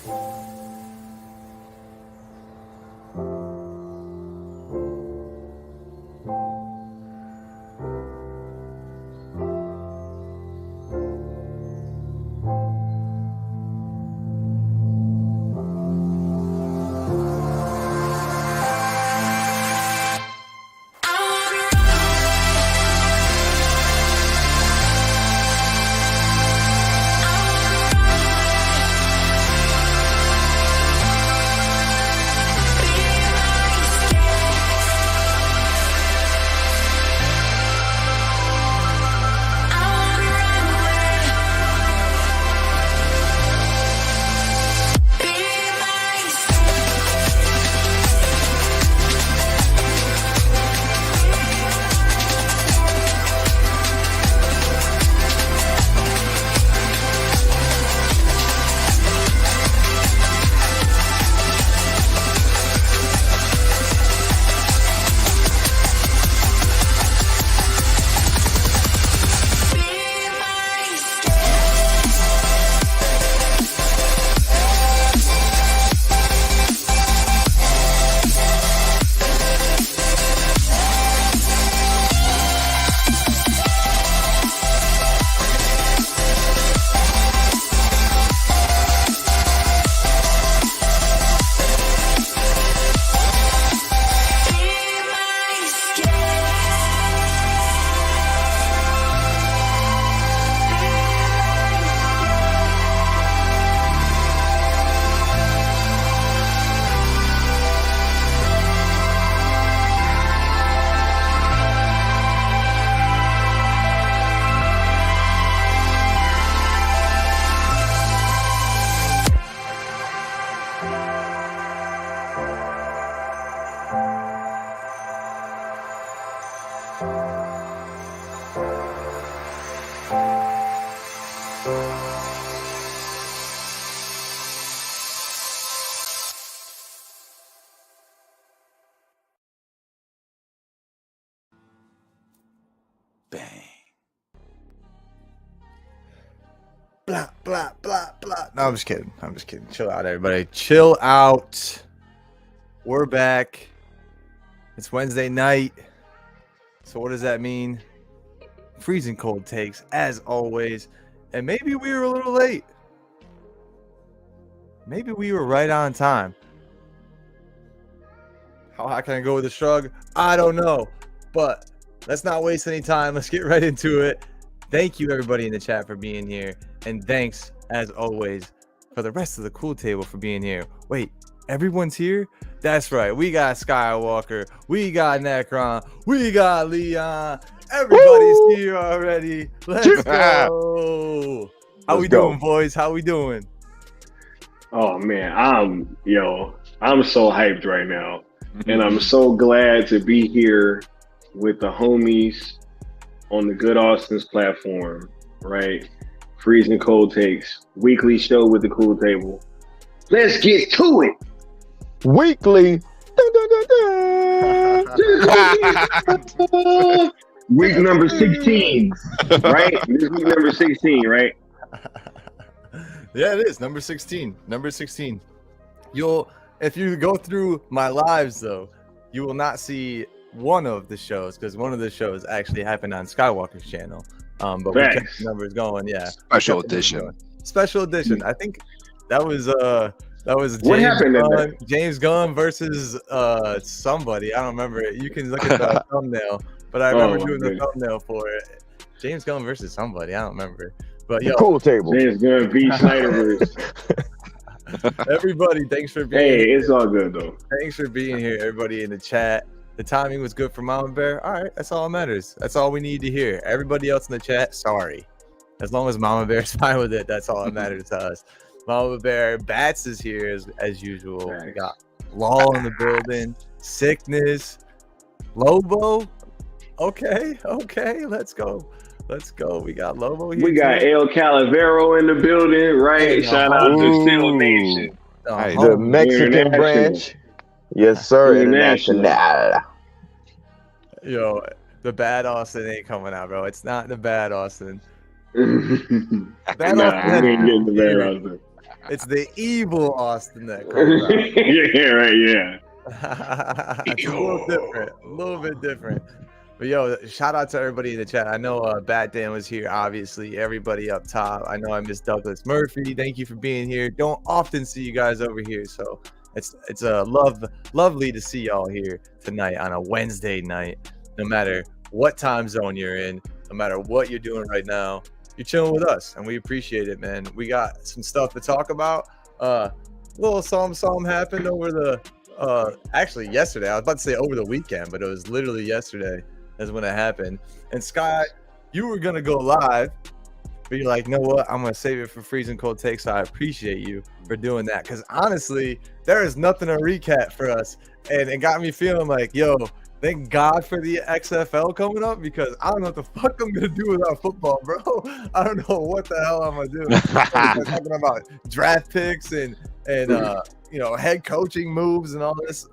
Bang. Blah, blah, blah, blah. No, I'm just kidding. I'm just kidding. Chill out, everybody. Chill out. We're back. It's Wednesday night. So what does that mean? Freezing cold takes, as always. And maybe we were a little late. Maybe we were right on time. How high can I go with a shrug? I don't know. But let's not waste any time. Let's get right into it. Thank you, everybody in the chat, for being here. And thanks, as always, for the rest of the cool table for being here. Wait, everyone's here? That's right. We got Skiiwalker. We got Necron. We got Leon. Everybody's here already. Let's go. How we doing, boys? How we doing? Oh, man. I'm so hyped right now. And I'm so glad to be here with the homies on the Good Austin's platform, right? Freezing Cold Takes, weekly show with the cool table. Let's get to it. Weekly. Week number 16, right? This is week number 16, right? Yeah, it is. Number 16. Number 16. If you go through my lives, though, you will not see one of the shows, because one of the shows actually happened on Skiiwalker's channel. But we kept the numbers going. Yeah. Special edition. Special edition. I think that was James Gunn versus somebody. I don't remember it. You can look at the thumbnail, but I remember doing the thumbnail for it. James Gunn versus somebody. I don't remember. But yo, cool table. James Gunn v. Snyder. Everybody, thanks for being here. Hey, it's all good though. Thanks for being here, everybody in the chat. The timing was good for Mama Bear. All right, that's all that matters. That's all we need to hear. Everybody else in the chat, sorry. As long as Mama Bear's fine with it, that's all that matters to us. Mama Bear, Bats is here as usual. Thanks. We got Law in the building, Sickness, Lobo. Okay, let's go. We got Lobo here. We got too. El Calavero in the building, right? Shout out to Steel Nation. The Mexican branch. Yes, sir. International. Yo, the Bad Austin ain't coming out, bro. It's not the Bad Austin. Bad Austin. It's the evil Austin that comes out. Yeah, right, yeah. It's a little bit different. But yo, shout out to everybody in the chat. I know Bat Dan was here, obviously. Everybody up top. I know I missed Douglas Murphy. Thank you for being here. Don't often see you guys over here, so it's lovely to see y'all here tonight on a Wednesday night. No matter what time zone you're in, no matter what you're doing right now, you're chilling with us, and we appreciate it, man. We got some stuff to talk about. Little something happened over the actually yesterday. I was about to say over the weekend, but it was literally yesterday is when it happened. And Sky, you were gonna go live, but you're like, you know what? I'm gonna save it for Freezing Cold Takes. So I appreciate you for doing that, because honestly, there is nothing to recap for us, and it got me feeling like, yo, thank God for the XFL coming up, because I don't know what the fuck I'm gonna do without football, bro. I don't know what the hell I'm gonna do. We're talking about draft picks and you know, head coaching moves and all this.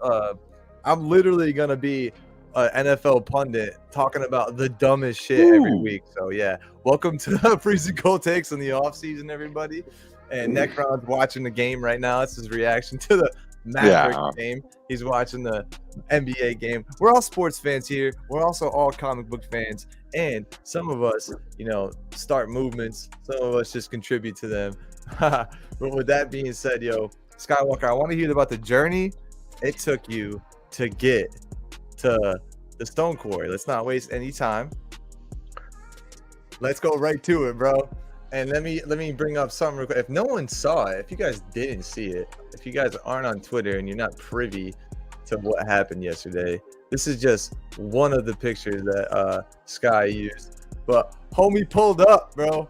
I'm literally gonna be an NFL pundit talking about the dumbest shit every week. So yeah, welcome to Freezing Cold Takes in the off season, everybody. And Necron's watching the game right now. That's his reaction to the Maverick game. He's watching the NBA game. We're all sports fans here. We're also all comic book fans, and some of us, you know, start movements. Some of us just contribute to them. But with that being said, yo, Skiiwalker, I want to hear about the journey it took you to get to the Stone Quarry. Let's not waste any time. Let's go right to it, bro. And let me bring up something real quick. If no one saw it, if you guys didn't see it, if you guys aren't on Twitter and you're not privy to what happened yesterday, this is just one of the pictures that Sky used. But homie pulled up, bro.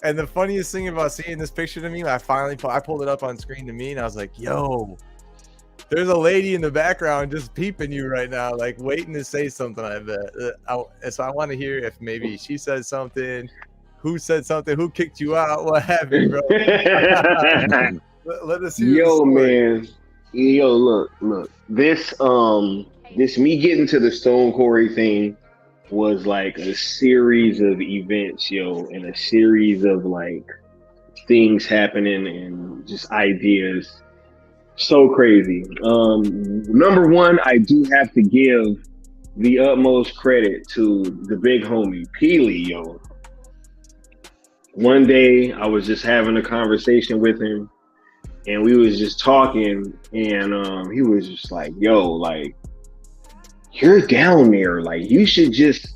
And the funniest thing about seeing this picture to me, I pulled it up on screen to me, and I was like, yo, there's a lady in the background just peeping you right now, like waiting to say something. I bet. So I want to hear if maybe she said something, who said something, who kicked you out, what have you, bro. Let us hear. Yo, man. Yo, look. This me getting to the Stone Quarry thing was like a series of events, yo, and a series of like things happening and just ideas. So crazy. Number one, I do have to give the utmost credit to the big homie, Peely, yo. One day I was just having a conversation with him, and we was just talking, and he was just like, yo, like, you're down there, like, you should just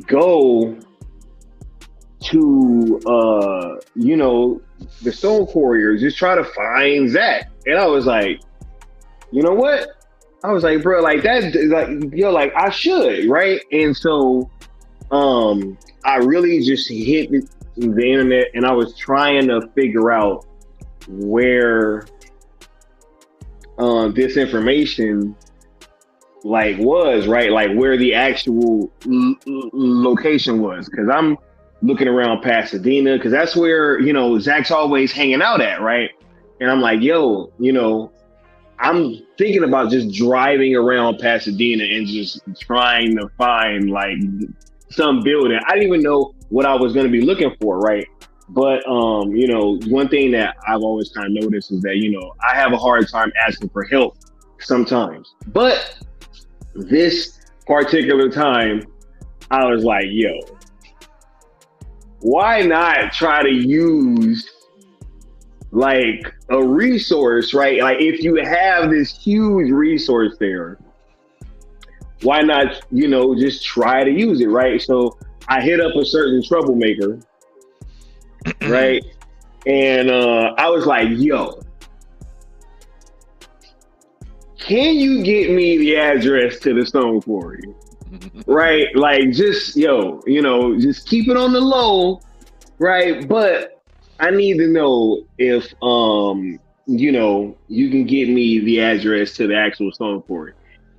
go to you know, the Stone Quarriers, just try to find Zack. And I was like, you know what? I was like, bro, like that's like, yo, like I should, right? And so I really just hit the internet, and I was trying to figure out where this information like was, right? Like where the actual location was, because I'm looking around Pasadena, because that's where, you know, Zack's always hanging out at, right? And I'm like, yo, you know, I'm thinking about just driving around Pasadena and just trying to find like some building. I didn't even know what I was going to be looking for, right? But, you know, one thing that I've always kind of noticed is that, you know, I have a hard time asking for help sometimes. But this particular time, I was like, yo, why not try to use like a resource, right? Like if you have this huge resource there, why not, you know, just try to use it, right? So I hit up a certain troublemaker, right? And I was like, yo, can you get me the address to the Stone Quarry? Right? Like just, yo, you know, just keep it on the low, right? But I need to know if, you know, you can get me the address to the actual Stone Quarry.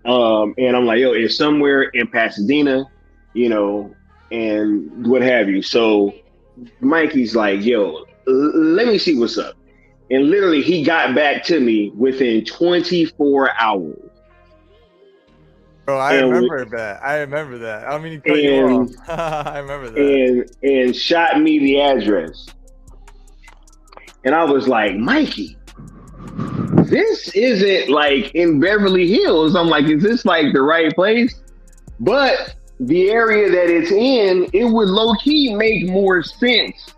And I'm like, yo, it's somewhere in Pasadena, you know, and what have you. So Mikey's like, yo, let me see what's up. And literally he got back to me within 24 hours. Bro, I remember that. I don't mean to cut you off. I remember that. And shot me the address. And I was like, Mikey, this isn't like in Beverly Hills. I'm like, is this like the right place? But the area that it's in, it would low key make more sense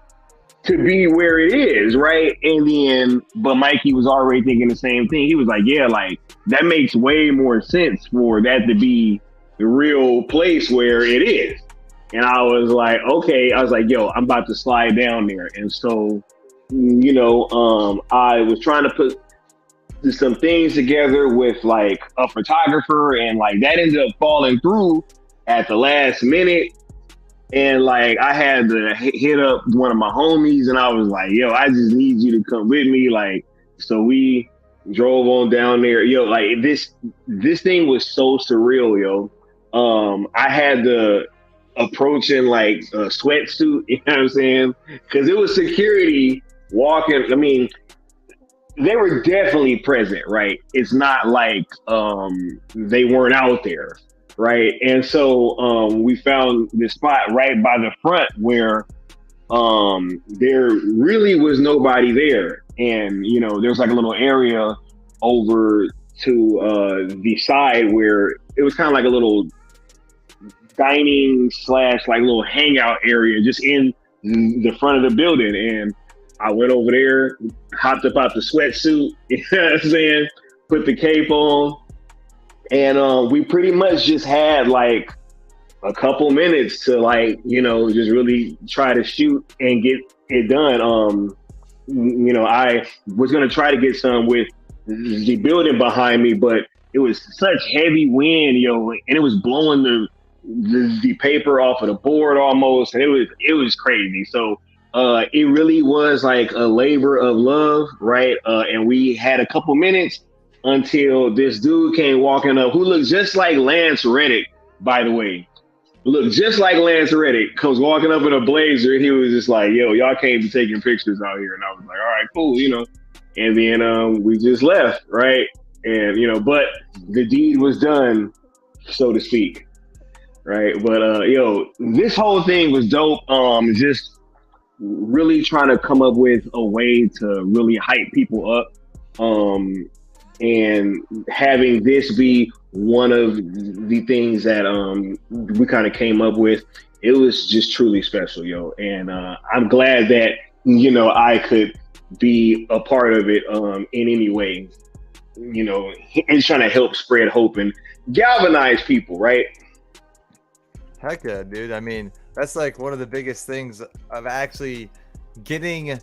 to be where it is, right? And then, but Mikey was already thinking the same thing. He was like, yeah, like that makes way more sense for that to be the real place where it is. And I was like, okay. I was like, yo, I'm about to slide down there. And so, I was trying to put some things together with like a photographer, and like that ended up falling through at the last minute. And like I had to hit up one of my homies, and I was like, yo, I just need you to come with me. Like, so we drove on down there. Yo, like this thing was so surreal, yo. I had to approach in like a sweatsuit, you know what I'm saying? Because it was security walking. I mean, they were definitely present, right? It's not like they weren't out there. Right. And so we found this spot right by the front where there really was nobody there. And, there's like a little area over to the side where it was kind of like a little dining / like little hangout area just in the front of the building. And I went over there, hopped up out the sweatsuit, you know what I'm saying? Put the cape on. And we pretty much just had like a couple minutes to like, just really try to shoot and get it done. I was going to try to get some with the building behind me, but it was such heavy wind, and it was blowing the paper off of the board almost. And it was crazy. So it really was like a labor of love, right? And we had a couple minutes until this dude came walking up who looked just like Lance Reddick, by the way. Looked just like Lance Reddick, comes walking up in a blazer, and he was just like, yo, y'all can't be taking pictures out here. And I was like, all right, cool, And then we just left, right? And, but the deed was done, so to speak, right? But, this whole thing was dope. Just really trying to come up with a way to really hype people up. And having this be one of the things that we kind of came up with, it was just truly special, yo. And I'm glad that, I could be a part of it in any way, and trying to help spread hope and galvanize people, right? Heck yeah, dude. I mean, that's like one of the biggest things of actually getting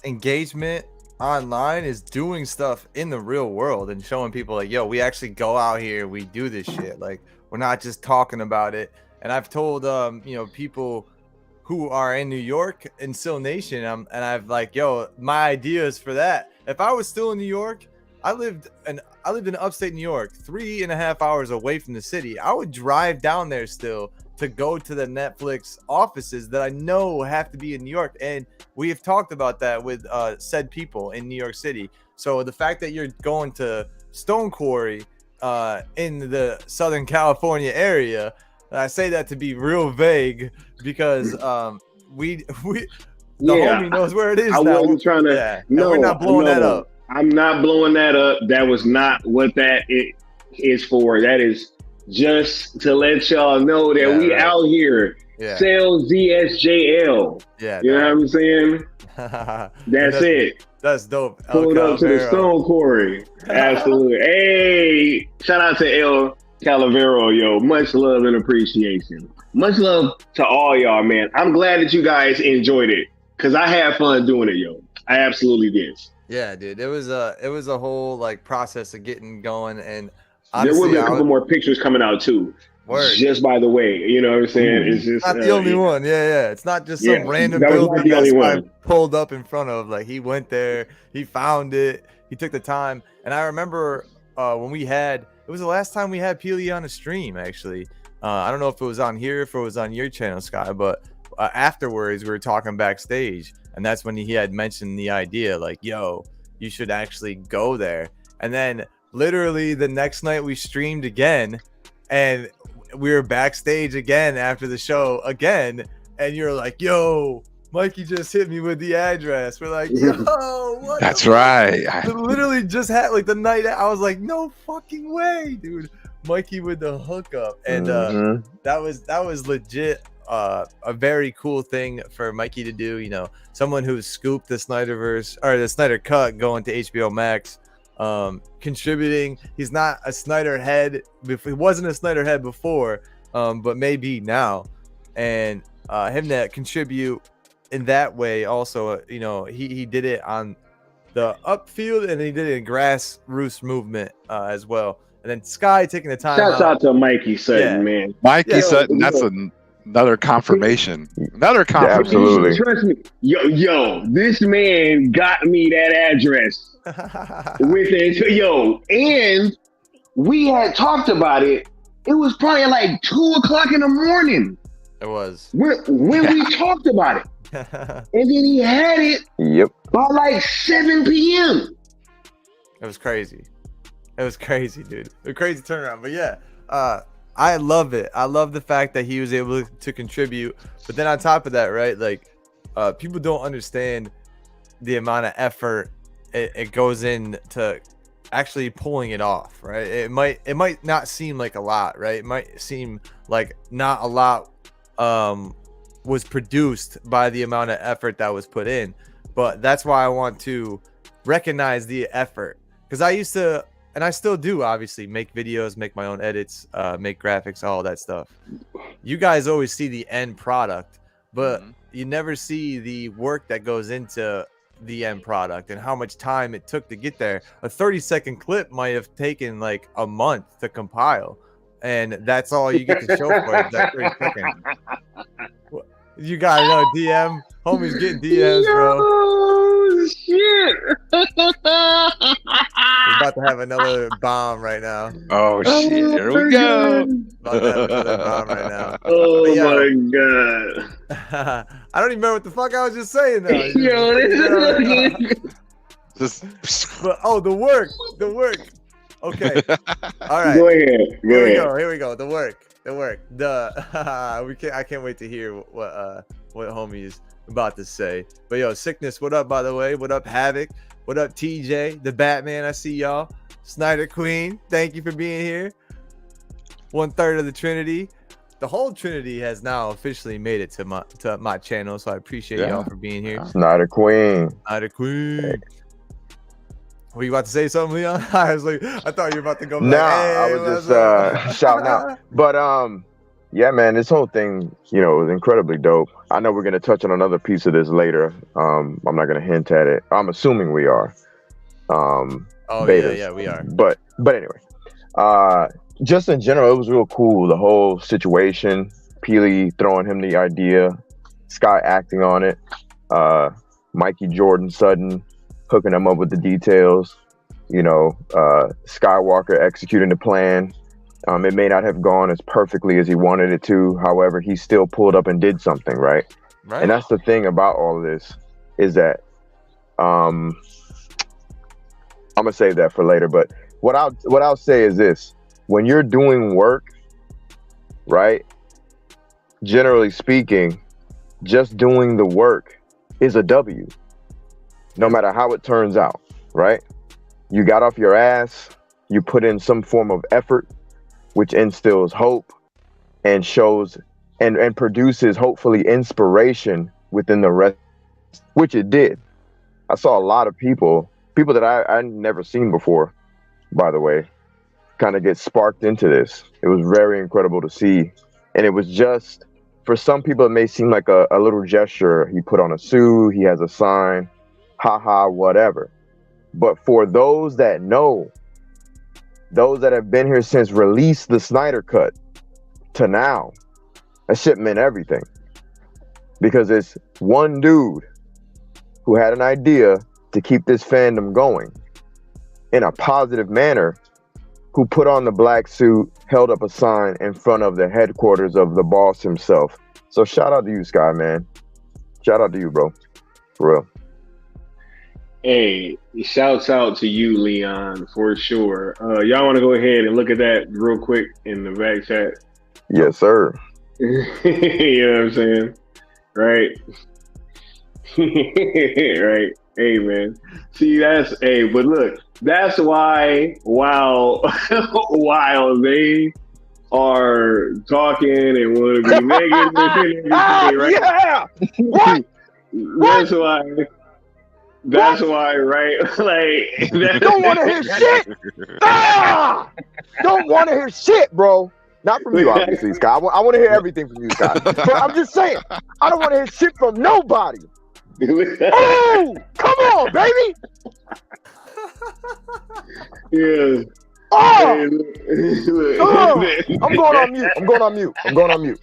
engagement online is doing stuff in the real world and showing people like, yo, we actually go out here, we do this shit. Like, we're not just talking about it. And I've told people who are in New York and Still Nation, and I've like, yo, my ideas for that. If I was still in New York, I lived in upstate New York, 3.5 hours away from the city. I would drive down there still to go to the Netflix offices that I know have to be in New York. And we have talked about that with said people in New York City. So the fact that you're going to Stone Quarry in the Southern California area, I say that to be real vague because the homie knows where it is. I wasn't trying to. No, we're not blowing that up. I'm not blowing that up. That was not what that is for. That is just to let y'all know that we out here. Sell ZSJL. Yeah, you know what I'm saying? That's it. That's dope. Pulled up to the Stone Quarry. Absolutely. Hey, shout out to El Calavero, yo. Much love and appreciation. Much love to all y'all, man. I'm glad that you guys enjoyed it because I had fun doing it, yo. I absolutely did. Yeah, dude. It was a whole like process of getting going, and there will be a couple more pictures coming out too. Word. Just by the way, you know what I'm saying? It's just not the only one. Yeah. It's not just some random building that pulled up in front of. Like, he went there, he found it, he took the time. And I remember when it was the last time we had Peely on a stream, actually. I don't know if it was on here, if it was on your channel, Sky, but afterwards we were talking backstage, and that's when he had mentioned the idea, like, yo, you should actually go there. And then literally the next night we streamed again, and we were backstage again after the show again, and you're like, yo, Mikey just hit me with the address. We're like, yo, what? That's right. Literally just had like the night. I was like, no fucking way, dude. Mikey with the hookup, and that was legit. A very cool thing for Mikey to do. You know, someone who scooped the Snyderverse or the Snyder Cut going to HBO Max. Contributing. He's not a Snyder head. He wasn't a Snyder head before, but maybe now. And him to contribute in that way also, you know, he did it on the upfield and he did it in grassroots movement as well. And then Sky taking the time. Shouts out to Mikey Sutton, man. Mikey Sutton, that's another confirmation. Another confirmation. Yeah, absolutely. Trust me. Yo, this man got me that address. With it. And we had talked about it. It was probably like 2 o'clock in the morning. It was. When we talked about it. And then he had it by like 7 p.m. It was crazy. It was crazy, dude. A crazy turnaround. But yeah, I love it. I love the fact that he was able to contribute. But then on top of that, right, like people don't understand the amount of effort it goes into actually pulling it off, right? It might not seem like a lot, right? It might seem like not a lot was produced by the amount of effort that was put in. But that's why I want to recognize the effort, because I used to, and I still do, obviously, make videos, make my own edits, make graphics, all that stuff. You guys always see the end product, but you never see the work that goes into the end product and how much time it took to get there. A 30-second clip might have taken like a month to compile, and that's all you get to show for it, that 30 seconds. You gotta know, DM, homie's getting DMs, bro. Oh shit! We're about to have another bomb right now. Oh shit! Here we go. About to have another bomb right now. Oh my god! I don't even remember what the fuck I was just saying now. The work. Okay. All right. Go ahead. Here we go. The work. I can't wait to hear what homie's about to say. But yo, Sickness, what up, by the way? What up, Havoc? What up, TJ? The Batman, I see y'all. Snyder Queen, thank you for being here. 1/3 of the Trinity. The whole Trinity has now officially made it to my channel, so I appreciate y'all for being here. Snyder Queen. Snyder Queen. Were you about to say something, Leon? I was like, I thought you were about to go. I was just shouting out. But yeah, man, this whole thing, is incredibly dope. I know we're gonna touch on another piece of this later. I'm not gonna hint at it. I'm assuming we are. Yeah, we are. But anyway, just in general, it was real cool. The whole situation, Peely throwing him the idea, Sky acting on it, Mikey Jordan Sutton hooking him up with the details, Skiiwalker executing the plan. It may not have gone as perfectly as he wanted it to. However, he still pulled up and did something, right? And that's the thing about all of this, is that I'm gonna save that for later. But what I'll say is this: when you're doing work, right? Generally speaking, just doing the work is a W, no matter how it turns out, right? You got off your ass, you put in some form of effort, which instills hope and shows and produces hopefully inspiration within the rest, which it did. I saw a lot of people that I never seen before, by the way, kind of get sparked into this. It was very incredible to see. And it was just, for some people, it may seem like a little gesture. He put on a suit, he has a sign, haha, whatever. But for those that know, those that have been here since release the Snyder Cut to now, that shit meant everything. Because it's one dude who had an idea to keep this fandom going in a positive manner, who put on the black suit, held up a sign in front of the headquarters of the boss himself. So shout out to you, Sky, man. Shout out to you, bro. For real. Hey, shouts out to you, Leon, for sure. Y'all want to go ahead and look at that real quick in the back chat? Yes, sir. You know what I'm saying? Right. Right. Hey, man. See, but look, that's why while they are talking and want to be negative and everything, right? Yeah. What? That's why, right? Like, Don't want to hear shit. Don't want to hear shit, bro. Not from you, obviously, Scott. I want to hear everything from you, Scott. But I'm just saying, I don't want to hear shit from nobody. Oh, come on, baby. Yeah. Oh, I'm going on mute.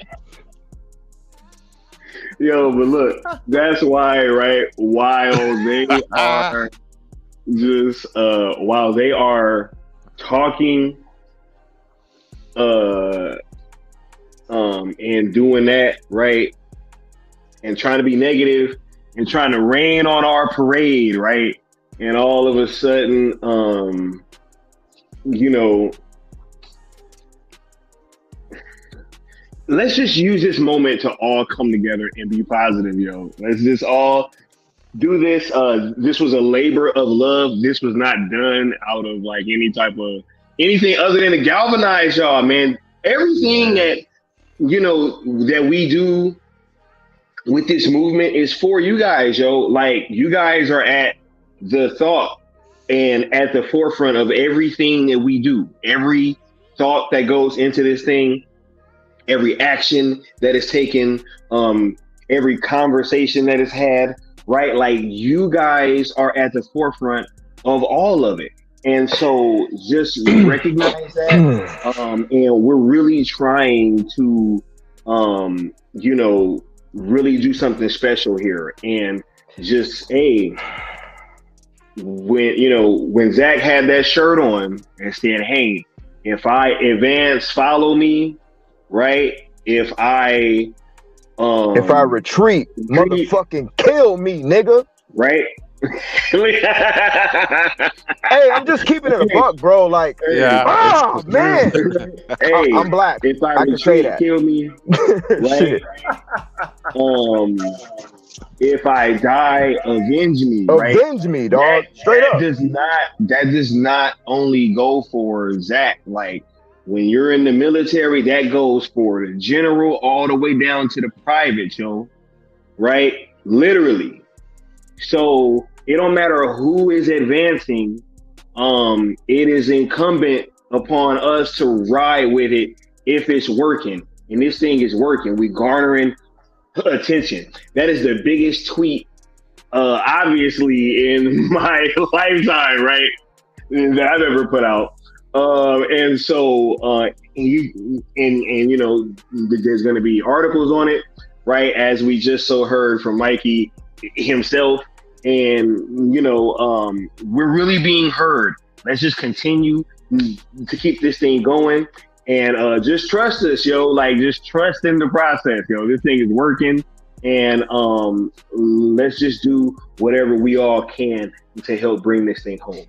Yo, but look, that's why, right? While they are while they are talking, and doing that, right, and trying to be negative and trying to rain on our parade, right, and all of a sudden, let's just use this moment to all come together and be positive, yo. Let's just all do this. This was a labor of love. This was not done out of like anything other than to galvanize y'all, man. Everything that we do with this movement is for you guys, yo. Like, you guys are at the thought and at the forefront of everything that we do. Every thought that goes into this thing, every action that is taken, every conversation that is had, right? Like, you guys are at the forefront of all of it. And so just recognize that. And we're really trying to, really do something special here. And just, when Zack had that shirt on and said, hey, if I advance, follow me, right? If I retreat, motherfucking kill me, nigga. Right? Hey, I'm just keeping it a buck, bro. Like, yeah. Man. Hey, I'm black. If I can say that. Kill me. Right? If I die, avenge me. Right? Avenge me, dog. Straight up. That does not only go for Zack. Like, when you're in the military, that goes for the general all the way down to the private, yo. Right? Literally. So it don't matter who is advancing. It is incumbent upon us to ride with it if it's working. And this thing is working. We garnering attention. That is the biggest tweet, obviously, in my lifetime, right? That I've ever put out. And so, there's going to be articles on it, right? As we just heard from Mikey himself. And, we're really being heard. Let's just continue to keep this thing going. And just trust us, yo. Like, just trust in the process, yo. This thing is working. And let's just do whatever we all can to help bring this thing home.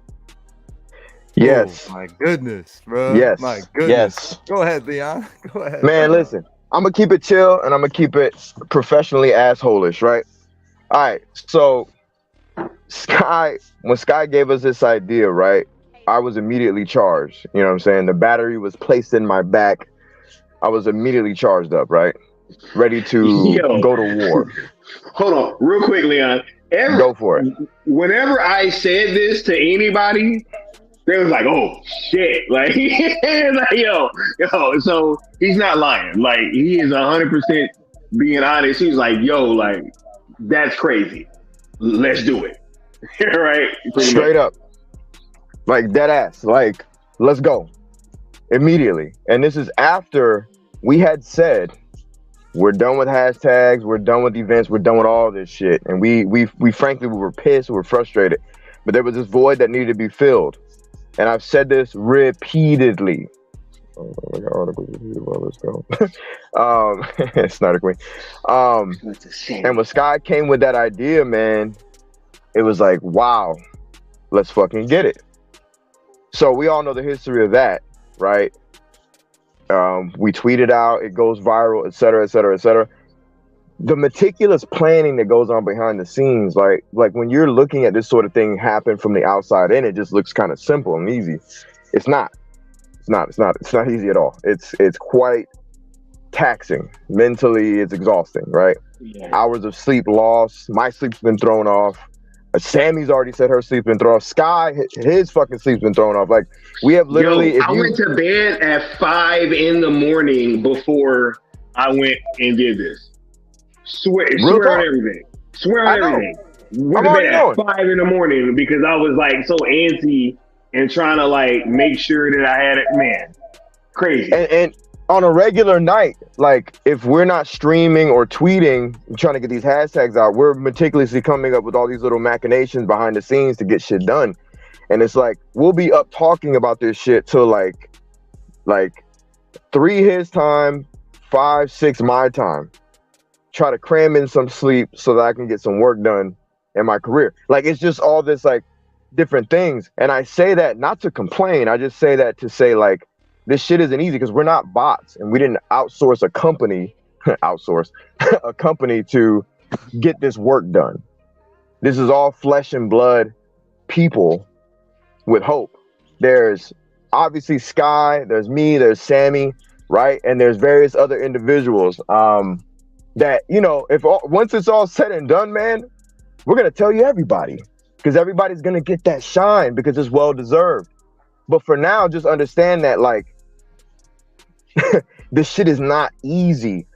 Yes. Oh, my goodness, bro. Yes. My goodness. Yes. Go ahead, Leon. Go ahead. Man, listen. I'm going to keep it chill and I'm going to keep it professionally asshole-ish, right? All right. So, when Sky gave us this idea, right, I was immediately charged. You know what I'm saying? The battery was placed in my back. I was immediately charged up, right? Ready to go to war. Hold on, real quick, Leon. Go for it. Whenever I said this to anybody, they was like, "Oh shit!" Like, like yo. So he's not lying. Like, he is 100% being honest. He's like, "Yo, like, that's crazy. Let's do it." Right? Straight up. Like, dead ass. Like, let's go. Immediately. And this is after we had said, we're done with hashtags, we're done with events, we're done with all this shit. And we frankly, we were pissed, we were frustrated. But there was this void that needed to be filled. And I've said this repeatedly. Let's go. Snyder Queen. And when Sky came with that idea, man, it was like, wow, let's fucking get it. So we all know the history of that, right? We tweet it out, it goes viral, et cetera, et cetera, et cetera. the meticulous planning that goes on behind the scenes, like when you're looking at this sort of thing happen from the outside in, it just looks kind of simple and easy. It's not. It's not easy at all. It's quite taxing. Mentally, it's exhausting, right? Yeah. Hours of sleep lost. My sleep's been thrown off. Sammy's already said her sleep's been thrown off. Sky, his fucking sleep's been thrown off. Like, we have literally... I went to bed at 5 a.m. before I went and did this. Swear on everything. Swear on everything. Went to bed at 5 a.m. because I was like so antsy and trying to like make sure that I had it. Man, crazy. And on a regular night, like if we're not streaming or tweeting, trying to get these hashtags out, we're meticulously coming up with all these little machinations behind the scenes to get shit done. And it's like, we'll be up talking about this shit till like 3 his time, 5, 6 my time. Try to cram in some sleep so that I can get some work done in my career. Like, it's just all this like different things. And I say that not to complain. I just say that to say like, this shit isn't easy because we're not bots and we didn't outsource a company, a company to get this work done. This is all flesh and blood people with hope. There's obviously Sky, there's me, there's Sammy, right? And there's various other individuals that, you know, once it's all said and done, man, we're going to tell you everybody because everybody's going to get that shine because it's well deserved. But for now, just understand that like, this shit is not easy.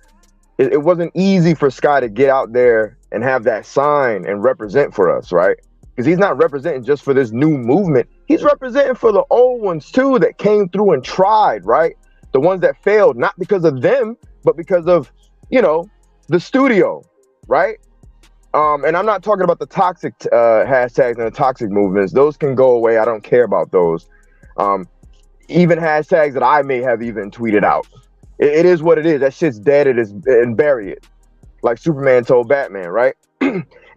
It wasn't easy for Sky to get out there and have that sign and represent for us, right? Because he's not representing just for this new movement. He's representing for the old ones too that came through and tried, right? The ones that failed, not because of them, but because of, you know, the studio, right? And I'm not talking about the toxic hashtags and the toxic movements. Those can go away. I don't care about those. Even hashtags that I may have even tweeted out. It is what it is. That shit's dead. It is, and bury it. Like Superman told Batman, right?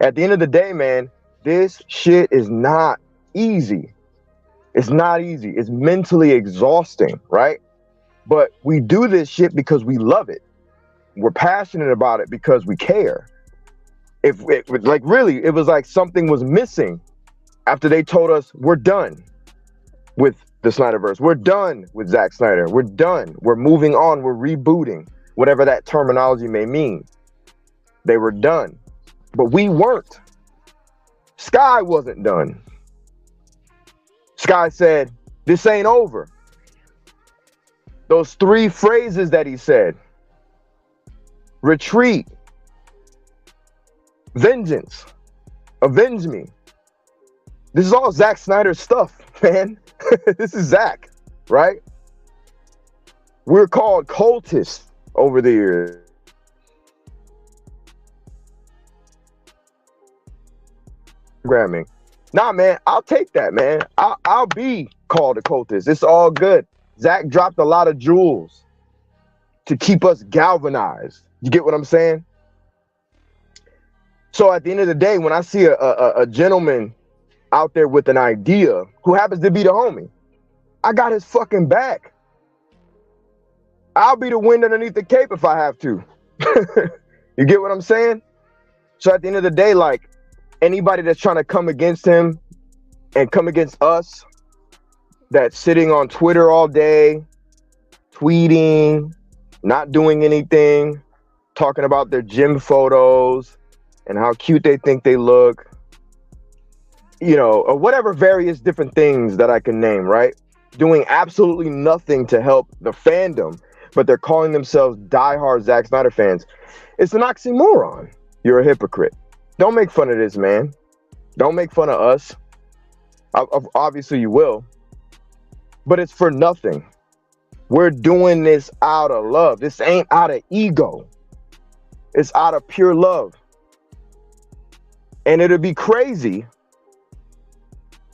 At the end of the day, man, this shit is not easy. It's not easy. It's mentally exhausting, right? But we do this shit because we love it. We're passionate about it because we care. If it was like something was missing after they told us we're done with the Snyderverse. We're done with Zack Snyder. We're done. We're moving on. We're rebooting, whatever that terminology may mean. They were done, but we weren't. Sky wasn't done. Sky said, this ain't over. Those 3 phrases that he said, retreat, vengeance, avenge me. This is all Zack Snyder stuff, man. This is Zack, right? We're called cultists over the years. Programming. Nah, man, I'll take that, man. I'll be called a cultist. It's all good. Zack dropped a lot of jewels to keep us galvanized. You get what I'm saying? So at the end of the day, when I see a gentleman out there with an idea who happens to be the homie, I got his fucking back. I'll be the wind underneath the cape if I have to. You get what I'm saying? So at the end of the day, like, anybody that's trying to come against him and come against us, that's sitting on Twitter all day, tweeting, not doing anything, talking about their gym photos and how cute they think they look, you know, or whatever various different things that I can name, right? Doing absolutely nothing to help the fandom, but they're calling themselves diehard Zack Snyder fans. It's an oxymoron. You're a hypocrite. Don't make fun of this, man. Don't make fun of us. Obviously you will, but it's for nothing. We're doing this out of love. This ain't out of ego. It's out of pure love. And it'll be crazy,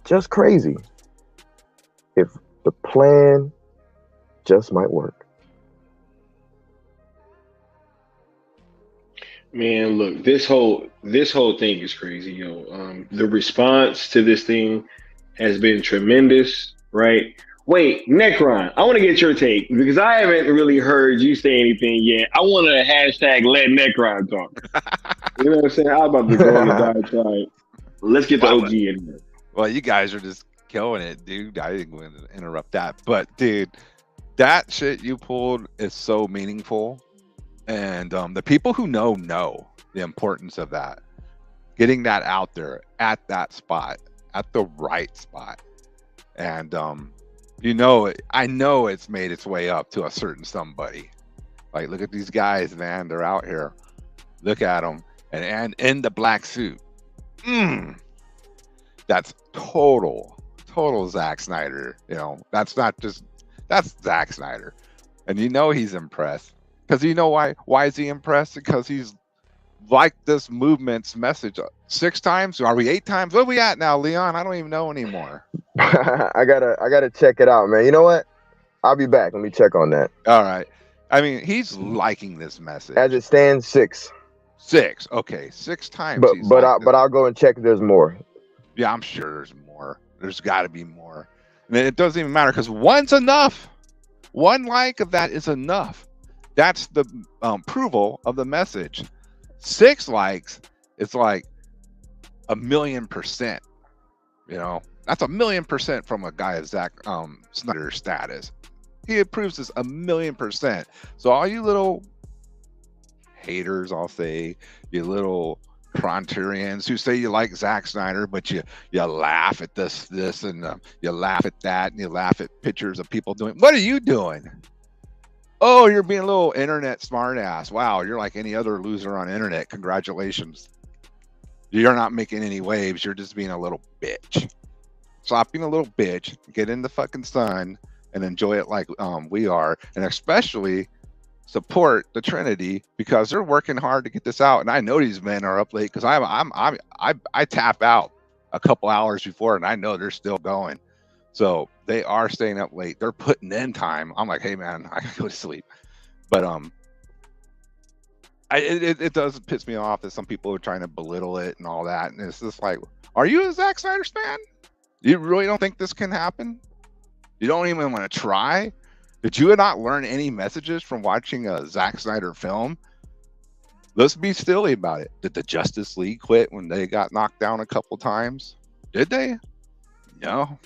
just crazy, if the plan just might work. Man, look, this whole thing is crazy, yo. The response to this thing has been tremendous, right? Wait, Necron, I want to get your take because I haven't really heard you say anything yet. I want to hashtag let Necron talk. You know what I'm saying? I'm about to go on the diatribe. Let's get the OG in here. Well, you guys are just killing it, dude. I didn't want to interrupt that. But, dude, that shit you pulled is so meaningful. And the people who know the importance of that. Getting that out there at that spot, at the right spot. And, I know it's made its way up to a certain somebody. Like, look at these guys, man. They're out here. Look at them. And in the black suit. That's total Zack Snyder. That's Zack Snyder. And he's impressed. Because you know why? Why is he impressed? Because he's liked this movement's message 6 times. Are we 8 times? Where are we at now, Leon? I don't even know anymore. I gotta check it out, man. You know what? I'll be back. Let me check on that. All right. I mean, he's liking this message. As it stands, 6. 6. Okay, 6 times. But I'll go and check if there's more. Yeah, I'm sure there's more. There's got to be more. And it doesn't even matter because 1's enough. 1 like of that is enough. That's the approval of the message. 6 likes, it's like 1,000,000%. That's 1,000,000% from a guy of Zack Snyder status. He approves this 1,000,000%. So all you little haters, I'll say, you little Frontierians who say you like Zack Snyder, but you laugh at this, and you laugh at that, and you laugh at pictures of people doing. What are you doing? Oh, you're being a little internet smartass. Wow, you're like any other loser on internet. Congratulations. You're not making any waves. You're just being a little bitch. Stop being a little bitch. Get in the fucking sun and enjoy it like we are, and especially support the Trinity because they're working hard to get this out. And I know these men are up late because I tap out a couple hours before, and I know they're still going. So they are staying up late. They're putting in time. I'm like, hey man, I gotta go to sleep. But it does piss me off that some people are trying to belittle it and all that. And it's just like, are you a Zack Snyder fan? You really don't think this can happen? You don't even want to try? Did you not learn any messages from watching a Zack Snyder film? Let's be silly about it. Did the Justice League quit when they got knocked down a couple times? Did they? No.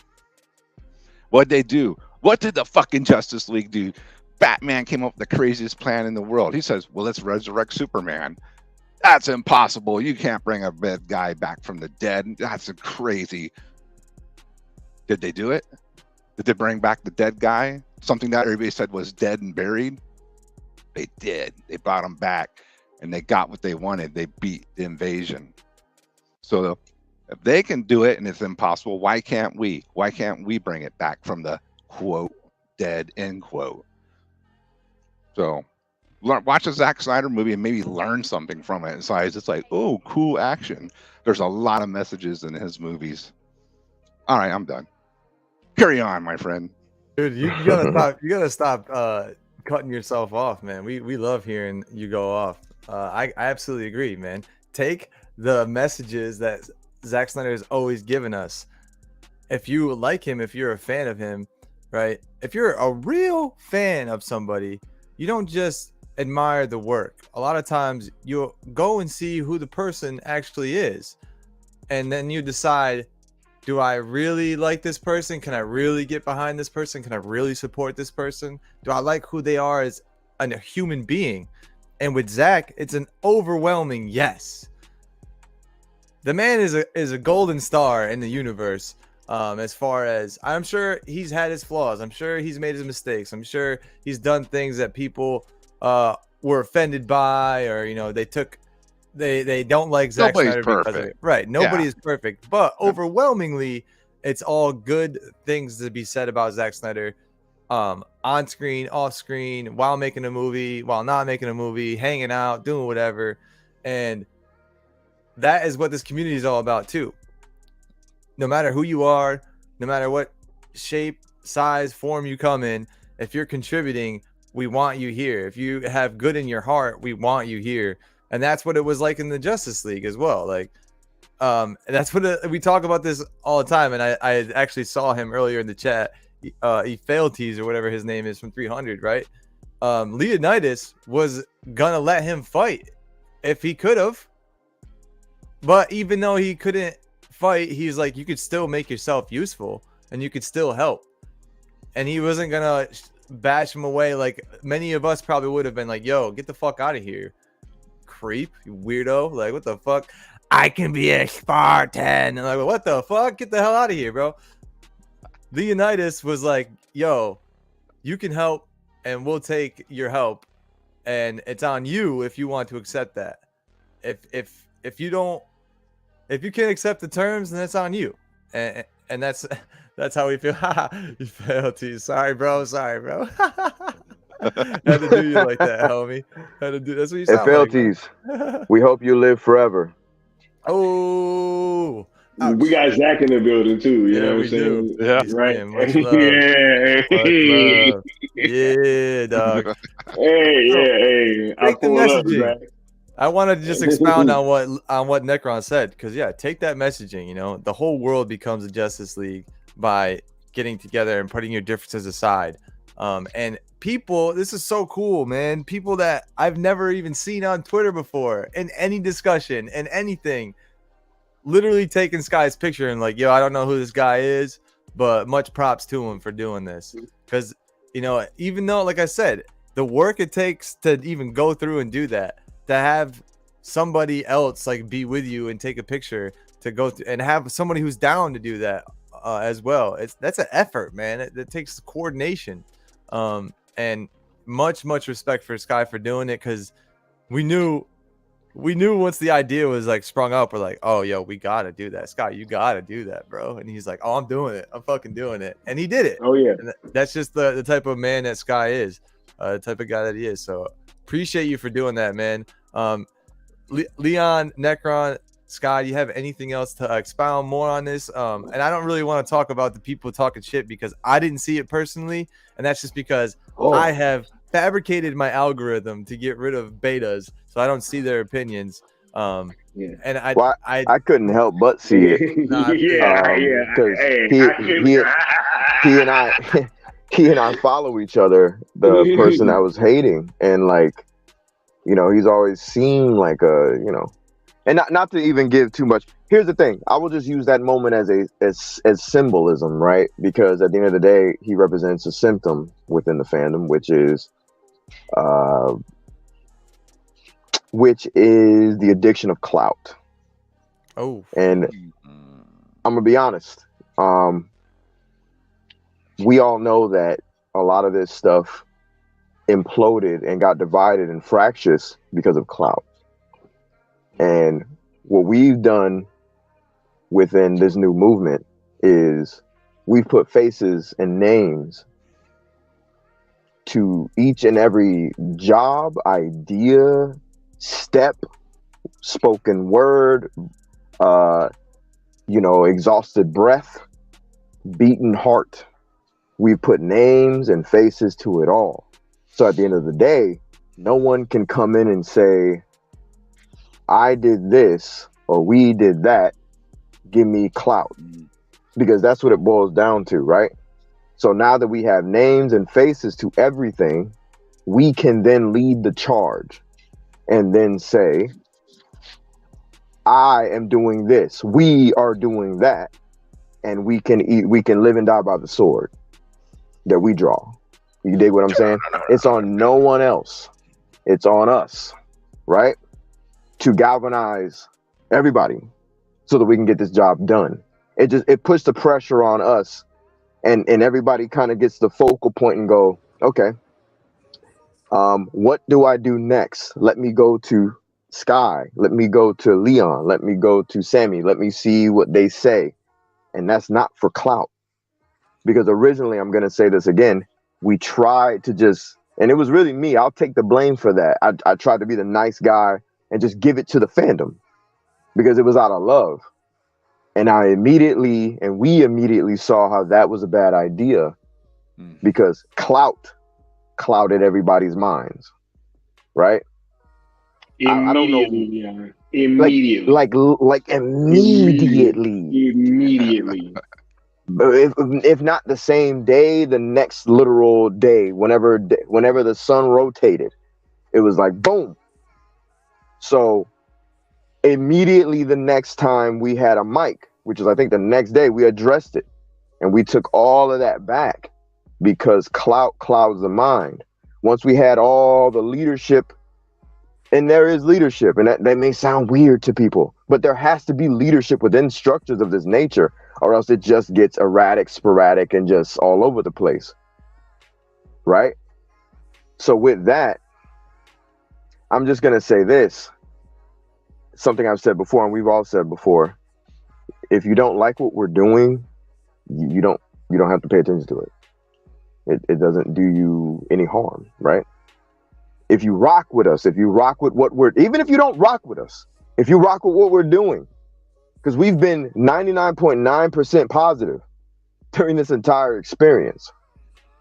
What'd they do? What did the fucking Justice League do? Batman came up with the craziest plan in the world. He says, well, let's resurrect Superman. That's impossible. You can't bring a bad guy back from the dead. That's crazy. Did they do it? Did they bring back the dead guy? Something that everybody said was dead and buried? They did. They brought him back, and they got what they wanted. They beat the invasion. So if they can do it and it's impossible, why can't we? Why can't we bring it back from the quote dead end quote? So watch a Zack Snyder movie and maybe learn something from it. Besides, it's like, oh, cool action. There's a lot of messages in his movies. All right, I'm done. Carry on, my friend. Dude, you gotta stop. You gotta stop cutting yourself off, man. We love hearing you go off. I absolutely agree, man. Take the messages that Zack Snyder has always given us. If you like him, if you're a fan of him, right? If you're a real fan of somebody, you don't just admire the work. A lot of times you'll go and see who the person actually is. And then you decide, do I really like this person? Can I really get behind this person? Can I really support this person? Do I like who they are as a human being? And with Zack, it's an overwhelming yes. The man is a golden star in the universe. As far as, I'm sure he's had his flaws. I'm sure he's made his mistakes. I'm sure he's done things that people were offended by, or they don't like Zack Snyder because of it. Right. Nobody is perfect, but overwhelmingly, it's all good things to be said about Zack Snyder, on screen, off screen, while making a movie, while not making a movie, hanging out, doing whatever. And that is what this community is all about too. No matter who you are, no matter what shape, size, form you come in, if you're contributing, we want you here. If you have good in your heart, we want you here. And that's what it was like in the Justice League as well. Like, that's what we talk about this all the time. And I actually saw him earlier in the chat. Ephialtes or whatever his name is from 300, right? Leonidas was gonna let him fight if he could have, but even though he couldn't fight, he's like, you could still make yourself useful and you could still help, and he wasn't gonna bash him away like many of us probably would have been like, yo, get the fuck out of here, creep, you weirdo, like what the fuck, I can be a Spartan, and like, what the fuck, get the hell out of here, bro. Leonidas was like, yo, you can help and we'll take your help, and it's on you if you want to accept that. If you don't, if you can't accept the terms, then it's on you, and that's how we feel. You failed to. Sorry, bro. Had to do you like that, homie. Had to do. That's what you sound Ephialtes, like. we hope you live forever. Oh, we got Zack in the building too. You know what I'm saying? Yeah. Right. Yeah, much love. Yeah. Much love. Yeah, dog. Hey. I Take the pulled up, messaging. Zack. I wanted to just expound on what Necron said, because yeah, take that messaging. You know, the whole world becomes a Justice League by getting together and putting your differences aside. And people, this is so cool, man. People that I've never even seen on Twitter before in any discussion and anything, literally taking Sky's picture and like, yo, I don't know who this guy is, but much props to him for doing this. Because, you know, even though, like I said, the work it takes to even go through and do that, to have somebody else like be with you and take a picture, to go through and have somebody who's down to do that as well. That's an effort, man. It takes coordination. And much respect for Sky for doing it, because we knew once the idea was like sprung up, we're like, oh, yo, we gotta do that. Sky, you gotta do that, bro. And he's like, oh, I'm doing it. I'm fucking doing it. And he did it. Oh yeah. And that's just the type of man that Sky is, the type of guy that he is. So appreciate you for doing that, man. Leon, Necron, Sky, do you have anything else to expound more on this? And I don't really want to talk about the people talking shit because I didn't see it personally, and that's just because I have fabricated my algorithm to get rid of betas, so I don't see their opinions. And I couldn't help but see it. Because he and I follow each other, the person I was hating, and like, you know, he's always seemed like a, you know, and not to even give too much. Here's the thing. I will just use that moment as symbolism, right? Because at the end of the day, he represents a symptom within the fandom, which is the addiction of clout. Oh. And I'm gonna be honest. We all know that a lot of this stuff imploded and got divided and fractious because of clout. And what we've done within this new movement is we've put faces and names to each and every job, idea, step, spoken word, exhausted breath, beaten heart. We've put names and faces to it all. So at the end of the day, no one can come in and say, I did this or we did that, give me clout. Because that's what it boils down to, right? So now that we have names and faces to everything, we can then lead the charge and then say, I am doing this, we are doing that, and we can live and die by the sword that we draw. You dig what I'm saying? It's on no one else. It's on us, right? To galvanize everybody so that we can get this job done. It puts the pressure on us, and everybody kind of gets the focal point and go, okay, what do I do next? Let me go to Sky. Let me go to Leon. Let me go to Sammy. Let me see what they say. And that's not for clout. Because originally, I'm going to say this again, we tried to just, and it was really me, I'll take the blame for that. I tried to be the nice guy and just give it to the fandom because it was out of love. And we immediately saw how that was a bad idea because clout clouded everybody's minds, right? I don't know. Yeah. Immediately. Like immediately. Immediately. if not the same day, the next literal day, whenever the sun rotated, it was like boom. So immediately the next time we had a mic, which is I think the next day, we addressed it, and we took all of that back because clout clouds the mind. Once we had all the leadership, and there is leadership, and that may sound weird to people, but there has to be leadership within structures of this nature, or else it just gets erratic, sporadic, and just all over the place, right? So with that, I'm just gonna say this, something I've said before, and we've all said before: if you don't like what we're doing, you don't have to pay attention to it. It doesn't do you any harm, right? If you rock with us, if you rock with what we're, even if you don't rock with us, if you rock with what we're doing, because we've been 99.9% positive during this entire experience,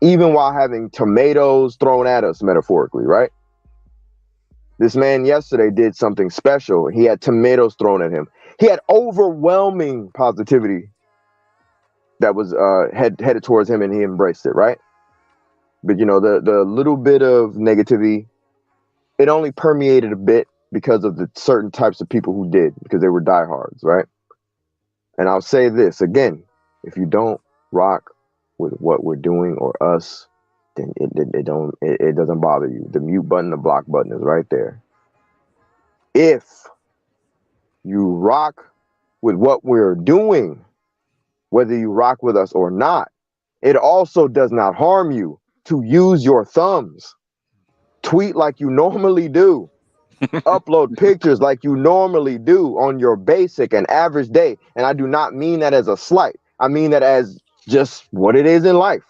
even while having tomatoes thrown at us, metaphorically, right? This man yesterday did something special. He had tomatoes thrown at him. He had overwhelming positivity that was headed towards him, and he embraced it, right? But the little bit of negativity, it only permeated a bit because of the certain types of people who did, because they were diehards, right? And I'll say this again: if you don't rock with what we're doing or us, then it doesn't bother you. The mute button, the block button is right there. If you rock with what we're doing, whether you rock with us or not, it also does not harm you to use your thumbs. Tweet like you normally do. Upload pictures like you normally do on your basic and average day. And I do not mean that as a slight. I mean that as just what it is in life.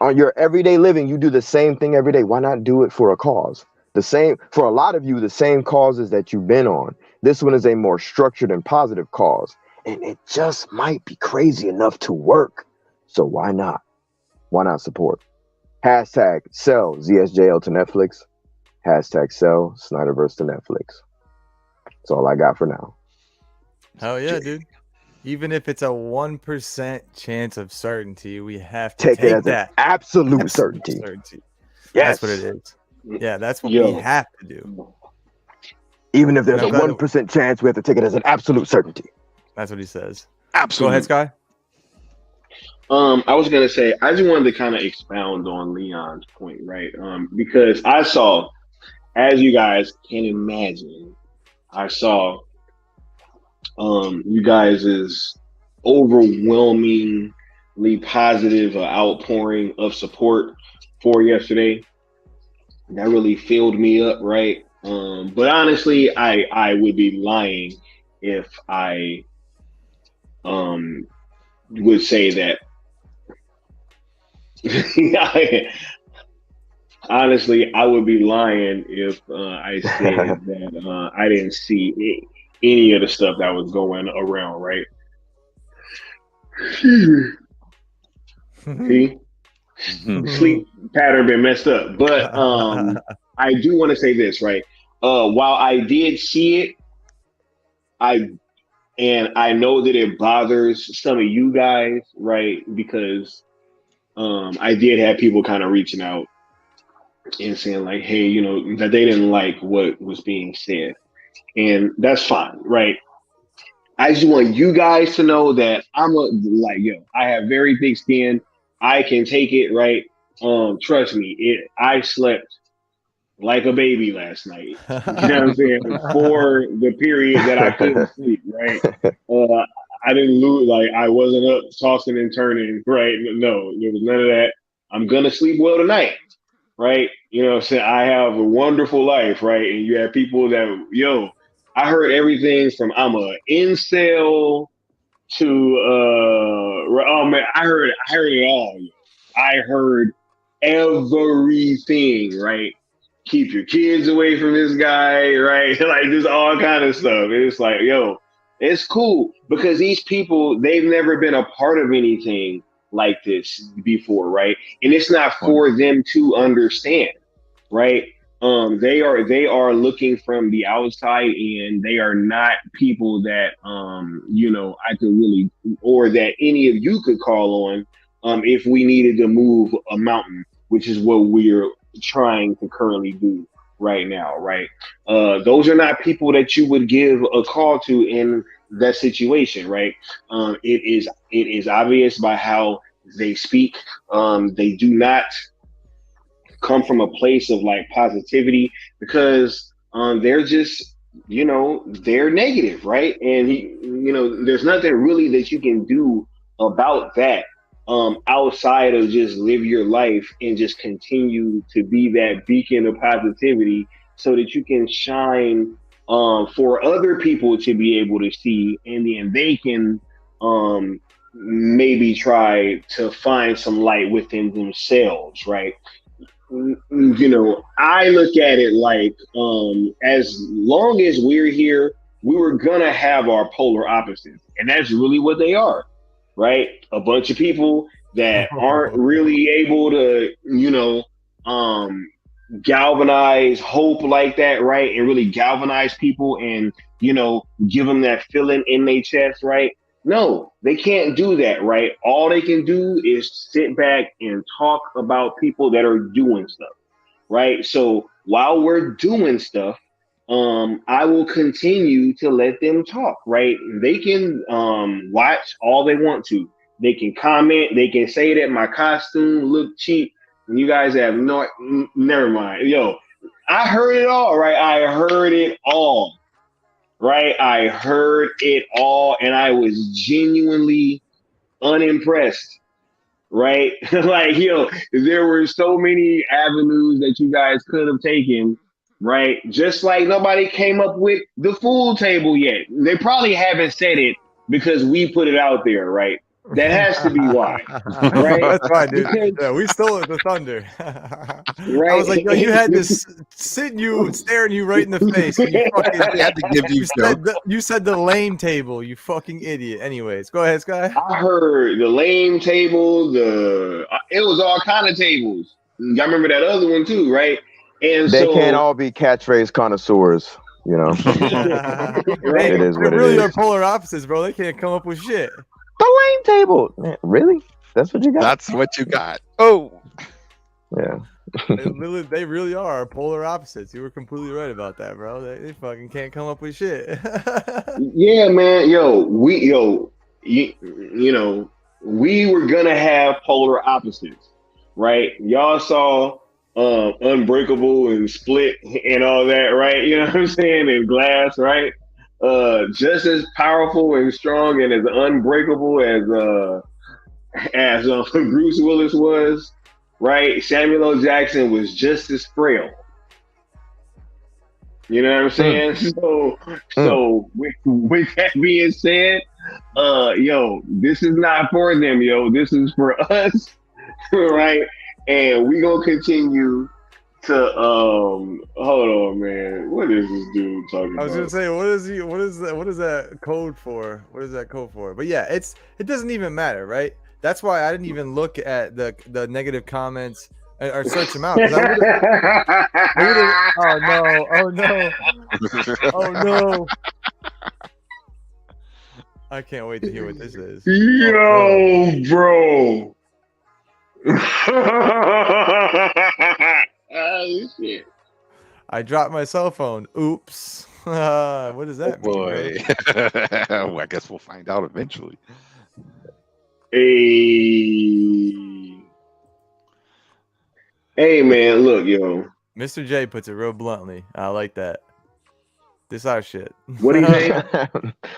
On your everyday living, you do the same thing every day. Why not do it for a cause? The same, for a lot of you, the same causes that you've been on. This one is a more structured and positive cause. And it just might be crazy enough to work. So why not? Why not support? Hashtag sell ZSJL to Netflix. Hashtag sell Snyderverse to Netflix. That's all I got for now. Hell yeah, dude. Even if it's a 1% chance of certainty, we have to take it as that. An absolute certainty. Yes. Yes. That's what it is. Yeah, that's what we have to do. Even if there's a 1% chance, we have to take it as an absolute certainty. That's what he says. Absolutely. Go ahead, Sky. I was gonna say, I just wanted to kind of expound on Leon's point, right? Because I saw, as you guys can imagine, I saw you guys' overwhelmingly positive outpouring of support for yesterday. That really filled me up, right? But honestly, I would be lying if I would say that. Honestly, I would be lying if I said that I didn't see any of the stuff that was going around, right? See? Sleep pattern been messed up. But I do want to say this, right? While I did see it, I know that it bothers some of you guys, right? Because I did have people kind of reaching out and saying like, hey, that they didn't like what was being said. And that's fine, right? I just want you guys to know that I have very thick skin. I can take it, right? Trust me, I slept like a baby last night. You know what I'm saying? For the period that I couldn't sleep, right? I didn't lose, I wasn't up tossing and turning, right? No, there was none of that. I'm gonna sleep well tonight, right? You know what I'm saying? I have a wonderful life, right? And you have people that, I heard everything from I'm a incel to oh man, I heard it all. I heard everything, right? Keep your kids away from this guy, right? Like just all kind of stuff. It's like, it's cool because these people, they've never been a part of anything like this before, right? And it's not for them to understand, right? They are looking from the outside in. They are not people that I could really, or that any of you could call on if we needed to move a mountain, which is what we're trying to currently do right now, right? Those are not people that you would give a call to in that situation, right? It is obvious by how they speak. They do not come from a place of like positivity because they're just they're negative, right? And there's nothing really that you can do about that outside of just live your life and just continue to be that beacon of positivity so that you can shine for other people to be able to see, and then they can maybe try to find some light within themselves, right? I look at it like as long as we're here, we were gonna have our polar opposites, and that's really what they are, right? A bunch of people that aren't really able to, galvanize hope like that, right? And really galvanize people and, give them that feeling in their chest, right? No, they can't do that, right? All they can do is sit back and talk about people that are doing stuff, right? So while we're doing stuff, I will continue to let them talk, right? They can watch all they want to. They can comment. They can say that my costume looked cheap. And you guys have never mind. Yo, I heard it all, right? I heard it all. Right? I heard it all, and I was genuinely unimpressed. Right? Like, there were so many avenues that you guys could have taken. Right? Just like nobody came up with the food table yet. They probably haven't said it because we put it out there, right? That has to be why, right? That's why, dude. Because, Yeah, we stole it, the thunder. right? I was like, yo, you had this staring you right in the face. And you fucking had to give you Mm-hmm. you said the lame table, you fucking idiot. Anyways, go ahead, Sky. I heard the lame table, it was all kind of tables. Y'all remember that other one too, right? And They so can't all be catchphrase connoisseurs, right? It is They what it really is. are polar opposites, bro. They can't come up with shit. The lane table. Man, really? That's what you got? That's what you got. Oh, Yeah. They really are polar opposites. You were completely right about that, bro. They fucking can't come up with shit. Yeah, man. We were gonna have polar opposites, right? Y'all saw Unbreakable and Split and all that, right? You know what I'm saying? And Glass, right? Just as powerful and strong and as unbreakable as Bruce Willis was, right? Samuel L. Jackson was just as frail. You know what I'm saying? So with that being said, this is not for them, this is for us, right? And we gonna continue to hold on, man. What is this dude talking about? I was gonna say, what is that code for? What is that code for? But yeah, it doesn't even matter, right? That's why I didn't even look at the negative comments or search them out. Oh no! I can't wait to hear what this is. Yo, bro. Oh, shit. I dropped my cell phone. Oops. What does that mean? boy. Well, I guess we'll find out eventually. Hey, man, look, yo. Mr. J puts it real bluntly. I like that. This our shit. What do you say?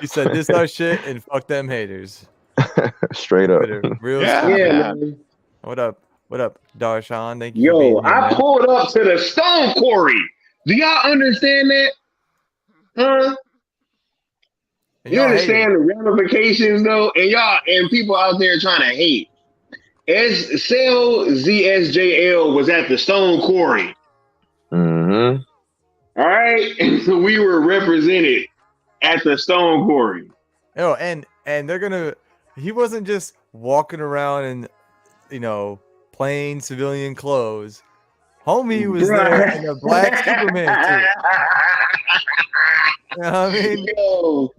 He said this our shit and fuck them haters. Straight up. Real Yeah. stupid. Yeah, man. What up, Darshan? Thank you. Yo, for being here, I man. pulled up to the Stone Quarry. Do y'all understand that? Huh? And You y'all understand the ramifications, though? And people out there trying to hate. ZSJL was at the Stone Quarry. Mm-hmm. All right? And we were represented at the Stone Quarry. Oh, and they're gonna. He wasn't just walking around in, plain civilian clothes. Homie was there in a black Superman suit. You know what I mean? Yo,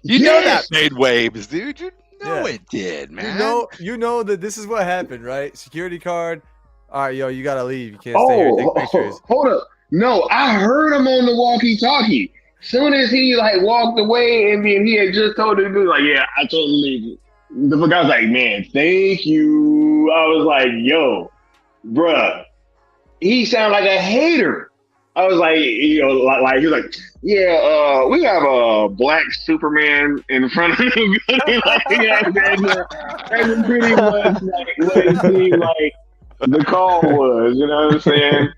You know that made waves, dude. You know Yeah. it did, man. You know that this is what happened, right? Security card. All right, yo, you gotta leave. You can't stay here and take pictures. Hold up. No, I heard him on the walkie-talkie. Soon as he like walked away and then he had just told him to be like, yeah, I told him to leave. The fuck, I was like, man, thank you. I was like, yo, bruh, he sounded like a hater. I was like, you know, like he was like, yeah, we have a black Superman in front of the building. Like, that's pretty much like what it seemed like the call was. You know what I'm saying?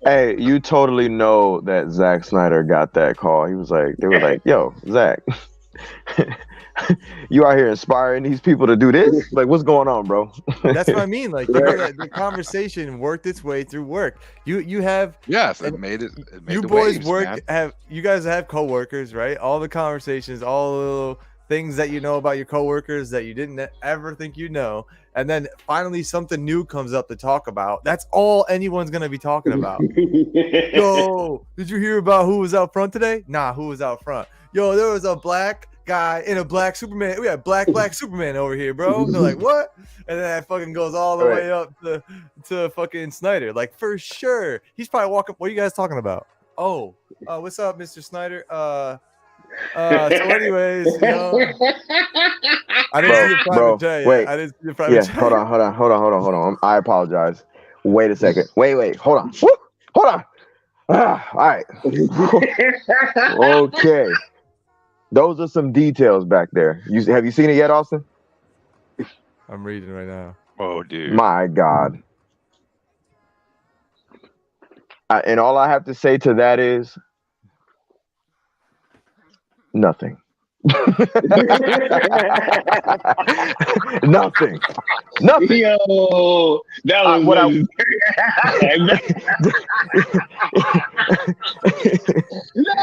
Hey, you totally know that Zack Snyder got that call. He was like, they were like, yo, Zack, you out here inspiring these people to do this? Like, what's going on, bro? That's what I mean. Like, you know, that the conversation worked its way through work. You have It made you the boys waves, work man. you guys have coworkers, right? All the conversations, all the little things that you know about your coworkers that you didn't ever think you know, and then finally something new comes up to talk about. That's all anyone's gonna be talking about. Yo, did you hear about who was out front today? Nah, who was out front? Yo, there was a black guy in a black Superman. We had black Superman over here, bro. They're like, what? And then that fucking goes all the way up to fucking Snyder. Like, for sure. He's probably walking. What are you guys talking about? Oh, what's up, Mr. Snyder? So anyways, you know, I didn't see your private jet. Wait. I didn't see your private jet. Hold on. I apologize. Wait a second. Wait. Hold on. Woo! Hold on. All right. Okay. Those are some details back there. Have you seen it yet, Austin? I'm reading right now. Oh, dude. My God. And all I have to say to that is nothing. Nothing. Yo, that was what that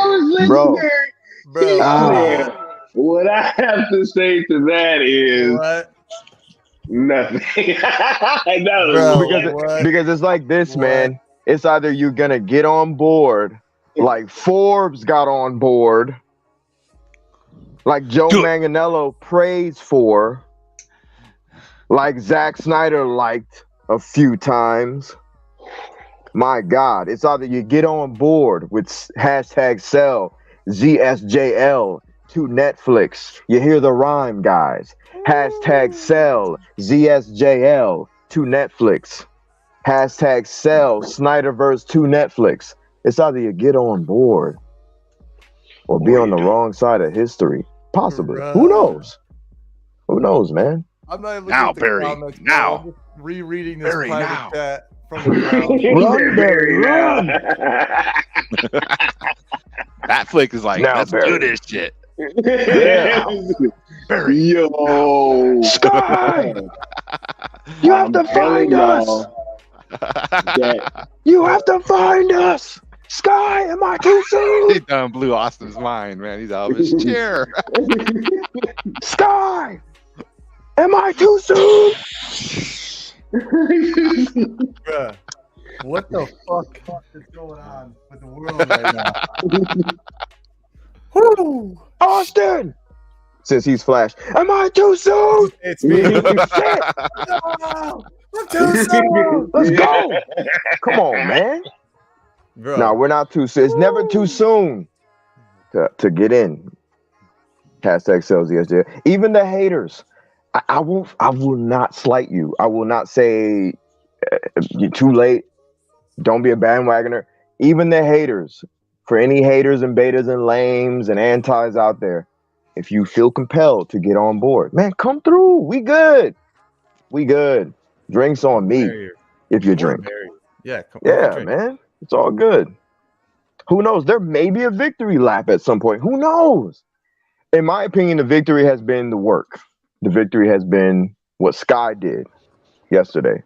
was legendary. Bro. What I have to say to that is nothing. Because it's like this, man. It's either you're gonna get on board, like Forbes got on board, like Joe Manganiello prays for, like Zack Snyder liked a few times. My God, it's either you get on board with hashtag sell ZSJL to Netflix. You hear the rhyme, guys. Hashtag sell ZSJL to Netflix. Hashtag sell Snyderverse to Netflix. It's either you get on board or be on the wrong side of history. Possibly. Who knows? Who knows, man? I'm not even Now, looking at the Barry. comments, Now. I'm just rereading this Barry, private now. chat from the crowd. Run, Barry, run! That flick is like, Now, let's Barry. do this shit. Yeah. Barry. Yo, Sky! You have to find us! You have to find us! Sky, am I too soon? He done blew Austin's mind, man. He's out of his chair. Sky! Am I too soon? Bruh, what the fuck is going on with the world right now? Woo! Austin! Since he's Flash, am I too soon? It's me. Shit! No! I'm too soon! Let's go! Come on, man. Bro. No, we're not too soon. It's never too soon to get in. Hashtag sales ESJ. Even the haters. I will not slight you. I will not say you're too late. Don't be a bandwagoner. Even the haters. For any haters and betas and lames and antis out there, if you feel compelled to get on board, man, come through. We good. We good. Drinks on me if you drink. Yeah, Man. It's all good. Who knows? There may be a victory lap at some point. Who knows? In my opinion, the victory has been the work. The victory has been what Sky did yesterday.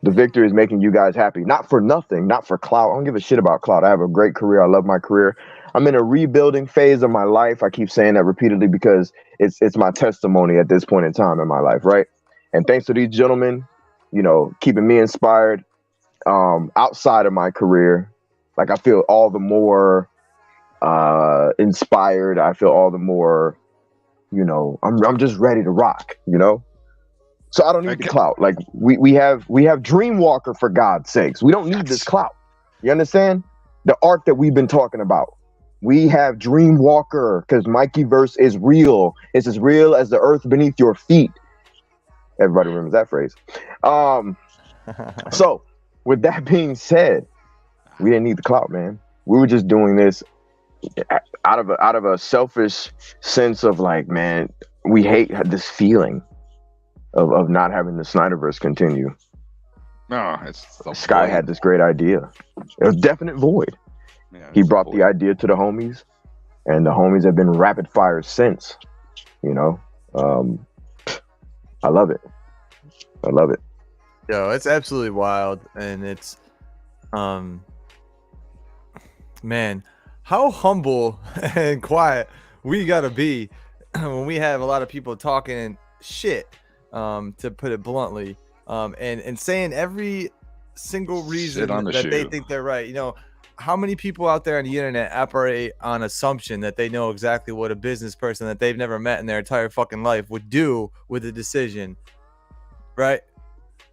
The victory is making you guys happy. Not for nothing, not for clout. I don't give a shit about clout. I have a great career. I love my career. I'm in a rebuilding phase of my life. I keep saying that repeatedly because it's my testimony at this point in time in my life, right? And thanks to these gentlemen keeping me inspired outside of my career. Like, I feel all the more inspired. I feel all the more, I'm just ready to rock, So I don't need the clout. Like, we have Dreamwalker, for God's sakes. We don't need this clout. You understand? The art that we've been talking about. We have Dreamwalker because Mikey verse is real. It's as real as the earth beneath your feet. Everybody remembers that phrase. So with that being said, we didn't need the clout, man. We were just doing this out of a selfish sense of like, man, we hate this feeling of not having the Snyderverse continue. No, it's Sky had this great idea. It was definite void. Yeah, he brought the idea to the homies, and the homies have been rapid fire since. I love it. I love it. Yo, it's absolutely wild, and it's, man, how humble and quiet we gotta be when we have a lot of people talking shit, to put it bluntly, and saying every single reason that they think they're right. How many people out there on the internet operate on assumption that they know exactly what a business person that they've never met in their entire fucking life would do with a decision, right?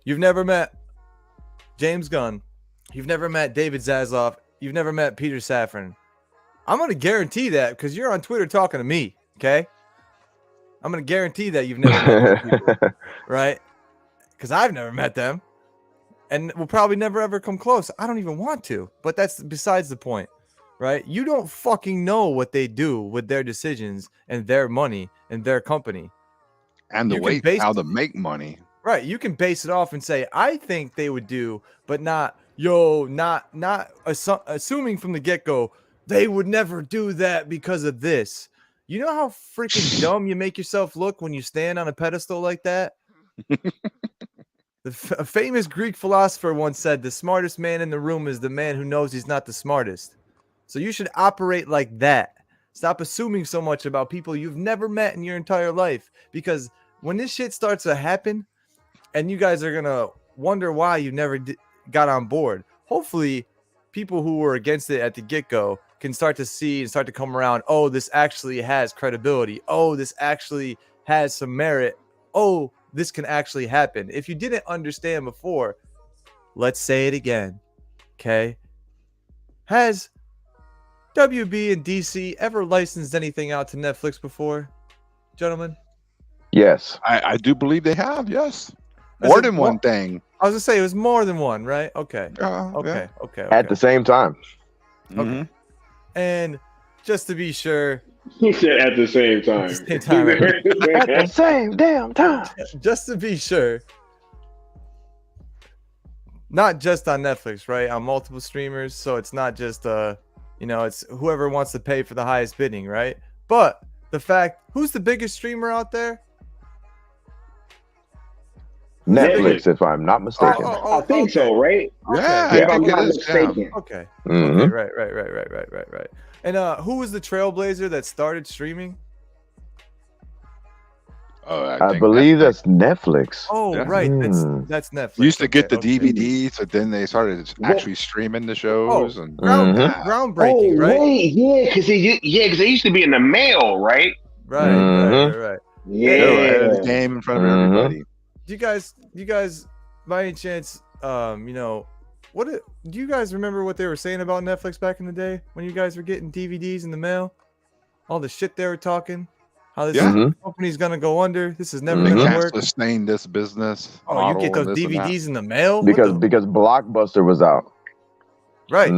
You've never met James Gunn. You've never met David Zaslav. You've never met Peter Safran. I'm going to guarantee that because you're on Twitter talking to me, okay? I'm going to guarantee that you've never met those people, right? Because I've never met them. And we'll probably never ever come close. I don't even want to, but that's besides the point, right? You don't fucking know what they do with their decisions and their money and their company. And the way how to make money. Right. You can base it off and say, I think they would do, but not assuming from the get-go, they would never do that because of this. You know how freaking dumb you make yourself look when you stand on a pedestal like that? A famous Greek philosopher once said, the smartest man in the room is the man who knows he's not the smartest. So you should operate like that. Stop assuming so much about people you've never met in your entire life. Because when this shit starts to happen, and you guys are going to wonder why you never got on board, hopefully people who were against it at the get-go can start to see and start to come around. Oh, this actually has credibility. Oh, this actually has some merit. Oh, this can actually happen. If you didn't understand before, let's say it again. Okay. Has WB and DC ever licensed anything out to Netflix before, gentlemen? Yes. I do believe they have, yes. More than one thing. I was gonna say it was more than one, right? Okay. Okay. At the same time. Okay. Mm-hmm. And just to be sure, he said at the same time. At the same time. At the same damn time. Just to be sure, not just on Netflix, right? On multiple streamers, so it's not just it's whoever wants to pay for the highest bidding, right? But the fact, who's the biggest streamer out there? Netflix, if I'm not mistaken. I think so, right? Yeah, if I'm not mistaken. Okay. Mm-hmm. Okay, right. And who was the trailblazer that started streaming? I believe that's Netflix. Oh, yeah. Right. That's Netflix. You used to get the DVDs, but then they started actually streaming the shows. And groundbreaking, right? Wait, yeah, because they used to be in the mail, right? Right. Yeah. The game in front of everybody. Do you guys, by any chance, do you guys remember what they were saying about Netflix back in the day when you guys were getting DVDs in the mail? All the shit they were talking, how this company's gonna go under. This is never gonna work. Sustain this business. Oh, you get those DVDs in the mail because Blockbuster was out. Right.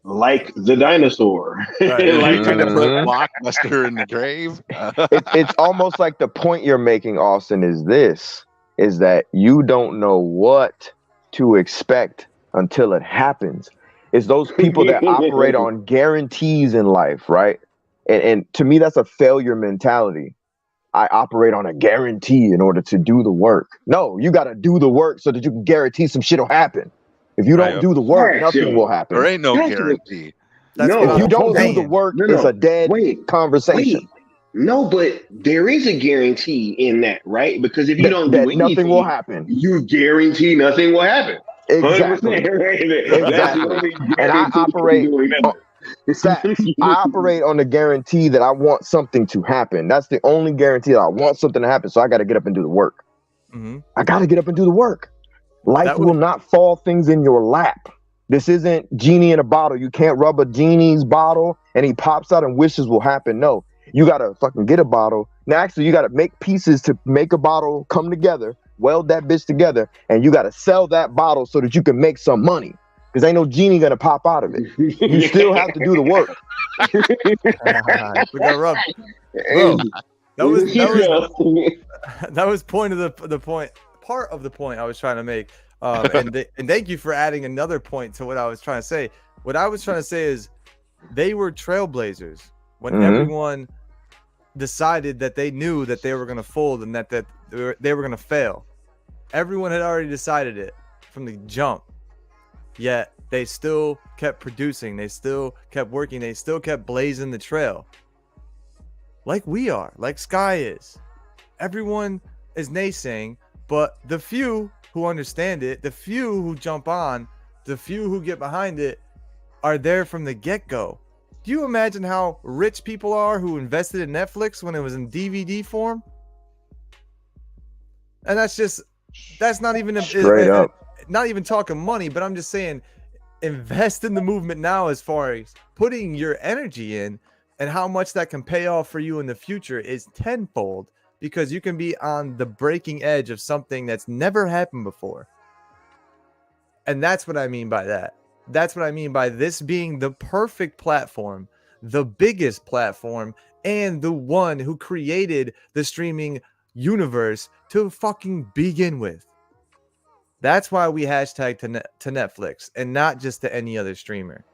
Like the dinosaur. Right. Like Blockbuster in the grave. It's almost like the point you're making, Austin, is that you don't know what to expect until it happens. It's those people that operate on guarantees in life, right? And to me, that's a failure mentality. I operate on a guarantee in order to do the work. No, you got to do the work so that you can guarantee some shit will happen. If you don't do the work, nothing will happen. There ain't no guarantee. If you don't do the work, it's a dead conversation. No, but there is a guarantee in that, right? Because if you don't do anything, nothing will happen. You guarantee nothing will happen. Exactly. 100%, right? That's the only And I operate. I operate on the guarantee that I want something to happen. That's the only guarantee that I want something to happen. So I got to get up and do the work. Mm-hmm. I got to get up and do the work. Life will not fall things in your lap. This isn't genie in a bottle. You can't rub a genie's bottle and he pops out and wishes will happen. No, you got to fucking get a bottle. Now, actually, you got to make pieces to make a bottle come together, weld that bitch together, and you got to sell that bottle so that you can make some money. Because ain't no genie going to pop out of it. You still have to do the work. We got rubbed. Bro, that was part of the point I was trying to make. And thank you for adding another point to what I was trying to say. What I was trying to say is they were trailblazers when everyone decided that they knew that they were going to fold and that they were going to fail. Everyone had already decided it from the jump. Yet they still kept producing. They still kept working. They still kept blazing the trail. Like we are, like Sky is. Everyone is naysaying, but the few who understand it, the few who jump on, the few who get behind it are there from the get-go. Do you imagine how rich people are who invested in Netflix when it was in DVD form? And that's not even straight up. Not even talking money, but I'm just saying invest in the movement now as far as putting your energy in, and how much that can pay off for you in the future is tenfold, because you can be on the breaking edge of something that's never happened before. And that's what I mean by that. That's what I mean by this being the perfect platform, the biggest platform, and the one who created the streaming universe to fucking begin with. That's why we hashtag to Netflix and not just to any other streamer.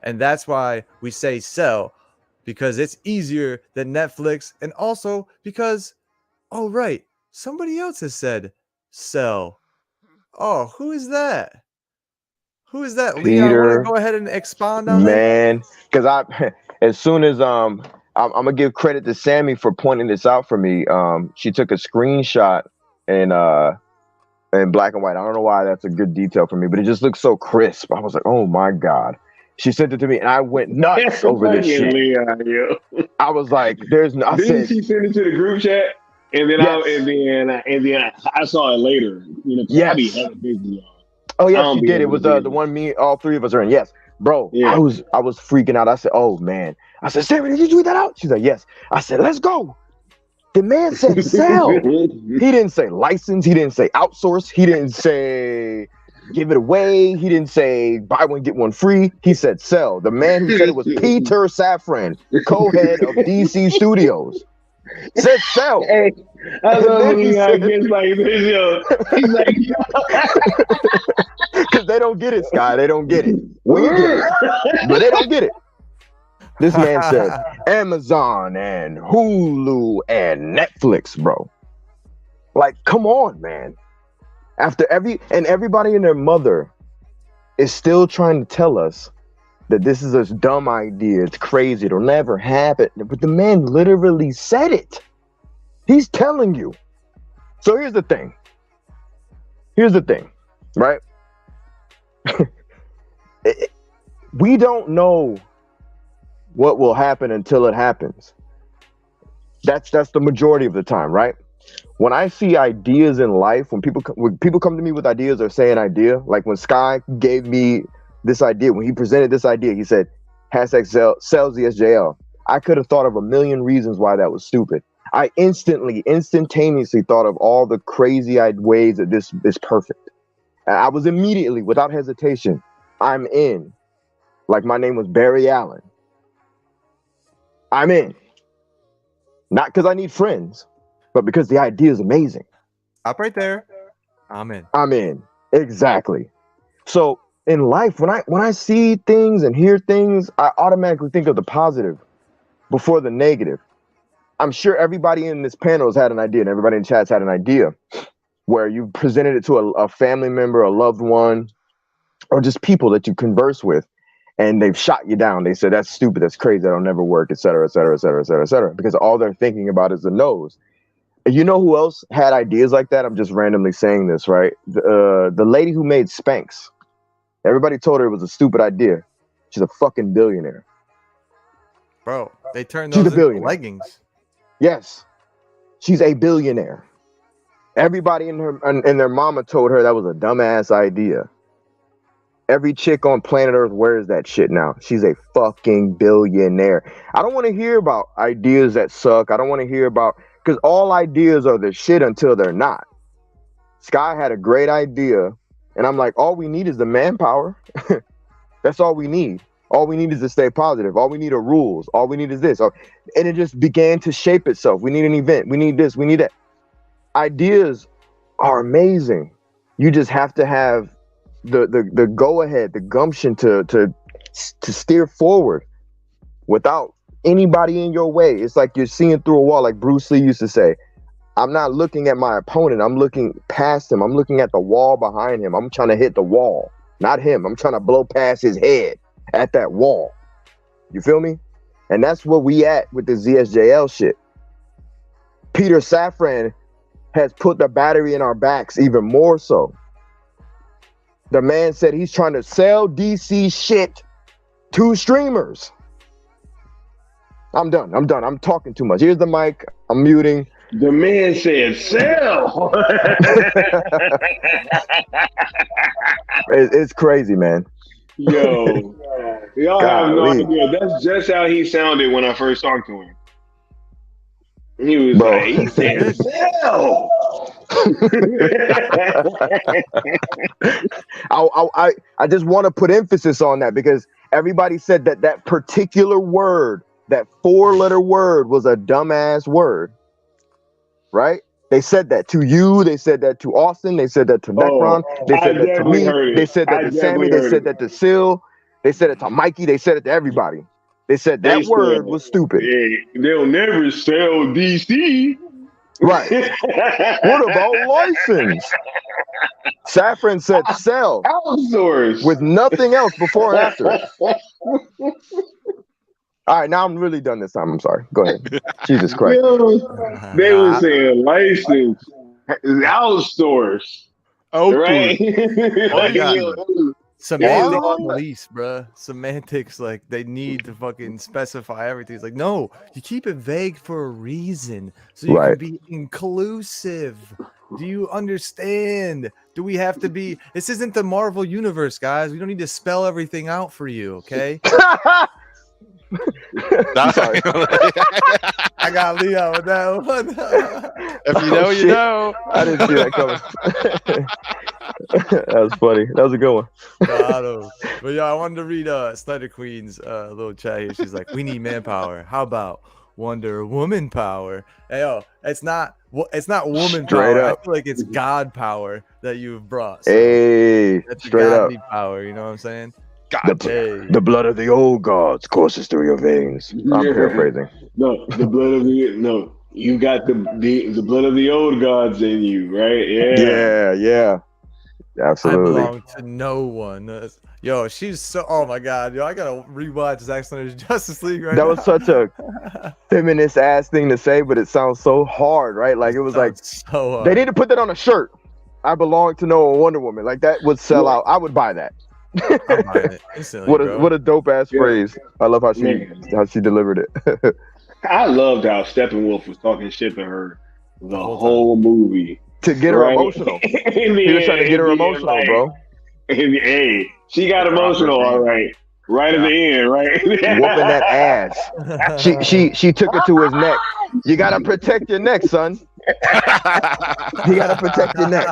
And that's why we say sell, because it's easier than Netflix, and also because, oh right, somebody else has said sell. Oh, who is that? Who is that? Leon, want to go ahead and expound on that? Because as soon as I'm gonna give credit to Sammy for pointing this out for me. She took a screenshot in black and white. I don't know why that's a good detail for me, but it just looks so crisp. I was like, oh my God. She sent it to me and I went nuts over this shit. Leon, I was like, there's no. Didn't she send it to the group chat? And then I saw it later. You know, I be hella busy. Oh yeah, she did. It was the one all three of us are in. Yes, bro. Yeah. I was freaking out. I said, oh man. I said, Sarah, did you tweet that out? She's like, yes. I said, let's go. The man said sell. He didn't say license. He didn't say outsource. He didn't say give it away. He didn't say buy one, get one free. He said sell. The man who said it was Peter Safran, co-head of DC Studios. Said sell. Hey, I love when he gets like this, yo. He's like, because they don't get it, Sky. They don't get it. We get it, but they don't get it. This man said Amazon and Hulu and Netflix, bro. Like, come on, man. After everybody and their mother is still trying to tell us that this is a dumb idea, it's crazy, it'll never happen. But the man literally said it. He's telling you. So here's the thing. Right? We don't know what will happen until it happens. That's the majority of the time, right? When I see ideas in life, when people come to me with ideas or say an idea, like when Sky gave me this idea, when he presented this idea, he said, hashtag sells the SJL. I could have thought of a million reasons why that was stupid. I instantaneously thought of all the crazy ways that this is perfect. And I was immediately, without hesitation, I'm in. Like my name was Barry Allen. I'm in. Not because I need friends, but because the idea is amazing. Up right there. I'm in. I'm in. Exactly. So in life, when I see things and hear things, I automatically think of the positive before the negative. I'm sure everybody in this panel has had an idea, and everybody in chat's had an idea where you presented it to a family member, a loved one, or just people that you converse with. and they've shot you down. They said that's stupid, that's crazy, that'll never work, et cetera, et cetera, et cetera, et cetera, et cetera, because all they're thinking about is the nose. And you know who else had ideas like that? I'm just randomly saying this, right? The lady who made Spanx. Everybody told her it was a stupid idea. She's a fucking billionaire. Bro, they turned She's those a into leggings. Yes, she's a billionaire. Everybody in their mama told her that was a dumbass idea. Every chick on planet Earth wears that shit now. She's a fucking billionaire. I don't want to hear about ideas that suck. I don't want to hear about, because all ideas are the shit until they're not. Sky had a great idea, and I'm like, all we need is the manpower. That's all we need. All we need is to stay positive. All we need are rules. All we need is this. And it just began to shape itself. We need an event. We need this. We need that. Ideas are amazing. You just have to have the go ahead, the gumption to steer forward without anybody in your way. It's like you're seeing through a wall, like Bruce Lee used to say. I'm not looking at my opponent. I'm looking past him. I'm looking at the wall behind him. I'm trying to hit the wall, not him. I'm trying to blow past his head at that wall. You feel me? And that's where we at with the ZSJL shit. Peter Safran has put the battery in our backs even more so. The man said he's trying to sell DC shit to streamers. I'm done. I'm talking too much. Here's the mic. I'm muting. The man said sell. It's crazy, man. Yo, y'all have no idea. That's just how he sounded when I first talked to him. He was like, he said sell. I just want to put emphasis on that because everybody said that particular word, that 4-letter word, was a dumbass word, right? They said that to you. They said that to Austin. They said that to Necron. They said that to me. They said that to Sammy. They said that to Sil. They said it to Mikey. They said it to everybody. They said that word was stupid. They'll never sell DC. Right. What about license? Safran said sell. Outsource. With nothing else before and after. All right, now I'm really done this time. I'm sorry. Go ahead. Jesus Christ. They were saying license. Outsource. Right? Semantic police, bruh. Semantics, like they need to fucking specify everything. It's like, no, you keep it vague for a reason, so you can be inclusive. Do you understand? Do we have to be? This isn't the Marvel universe, guys. We don't need to spell everything out for you, okay? Sorry. I got Leo with that one. If you know, you know. I didn't see that coming. That was funny. That was a good one. But yeah, I wanted to read Snyder Queen's little chat here. She's like, we need manpower. How about Wonder Woman power? Hey, yo, it's not woman power. I feel like it's God power that you've brought. So hey, that's straight up power. You know what I'm saying? The blood of the old gods courses through your veins. I'm paraphrasing. No, the blood of the you got the blood of the old gods in you, right? Yeah. Absolutely. I belong to no one. Yo, she's so. Oh my god, yo, I gotta rewatch Zack Snyder's Justice League right now. That was such a feminist ass thing to say, but it sounds so hard, right? Like it was like so hard. They need to put that on a shirt. I belong to no Wonder Woman. Like that would sell out. I would buy that. I'm buying it instantly, what a dope ass phrase. I love how she delivered it. I loved how Steppenwolf was talking shit to her the whole movie. To get her emotional. He was trying to get her emotional, bro. Hey, she got emotional, all right. Right at the end, right? Whooping that ass. She took it to his neck. You gotta protect your neck, son. You gotta protect your neck.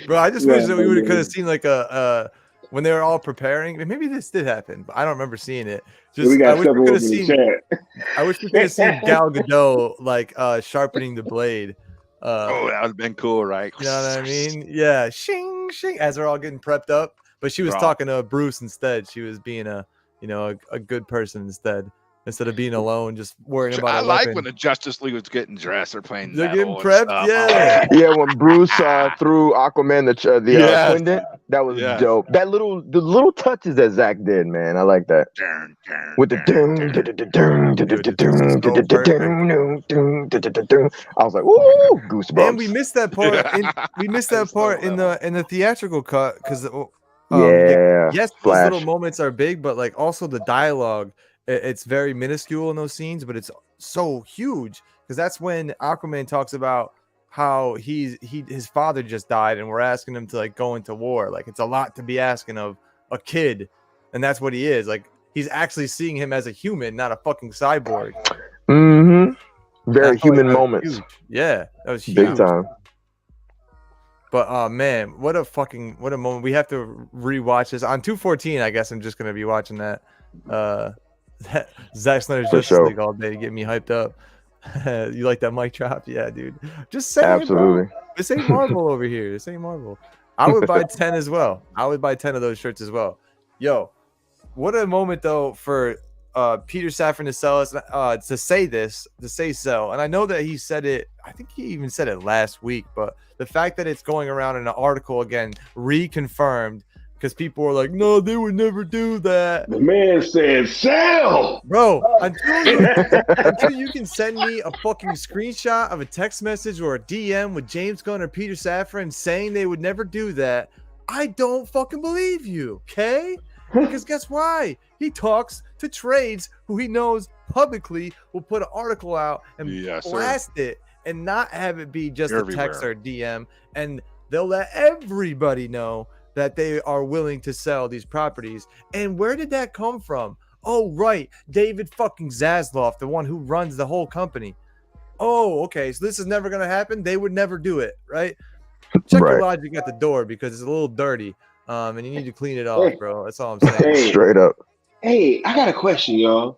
Bro, I just wish that we could have seen like a when they were all preparing. Maybe this did happen, but I don't remember seeing it. I wish we could have seen Gal Gadot like sharpening the blade. That would have been cool, right? You know what I mean? Yeah, shing shing as they're all getting prepped up. But she was talking to Bruce instead. She was being a good person instead. instead of being alone, just worrying about. I a like weapon. when the Justice League was getting dressed or playing. They're getting metal and prepped, stuff. yeah. Yeah, when Bruce threw Aquaman the Yes. pendant, that was Yes. dope. The little touches that Zack did, man, I like that. With the I was like, ooh, goosebumps. And we missed that part. We missed that part in the theatrical cut because yes, those little moments are big, but like also the dialogue, it's very minuscule in those scenes, but it's so huge because that's when Aquaman talks about how his father just died and we're asking him to like go into war. Like it's a lot to be asking of a kid, and that's what he is. Like he's actually seeing him as a human, not a fucking cyborg. Very human moments. Huge. Yeah, that was huge. Big time. But man, what a moment. We have to rewatch this on 214. I guess I'm just gonna be watching that. Zack Snyder's Justice League all day to get me hyped up. You like that mic drop? Yeah, dude. Just saying, absolutely. Bro. This ain't Marvel over here. This ain't Marvel. I would buy 10 as well. I would buy 10 of those shirts as well. Yo, what a moment though for Peter Safran to sell us to say so. And I know that he said it. I think he even said it last week. But the fact that it's going around in an article again, reconfirmed, because people were like, "No, they would never do that." The man said, "Sell, bro." Until you can send me a fucking screenshot of a text message or a DM with James Gunn or Peter Safran saying they would never do that, I don't fucking believe you. Okay? Because guess why? He talks to trades who he knows publicly will put an article out and blast it and not have it be just a text or a DM, and they'll let everybody know that they are willing to sell these properties. And where did that come from? Oh, right. David fucking Zaslav, the one who runs the whole company. Oh, okay. So this is never going to happen. They would never do it, right? Check your logic at the door because it's a little dirty. And you need to clean it off, bro. That's all I'm saying. Hey, straight up. Hey, I got a question, y'all.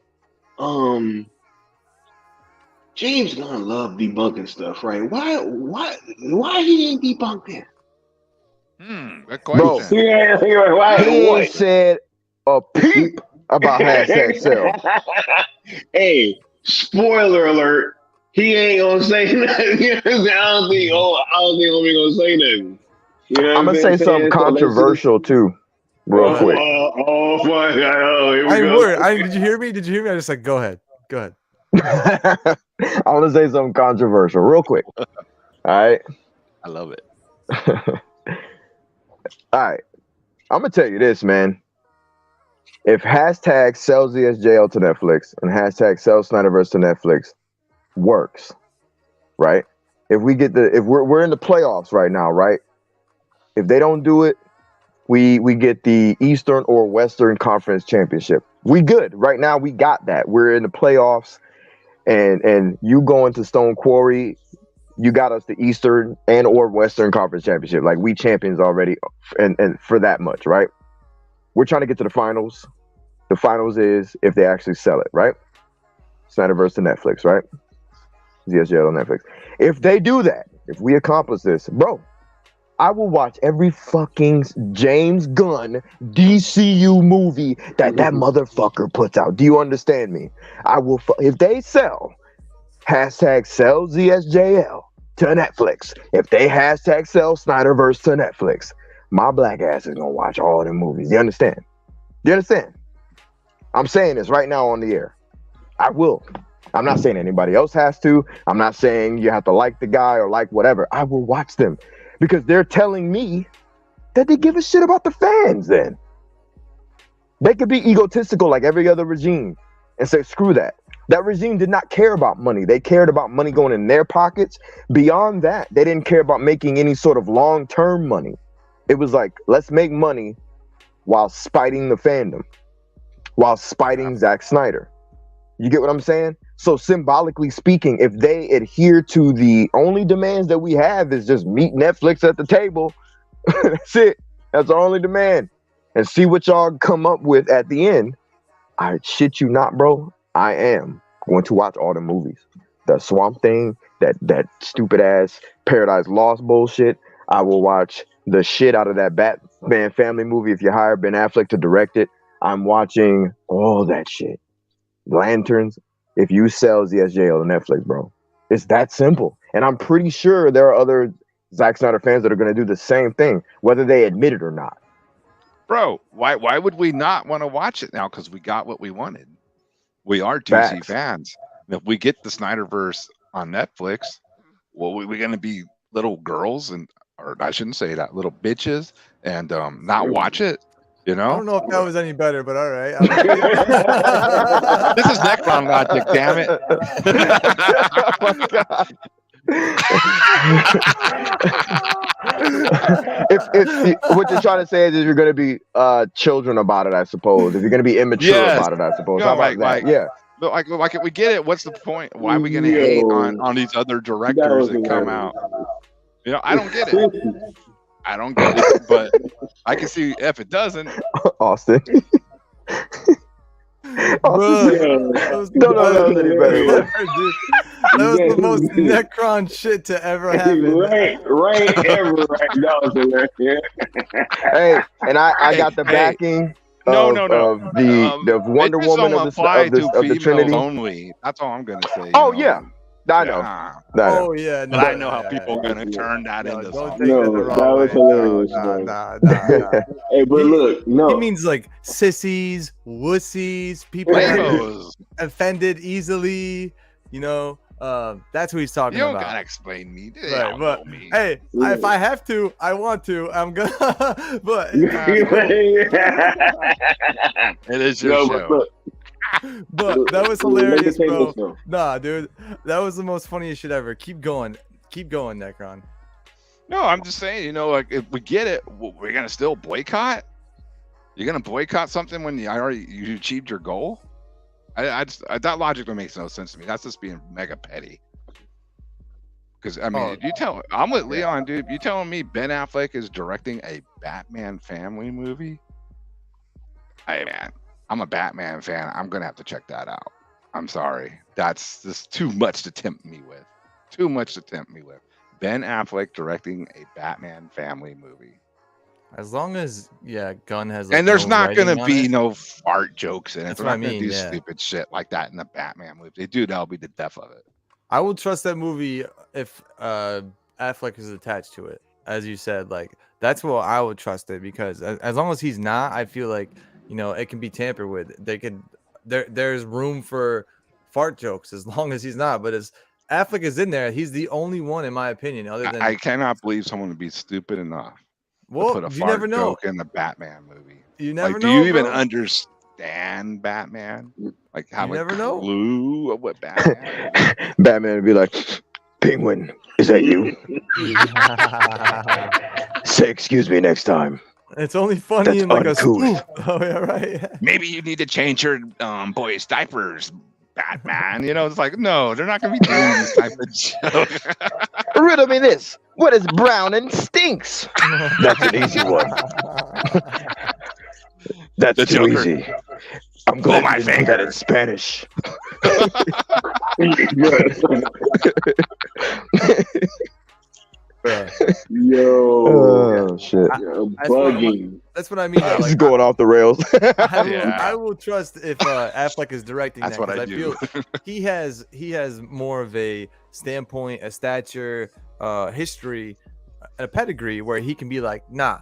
James Gunn love debunking stuff, right? Why he didn't debunk that? Good question. Bro, he said a peep about hashtag sell. Hey, spoiler alert. He ain't gonna say nothing. I don't think I'm gonna say nothing. You know I'm gonna say something controversial too, real quick. Oh my god! I'm worried. Did you hear me? Did you hear me? I just like, go ahead. I want to say something controversial, real quick. All right. I love it. All right. I'm gonna tell you this, man. If hashtag sells ZSJL to Netflix and hashtag sells Snyderverse to Netflix works, right? If we're in the playoffs right now, right? If they don't do it, we get the Eastern or Western Conference Championship. We good. Right now we got that. We're in the playoffs, and you going to Stone Quarry, you got us the Eastern and or Western Conference Championship. Like, we champions already, and for that much, right? We're trying to get to the finals. The finals is if they actually sell it, right? Snyderverse to Netflix, right? ZSJL on Netflix. If they do that, if we accomplish this, bro, I will watch every fucking James Gunn DCU movie that motherfucker puts out. Do you understand me? I will, if they sell, hashtag sell ZSJL to Netflix. If they hashtag sell Snyderverse to Netflix, my black ass is gonna watch all of them movies. You understand? You understand? I'm saying this right now on the air. I will. I'm not saying anybody else has to. I'm not saying you have to like the guy or like whatever. I will watch them because they're telling me that they give a shit about the fans. Then they could be egotistical like every other regime and say, screw that. That regime did not care about money. They cared about money going in their pockets. Beyond that, they didn't care about making any sort of long-term money. It was like, let's make money while spiting the fandom, while spiting Zack Snyder. You get what I'm saying? So symbolically speaking, if they adhere to the only demands that we have is just meet Netflix at the table, that's it. That's our only demand. And see what y'all come up with at the end. I shit you not, bro. I am going to watch all the movies. The Swamp Thing, that stupid ass Paradise Lost bullshit. I will watch the shit out of that Batman family movie if you hire Ben Affleck to direct it. I'm watching all that shit. lanterns if you sell ZSJL to Netflix, bro. It's that simple. And I'm pretty sure there are other Zack Snyder fans that are going to do the same thing, whether they admit it or not. Bro, why would we not want to watch it now? Because we got what we wanted. We are DC fans. And if we get the Snyderverse on Netflix, well, we're going to be little girls or I shouldn't say that, little bitches and not watch it. You know? I don't know if that was any better, but all right. This is Necron logic, damn it. Oh my God. if what you're trying to say is you're going to be children about it, I suppose. If you're going to be immature about it, I suppose. No, How about that? Yeah. But like if we get it, what's the point? Why are we going to hate on these other directors that come out? You know, I don't get it. I don't get it, but I can see if it doesn't. Austin. Bro, no, any better. That was the most Necron shit to ever happen. right, ever. Right. That was hilarious. Hey, and I got the backing. No. Of the Wonder Woman of the Trinity. Only. That's all I'm gonna say. Oh yeah. I know. Oh yeah, but I know how people are gonna turn that into something. No, that was hilarious. Nah. Hey, but look, no. He means like sissies, wussies, people that offended easily. You know, that's what he's talking about. You don't gotta explain me. Right, but me. Hey, if I have to, I want to. I'm gonna. But it is your show. But that was hilarious, bro. Nah, dude, that was the most funniest shit ever. Keep going, Necron. No, I'm just saying, you know, like if we get it, we're gonna still boycott. You're gonna boycott something when you achieved your goal. That logic makes no sense to me. That's just being mega petty. Because I mean, I'm with Leon, dude. You telling me Ben Affleck is directing a Batman family movie? Hey, man. I'm a Batman fan. I'm gonna have to check that out. I'm sorry. That's just too much to tempt me with. Ben Affleck directing a Batman family movie. As long as Gunn has. And there's not gonna be no fart jokes in it. That's They're what not I gonna mean. do stupid shit like that in the Batman movie. They do. That'll be the death of it. I will trust that movie if Affleck is attached to it. As you said, like that's what I would trust it because as long as he's not, I feel like. You know, it can be tampered with. There's room for fart jokes as long as he's not. But as Affleck is in there, he's the only one, in my opinion. Other than I cannot believe someone would be stupid enough to put a you fart never know. joke in the Batman movie. You never know. Do you even understand Batman? Like have a clue of what Batman? Batman would be like, Penguin, is that you? Say excuse me next time. It's only funny in like uncouth. A spoof. Oh yeah, right. Maybe you need to change your boys' diapers, Batman. You know, it's like no, they're not gonna be doing this type of joke. Riddle me this: what is brown and stinks? That's an easy one. That's too Joker. easy. I'm going to say that in Spanish. Oh shit! Bugging. That's what I mean. This is going off the rails. I will trust if Affleck is directing. That's that, what I do. Feel he has more of a standpoint, a stature, history, a pedigree where he can be like, nah,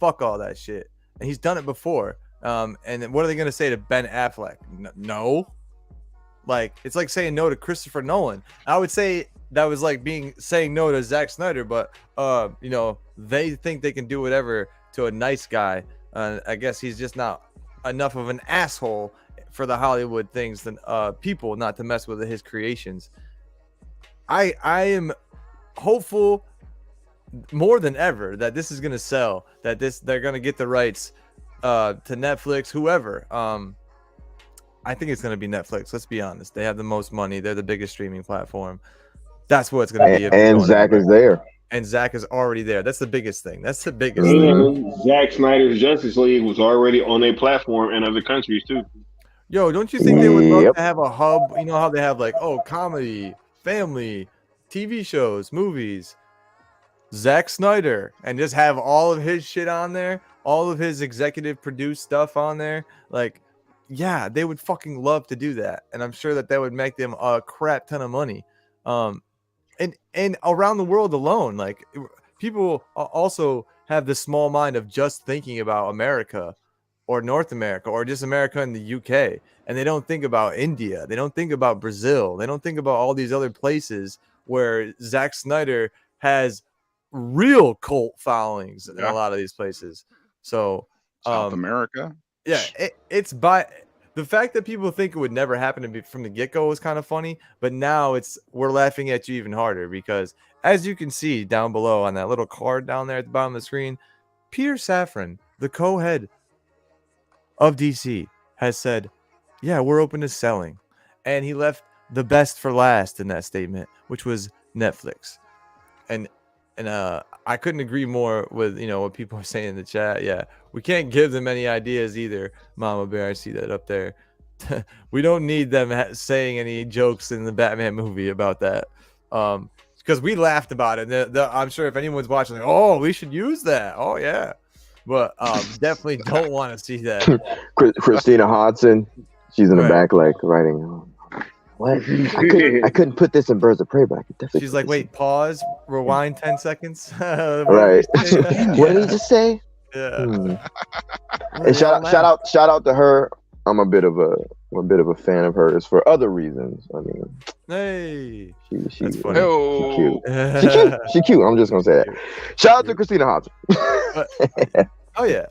fuck all that shit, and he's done it before. And then what are they gonna say to Ben Affleck? No, like it's like saying no to Christopher Nolan. I would say. That was like saying no to Zack Snyder, but you know, they think they can do whatever to a nice guy. I guess he's just not enough of an asshole for the Hollywood things than people not to mess with his creations. I am hopeful more than ever that this is gonna sell, that they're gonna get the rights to Netflix, whoever. I think it's gonna be Netflix. Let's be honest. They have the most money. They're the biggest streaming platform. That's what it's going to be. And Zack is there. And Zack is already there. That's the biggest thing. That's the biggest thing. Zack Snyder's Justice League was already on a platform in other countries too. Yo, don't you think they would love to have a hub? You know how they have like, comedy, family, TV shows, movies, Zack Snyder, and just have all of his shit on there, all of his executive produced stuff on there. Like, yeah, they would fucking love to do that, and I'm sure that would make them a crap ton of money. And around the world alone, like people also have the small mind of just thinking about America or North America or just America and the UK, and they don't think about India, they don't think about Brazil, they don't think about all these other places where Zack Snyder has real cult followings in a lot of these places. So South America. Yeah, it's by the fact that people think it would never happen to be from the get-go is kind of funny, but now we're laughing at you even harder because as you can see down below on that little card down there at the bottom of the screen, Peter Safran, the co-head of DC, has said, yeah, we're open to selling. And he left the best for last in that statement, which was Netflix. And I couldn't agree more with what people are saying in the chat. Yeah, we can't give them any ideas either, Mama Bear. I see that up there. We don't need them saying any jokes in the Batman movie about that, because we laughed about it. I'm sure if anyone's watching, like, oh, we should use that. Oh yeah, but definitely don't want to see that. Christina Hodson, she's in the back, like writing. What? I couldn't put this in Birds of Prey, but I could definitely. She's like, wait, pause, rewind 10 seconds. Right. What did he just say? Yeah. And shout out to her. I'm a bit of a fan of hers for other reasons. I mean, hey, she's funny. She cute. She cute. I'm just gonna say that. Shout out to Christina Hodson. Oh yeah.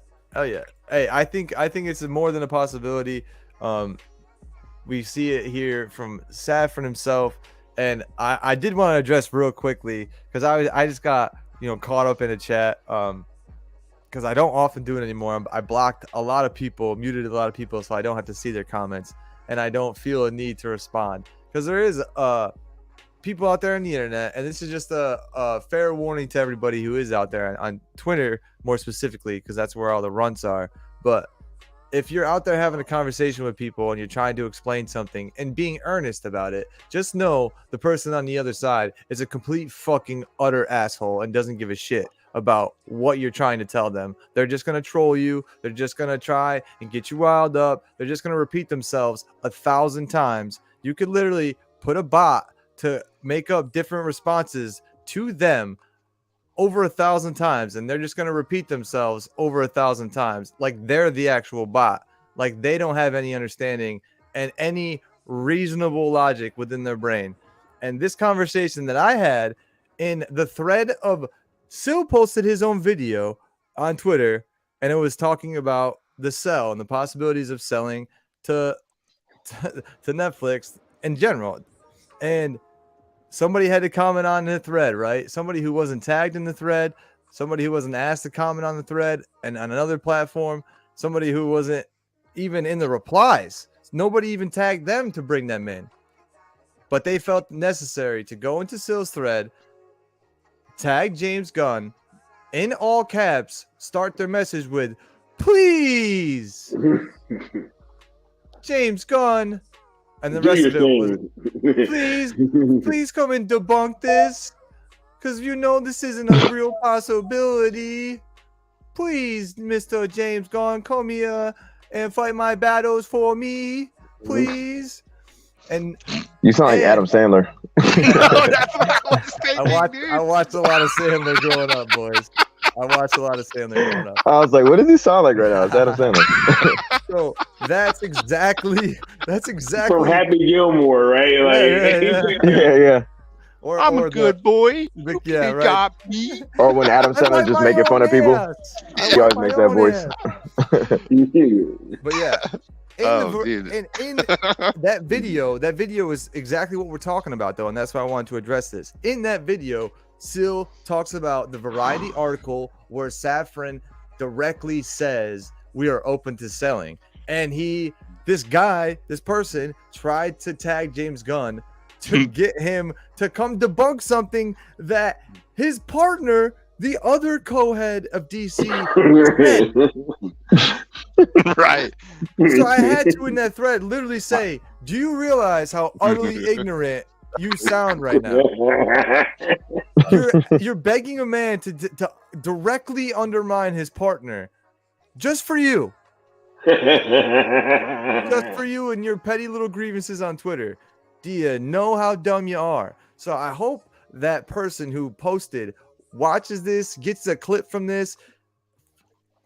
Hey, I think it's more than a possibility. We see it here from Safran himself, and I did want to address real quickly because I just got caught up in a chat because I don't often do it anymore. I blocked a lot of people, muted a lot of people, so I don't have to see their comments, and I don't feel a need to respond because there is people out there on the internet, and this is just a fair warning to everybody who is out there on Twitter more specifically because that's where all the runts are. But if you're out there having a conversation with people and you're trying to explain something and being earnest about it, just know the person on the other side is a complete fucking utter asshole and doesn't give a shit about what you're trying to tell them. They're just going to troll you. They're just going to try and get you riled up. They're just going to repeat themselves 1,000 times. You could literally put a bot to make up different responses to them over 1,000 times, and they're just going to repeat themselves over 1,000 times like they're the actual bot. Like they don't have any understanding and any reasonable logic within their brain. And this conversation that I had in the thread of Sil posted his own video on Twitter, and it was talking about the sell and the possibilities of selling to Netflix in general. And somebody had to comment on the thread, right? Somebody who wasn't tagged in the thread, somebody who wasn't asked to comment on the thread and on another platform, somebody who wasn't even in the replies. Nobody even tagged them to bring them in. But they felt necessary to go into Sil's thread, tag James Gunn, in all caps, start their message with, please, James Gunn. And the rest of it was, please come and debunk this, because this isn't a real possibility. Please, Mr. James Gunn, come here and fight my battles for me, please. And you sound like Adam Sandler. No, that's what I was thinking, I watched a lot of Sandler growing up, boys. I watched a lot of Sandler growing up. I was like, what does he sound like right now? It's Adam Sandler. So that's exactly from Happy Gilmore, right? Like, yeah. I'm a good boy. Yeah, right. Got me. Or when Adam Sandler just making fun of people, he always makes that voice. But yeah. In that video is exactly what we're talking about, though, and that's why I wanted to address this. In that video, Sil talks about the Variety article where Safran directly says we are open to selling, and this person tried to tag James Gunn to get him to come debunk something that his partner, the other co-head of DC, said. Right. So I had to, in that thread, literally say, do you realize how utterly ignorant you sound right now? You're begging a man to directly undermine his partner just for you. Just for you and your petty little grievances on Twitter. Do you know how dumb you are? So I hope that person who posted watches this, gets a clip from this,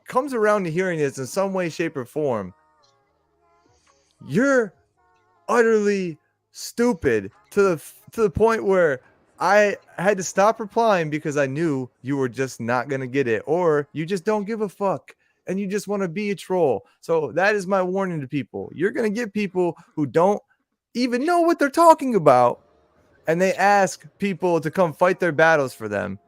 comes around to hearing this in some way, shape, or form. You're utterly stupid to the point where I had to stop replying because I knew you were just not going to get it, or you just don't give a fuck and you just want to be a troll. So that is my warning to people. You're going to get people who don't even know what they're talking about, and they ask people to come fight their battles for them,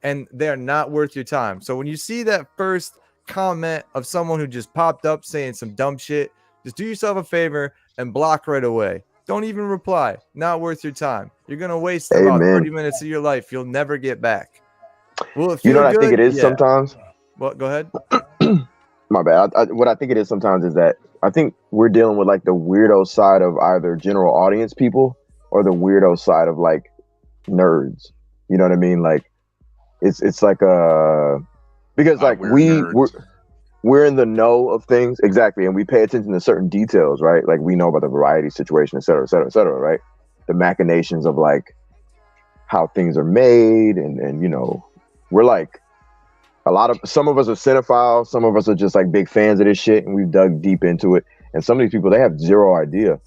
and they're not worth your time. So when you see that first comment of someone who just popped up saying some dumb shit, just do yourself a favor and block right away. Don't even reply. Not worth your time. You're going to waste about 30 minutes of your life you'll never get back. Will it feel You know what good? I think it is sometimes? What? Go ahead. My bad. What I think it is sometimes is that I think we're dealing with like the weirdo side of either general audience people or the weirdo side of like nerds. You know what I mean? Like it's like because like we're in the know of things, exactly, and we pay attention to certain details, right? Like we know about the variety situation, et cetera, et cetera, et cetera, right? The machinations of like how things are made, and you know, we're like some of us are cinephiles, some of us are just like big fans of this shit, and we've dug deep into it. And some of these people, they have zero idea.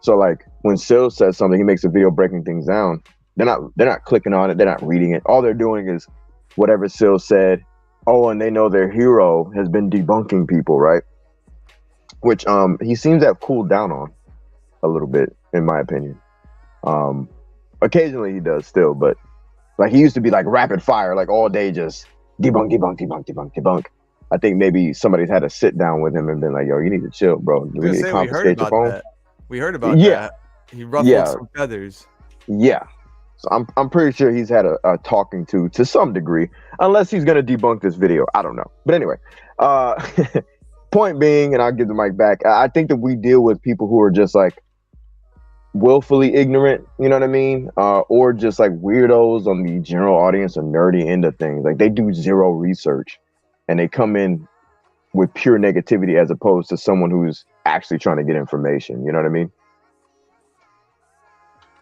So like when Sil says something, he makes a video breaking things down. They're not clicking on it, they're not reading it. All they're doing is whatever Sil said. Oh, and they know their hero has been debunking people, right? Which he seems to have cooled down on a little bit, in my opinion. Occasionally he does still, but like he used to be like rapid fire, like all day just debunk. I think maybe somebody's had to sit down with him and been like, yo, you need to chill, bro. We need to confiscate your phone. That. We heard about that. He ruffled some feathers. Yeah. So I'm pretty sure he's had a talking to some degree, unless he's gonna debunk this video. I don't know. But anyway, point being, and I'll give the mic back. I think that we deal with people who are just like willfully ignorant, you know what I mean? Or just like weirdos on the general audience or nerdy end of things. Like they do zero research and they come in with pure negativity as opposed to someone who's actually trying to get information. You know what I mean?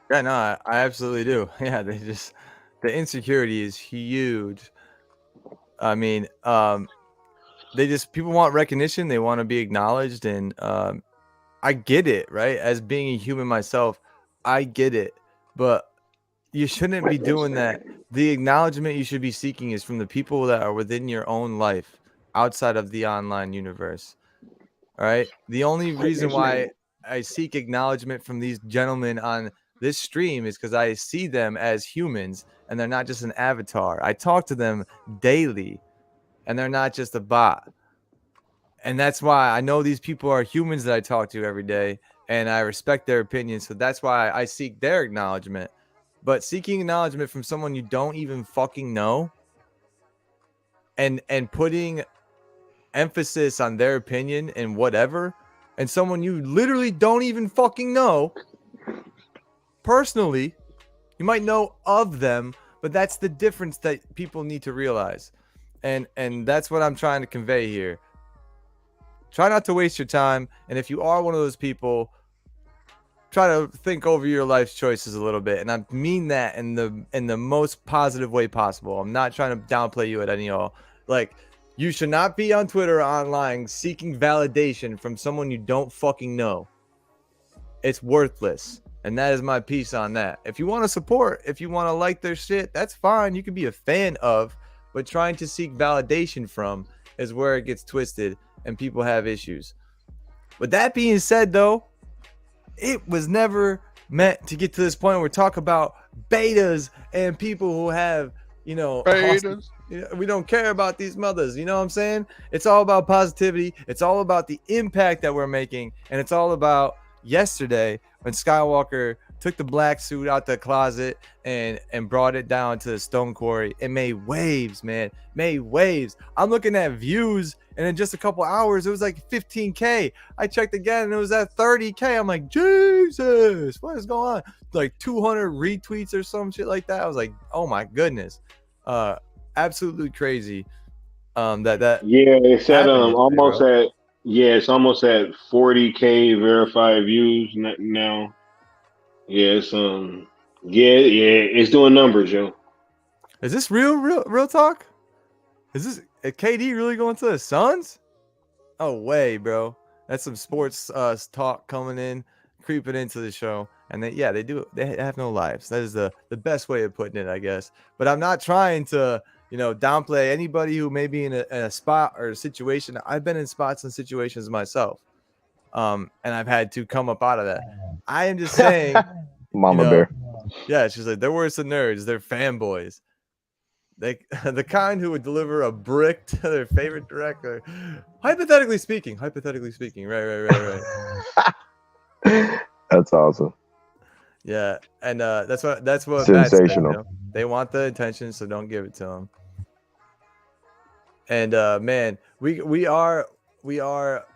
Yeah, no, I absolutely do. Yeah, the insecurity is huge. I mean, people want recognition. They want to be acknowledged. And I get it, right? As being a human myself, I get it. But you shouldn't be doing that. The acknowledgement you should be seeking is from the people that are within your own life, outside of the online universe. All right? The only reason why I seek acknowledgement from these gentlemen on this stream is because I see them as humans and they're not just an avatar. I talk to them daily and they're not just a bot. And that's why I know these people are humans that I talk to every day and I respect their opinions. So that's why I seek their acknowledgement. But seeking acknowledgement from someone you don't even fucking know and putting emphasis on their opinion and whatever, and someone you literally don't even fucking know personally, you might know of them, but that's the difference that people need to realize. And that's what I'm trying to convey here. Try not to waste your time. And if you are one of those people, try to think over your life's choices a little bit. And I mean that in the most positive way possible. I'm not trying to downplay you at any all. Like, you should not be on Twitter or online seeking validation from someone you don't fucking know. It's worthless. And that is my piece on that. If you want to support, if you want to like their shit, that's fine. You can be a fan of, but trying to seek validation from is where it gets twisted and people have issues. With that being said, though, it was never meant to get to this point where we talk about betas and people who have, betas. We don't care about these mothers. You know what I'm saying? It's all about positivity. It's all about the impact that we're making. And it's all about yesterday when Skiiwalker took the black suit out the closet and brought it down to the stone quarry. It made waves, man. Made waves. I'm looking at views, and in just a couple hours, it was like 15K. I checked again, and it was at 30K. I'm like, Jesus, what is going on? Like 200 retweets or some shit like that. I was like, oh my goodness. Absolutely crazy. That yeah, they said almost at Yeah, it's almost at 40K verified views now. Yeah, it's doing numbers, yo. Is this real talk? Is KD really going to the Suns? Oh way, bro. That's some sports talk coming in, creeping into the show. And they have no lives. That is the best way of putting it, I guess. But I'm not trying to, downplay anybody who may be in a spot or a situation. I've been in spots and situations myself. And I've had to come up out of that. I am just saying, Mama Bear. Yeah, she's like, they're worse than nerds. They're fanboys. The kind who would deliver a brick to their favorite director. Hypothetically speaking. Right. That's awesome. Yeah, and that's what sensational. Said, They want the attention, so don't give it to them. And man, we are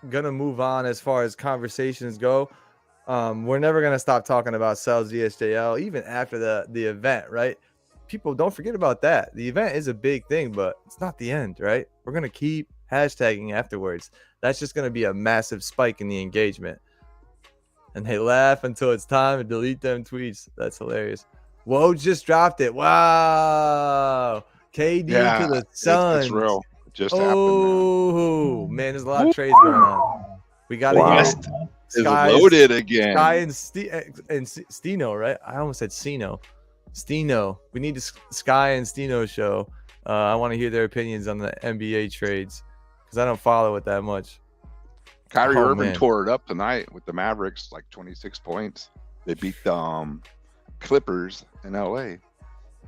gonna move on as far as conversations go. We're never gonna stop talking about Cells VSJL even after the event, right? People don't forget about that. The event is a big thing, but it's not the end, right? We're gonna keep hashtagging afterwards. That's just gonna be a massive spike in the engagement. And they laugh until it's time to delete them tweets. That's hilarious. Whoa, just dropped it. Wow. KD to the Suns. It's real. It just happened, man, there's a lot of trades going on. We got to hear Sky loaded again. Sky and Stino, right? I almost said Stino. We need the Sky and Stino show. I want to hear their opinions on the NBA trades because I don't follow it that much. Kyrie Irving tore it up tonight with the Mavericks, like 26 points. They beat the Clippers in LA.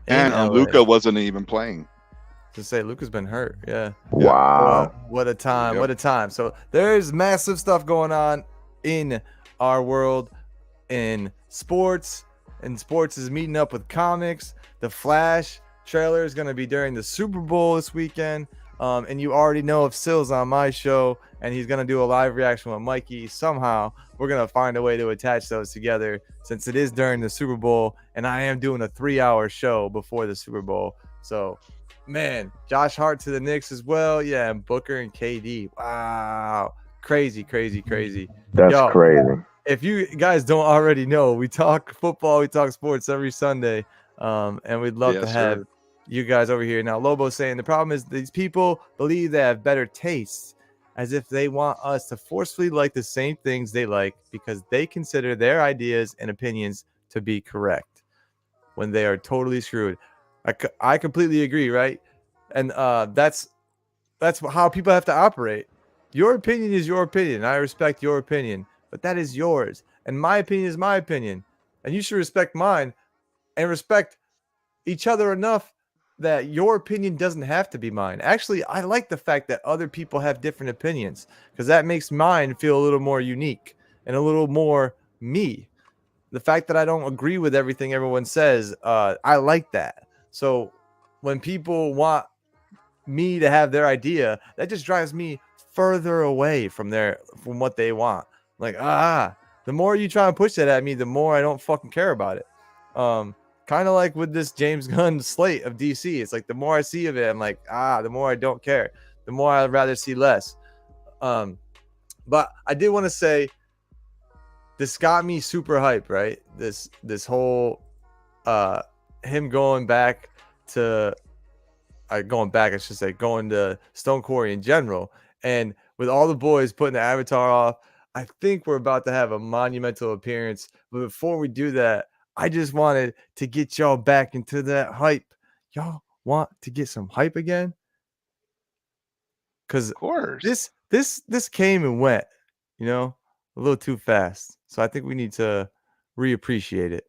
And Luka wasn't even playing. To say Luka's been hurt. Yeah. Wow. What a time. Yep. What a time. So there's massive stuff going on in our world in sports. And sports is meeting up with comics. The Flash trailer is going to be during the Super Bowl this weekend. And you already know if Sill's on my show and he's going to do a live reaction with Mikey, somehow we're going to find a way to attach those together since it is during the Super Bowl. And I am doing a 3-hour show before the Super Bowl. So, man, Josh Hart to the Knicks as well. Yeah, and Booker and KD. Wow. Crazy. That's crazy. If you guys don't already know, we talk football, we talk sports every Sunday. And we'd love to have you guys over here. Now, Lobo's saying the problem is these people believe they have better tastes, as if they want us to forcefully like the same things they like because they consider their ideas and opinions to be correct when they are totally screwed. I completely agree, right? And that's how people have to operate. Your opinion is your opinion. I respect your opinion, but that is yours. And my opinion is my opinion. And you should respect mine and respect each other enough that your opinion doesn't have to be mine. Actually, I like the fact that other people have different opinions because that makes mine feel a little more unique and a little more me. The fact that I don't agree with everything everyone says, I like that. So when people want me to have their idea, that just drives me further away from what they want. Like, the more you try and push that at me, the more I don't fucking care about it. Kind of like with this James Gunn slate of DC. It's like the more I see of it, I'm like, the more I don't care. The more I'd rather see less. But I did want to say this got me super hyped, right? This whole him going to Stone Quarry in general. And with all the boys putting the avatar off, I think we're about to have a monumental appearance. But before we do that, I just wanted to get y'all back into that hype. Y'all want to get some hype again? Because of course, this came and went, a little too fast. So I think we need to reappreciate it.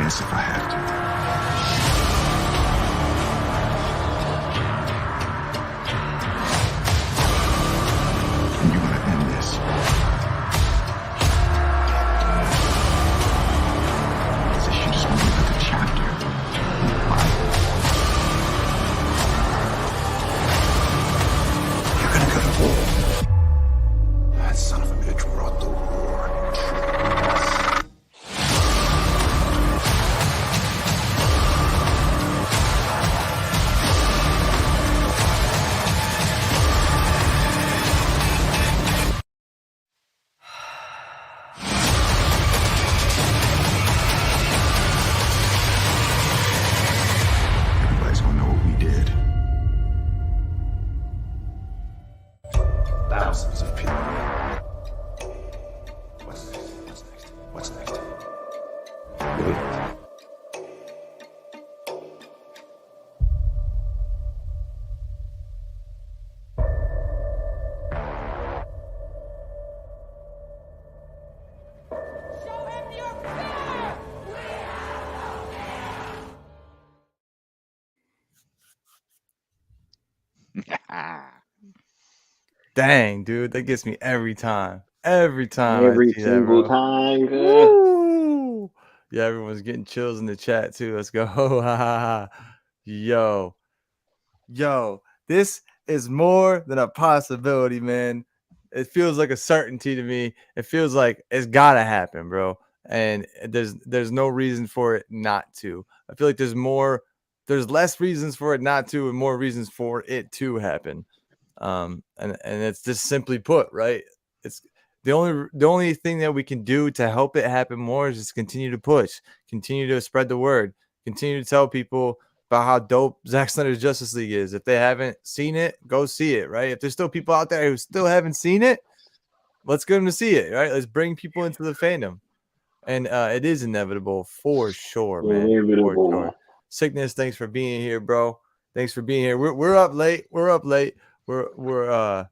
this if I have to. And you're gonna end this. As if you just want another chapter in the Bible. You're gonna go to war. That son of a bitch brought the war. Everybody's gonna know what we did. Thousands of people. What's next? What's next? What's next? Dang, dude, that gets me every time. Every time Every I see that, single bro. time. Woo! Yeah, everyone's getting chills in the chat too. Let's go. Yo, this is more than a possibility, man. It feels like a certainty to me. It feels like it's gotta happen, bro. And there's no reason for it not to. I feel like there's less reasons for it not to, and more reasons for it to happen. And it's just simply put, right? It's the only thing that we can do to help it happen more is just continue to push, continue to spread the word, continue to tell people about how dope Zack Snyder's Justice League is. If they haven't seen it, go see it, right? If there's still people out there who still haven't seen it, let's get them to see it, right? Let's bring people into the fandom. And it is inevitable for sure, man. Inevitable. For sure. Sickness, thanks for being here, bro. Thanks for being here. We're up late. We're up late. We're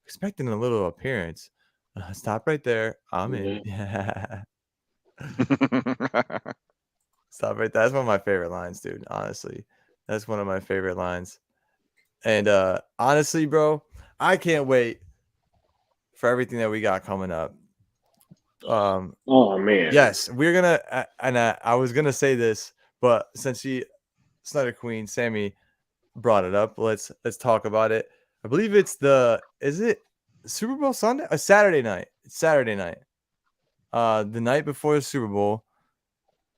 expecting a little appearance. Stop right there. I'm in. Yeah. Stop right there. That's one of my favorite lines, dude. Honestly, that's one of my favorite lines. And honestly, bro, I can't wait for everything that we got coming up. Oh man. Yes, we're gonna. And I was gonna say this, but since Snyder Queen, Sammy brought it up, let's talk about it. I believe it's is it Super Bowl Sunday? A Saturday night. It's Saturday night. The night before the Super Bowl,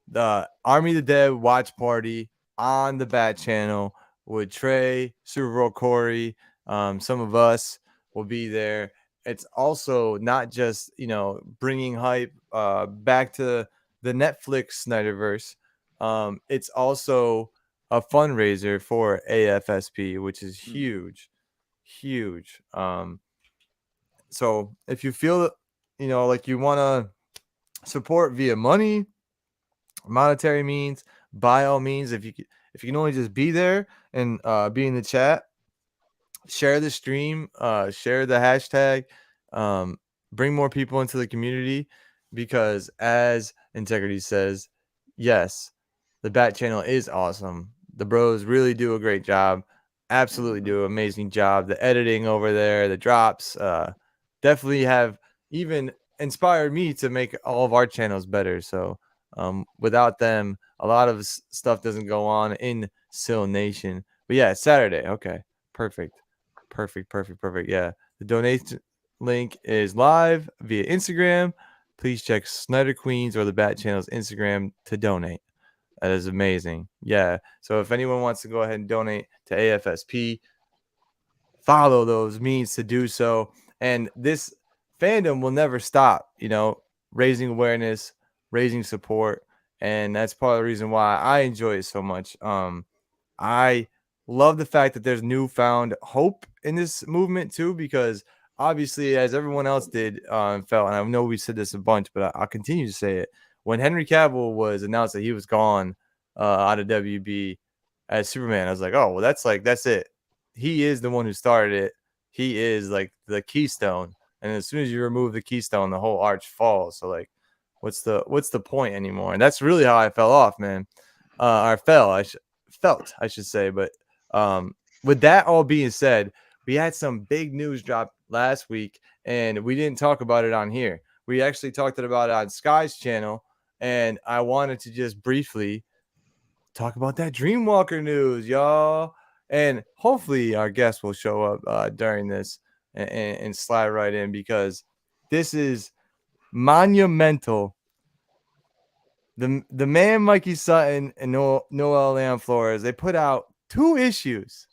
the Army of the Dead watch party on the Bat Channel with Trey, Super Bowl Quarry. Some of us will be there. It's also not just bringing hype back to the Netflix Snyderverse. It's also a fundraiser for AFSP, which is huge. So if you feel like you want to support via money, monetary means, by all means, if you can only just be there and be in the chat, share the stream, share the hashtag, bring more people into the community, because as Integrity says, yes, the Bat Channel is awesome. The bros really do a great job. Absolutely do an amazing job. The editing over there, the drops, definitely have even inspired me to make all of our channels better. So without them, a lot of stuff doesn't go on in Sill Nation. But yeah, it's Saturday. Okay, perfect. Yeah, the donation link is live via Instagram. Please check Snyder Queens or the Bat Channel's Instagram to donate. That is amazing. Yeah. So if anyone wants to go ahead and donate to AFSP, follow those means to do so. And this fandom will never stop, raising awareness, raising support. And that's part of the reason why I enjoy it so much. I love the fact that there's newfound hope in this movement too, because obviously, as everyone else did, felt, and I know we said this a bunch, but I'll continue to say it. When Henry Cavill was announced that he was gone out of WB as Superman, I was like, oh, well, that's it. He is the one who started it. He is like the keystone. And as soon as you remove the keystone, the whole arch falls. So like, what's the point anymore? And that's really how I fell off, man. I felt, I should say. But with that all being said, we had some big news drop last week, and we didn't talk about it on here. We actually talked about it on Sky's channel, and I wanted to just briefly talk about that Dreamwalker news, y'all. And hopefully our guest will show up during this and slide right in, because this is monumental. The man Mikey Sutton and Noel Lamb Flores, they put out 2 issues.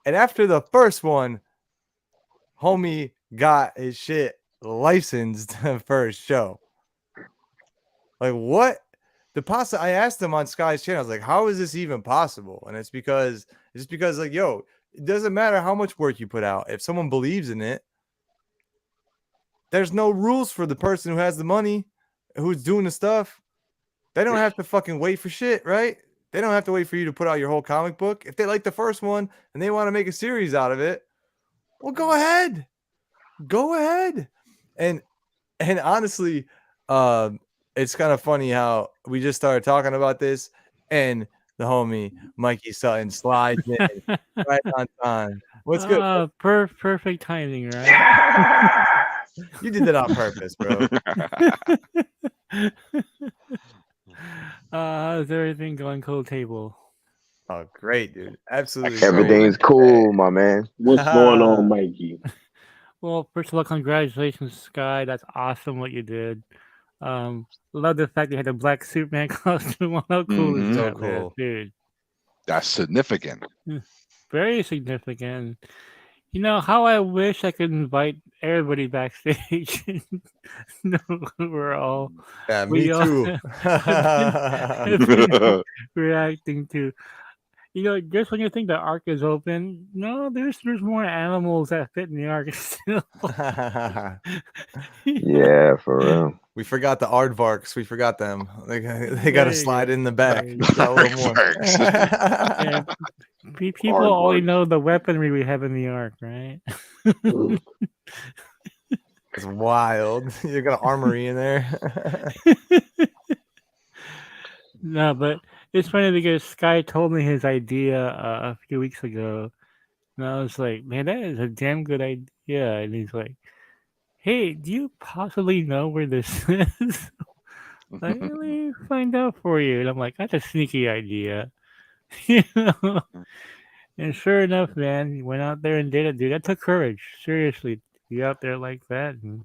And after the first one, homie got his shit licensed for his show. Like, what? I asked him on Sky's channel, I was like, how is this even possible? And it's because like, yo, it doesn't matter how much work you put out. If someone believes in it, there's no rules for the person who has the money, who's doing the stuff. They don't have to fucking wait for shit, right? They don't have to wait for you to put out your whole comic book. If they like the first one and they want to make a series out of it, well, go ahead. Go ahead. And honestly, it's kind of funny how we just started talking about this, and the homie Mikey Sutton slides in right on time. What's good? Perfect timing, right? You did that on purpose, bro. How's everything going, Cold Table? Oh, great, dude. Absolutely. Everything's cool, my man. What's going on, Mikey? Well, first of all, congratulations, Sky. That's awesome what you did. Love the fact you had a black Superman costume. How cool is So that, cool. man, dude? That's significant. Very significant. You know how I wish I could invite everybody backstage. No, we're all Yeah, me we all too. have been reacting to. You know, just when you think the arc is open, no, there's more animals that fit in the arc still. Yeah, for real. We forgot the aardvarks. We forgot them. They got There to you slide go. in the back. There you We got a little more. Yeah, people only know the weaponry we have in the arc, right? It's wild. You got an armory in there. No, but it's funny because Sky told me his idea a few weeks ago, and I was like, "Man, that is a damn good idea." And he's like, "Hey, do you possibly know where this is?" Like, let me find out for you. And I'm like, "That's a sneaky idea," you know. And sure enough, man, he went out there and did it, dude. That took courage, seriously, to be out there like that. And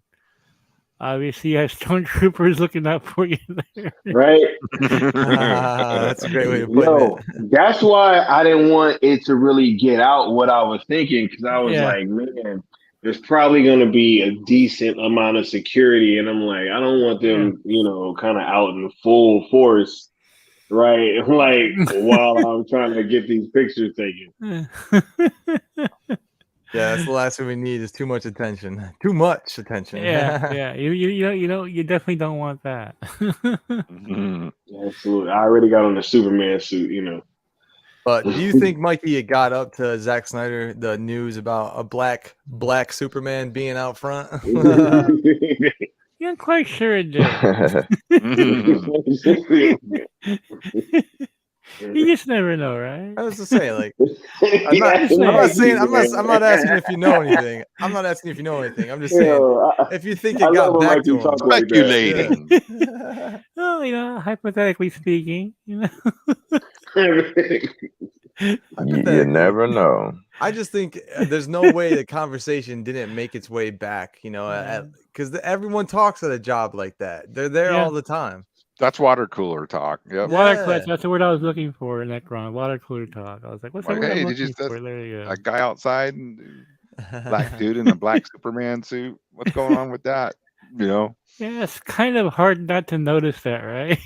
obviously, you have stormtroopers looking out for you there. Right? That's a great way of putting Yo, it. that's why I didn't want it to really get out what I was thinking, because I was Yeah. like, man, there's probably going to be a decent amount of security. And I'm like, I don't want them, kind of out in full force, right? Like, while I'm trying to get these pictures taken. Yeah, that's the last thing we need is too much attention. Too much attention. Yeah. You definitely don't want that. Absolutely. I already got on the Superman suit, But do you think, Mikey, it got up to Zack Snyder, the news about a black Superman being out front? Yeah, I'm quite sure it did. You just never know, right? I was just saying, like, I'm not asking if you know anything. I'm not asking if you know anything. I'm just saying, if you think it got back to him. Speculating. Well, hypothetically speaking, You never know. I just think there's no way the conversation didn't make its way back, because everyone talks at a job like that. They're there all the time. That's water cooler talk. Yep. Water cooler. That's the word I was looking for in Necron. Water cooler talk. I was like, what's the Like, word hey, I'm did you looking for? There you go. a guy outside and black dude in a black Superman suit? What's going on with that? Yeah, it's kind of hard not to notice that, right?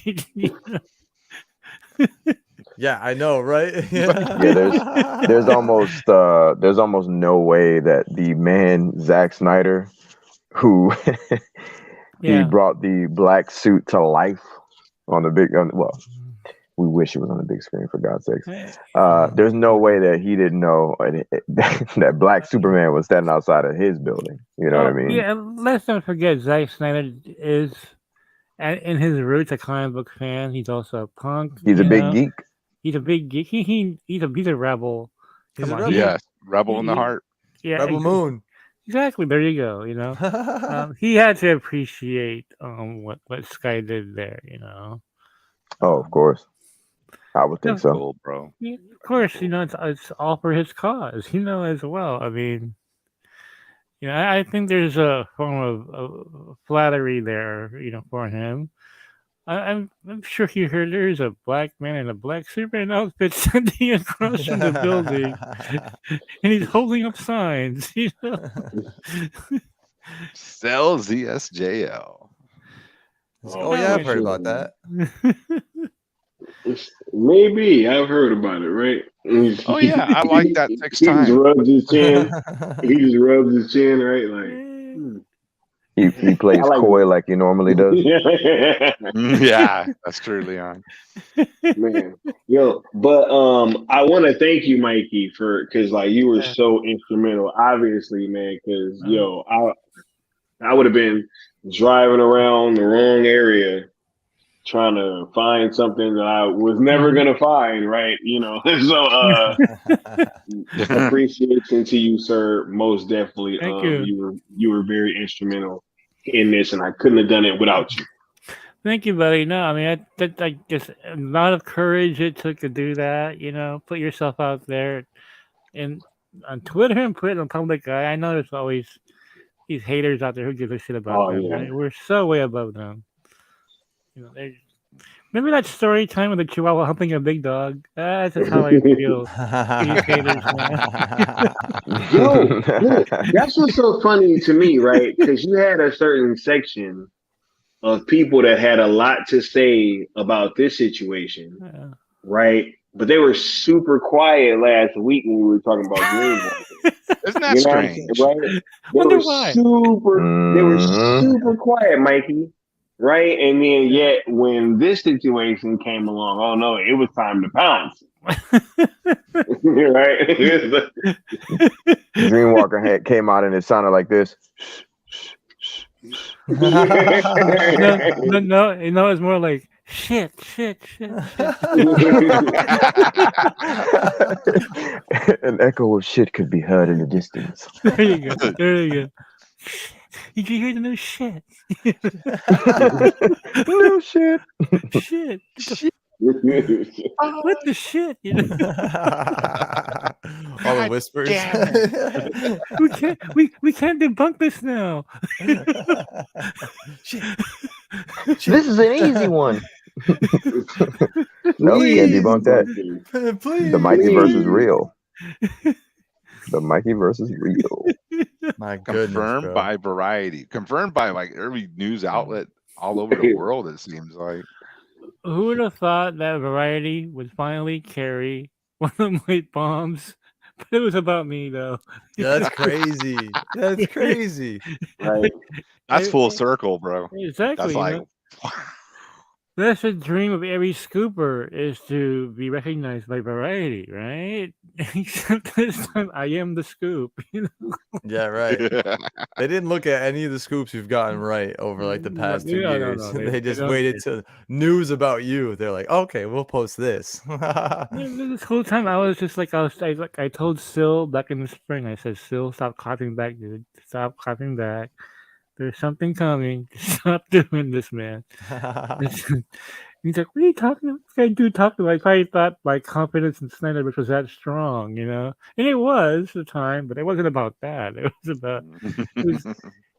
Yeah, I know, right? Yeah, there's almost no way that the man Zack Snyder, who he brought the black suit to life on the big. Well, we wish it was on the big screen, for God's sakes. There's no way that he didn't know that black Superman was standing outside of his building. You know what I mean? Yeah, let's not forget Zack Snyder is in his roots, a comic book fan. He's also a punk. He's a you big know? geek. He's a big geek. He's a rebel. He's Come a on, rebel. Yes, rebel in the heart. Yeah, Rebel Moon. Exactly. There you go. You know, he had to appreciate what Sky did there. You know. Oh, of course. I would think so. Cool, bro. Yeah, of course, you know it's all for his cause. You know as well. I mean, you know, I think there's a form of flattery there. You know, for him. I'm sure he heard there's a black man in a black Superman outfit standing across from the building, and he's holding up signs. You know. Sell ZSJL. Oh yeah, I've heard about that. Maybe I've heard about it, right? Oh yeah, I like that next He just time. rubs his chin. He just rubs his chin, right? Like He plays like coy like he normally does. Yeah, that's true, Leon. Man, yo, but I want to thank you, Mikey, because like you were so instrumental, obviously, man. Because yo, I would have been driving around the wrong area trying to find something that I was never gonna find, right? You know, so appreciation to you, sir. Most definitely. Thank you. You were very instrumental in this, and I couldn't have done it without you. Thank you, buddy. No, I mean, I just a lot of courage it took to do that. You know, put yourself out there, and on Twitter and put it on public eye. I know there's always these haters out there who give a shit about them. Yeah. Right? We're so way above them. You know, remember that story time with the Chihuahua humping a big dog? That's just how I feel. These haters, man. Yo, look, that's what's so funny to me, right? Because you had a certain section of people that had a lot to say about this situation, right? But they were super quiet last week when we were talking about Greenwalker. Isn't that strange? Right? Wonder why. They were super quiet, Mikey. Right? And then yet when this situation came along, oh no, it was time to pounce. Right? Dreamwalker came out and it sounded like this. No, it's more like shit. An echo of shit could be heard in the distance. There you go. Did you hear the new shit? No shit. Shit. What the shit? You know? All the whispers. we can't debunk this now. Shit. This is an easy one. No, we can't debunk that. Please. The Mikey versus real. The Mikey versus real. My goodness, Confirmed bro. by Variety. Confirmed by like every news outlet all over the world, it seems like. Who would have thought that Variety would finally carry one of my bombs? But it was about me, though. That's crazy. That's crazy. Right. That's full circle, bro. Exactly. That's like, that's the dream of every scooper is to be recognized by Variety, right? Except this time, I am the scoop. You know? Yeah, right. They didn't look at any of the scoops you've gotten right over like the past 2 years. No. They just waited to news about you. They're like, okay, we'll post this. This whole time I was just like, I told Sil back in the spring. I said, Sil, stop copying back, dude. Stop copying back. There's something coming. Stop doing this, man. He's like, what are you talking about? This guy dude talking about? I probably thought my confidence in Snyder was that strong, you know? And it was at the time, but it wasn't about that. It was about,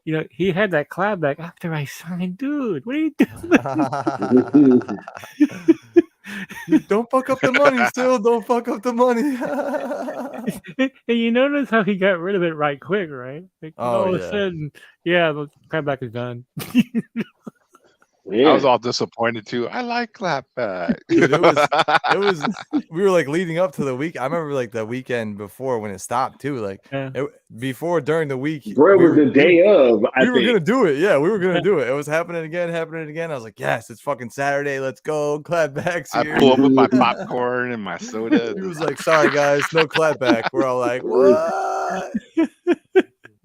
you know, he had that clap back after I signed. Dude, what are you doing? Don't fuck up the money, still. Don't fuck up the money. And you notice how he got rid of it right quick, right? Like, all of a sudden, the clapback is done. Yeah. I was all disappointed too. I like clapback. Dude, it was we were like leading up to the week. I remember like the weekend before when it stopped too. Like during the week, bro, it was the day of. We were gonna do it. Yeah, we were gonna do it. It was happening again. I was like, yes, it's fucking Saturday. Let's go. Clapbacks here. I pull up with my popcorn and my soda. He was like, sorry guys, no clapback. We're all like, what?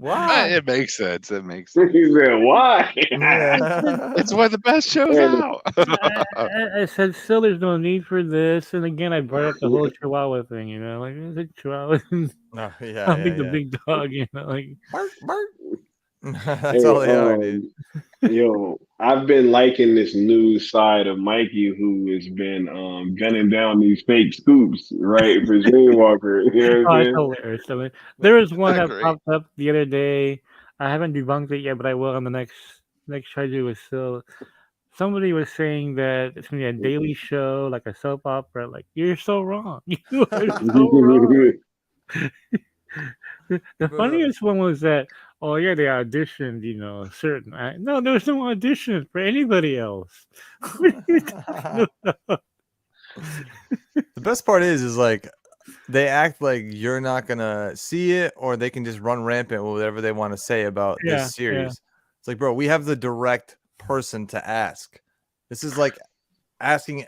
Why? It makes sense. It makes sense. He said, "Why?" Yeah. It's one of the best shows And- out. I said, still, there's no need for this. And again, I brought up the whole Chihuahua thing, you know, like, is it Chihuahua? No, yeah, I'll be yeah, the yeah. big dog, you know, like, Bark, bark. That's Hey, all they are, dude. yo, I've been liking this new side of Mikey, who has been gunning down these fake scoops, right, for Skiiwalker. You know oh, what it's I'm hilarious. I mean, there was one Isn't that that great? popped up the other day. I haven't debunked it yet, but I will on the next try to do is still. Somebody was saying that it's gonna be a daily show, like a soap opera. Like, you're so wrong. You are so wrong. saying? The funniest one was that, oh yeah, they auditioned, you know, certain. No, there was no audition for anybody else. What are you talking about? The best part is like they act like you're not gonna see it, or they can just run rampant with whatever they want to say about Yeah, this series. It's like, bro, we have the direct person to ask. This is like asking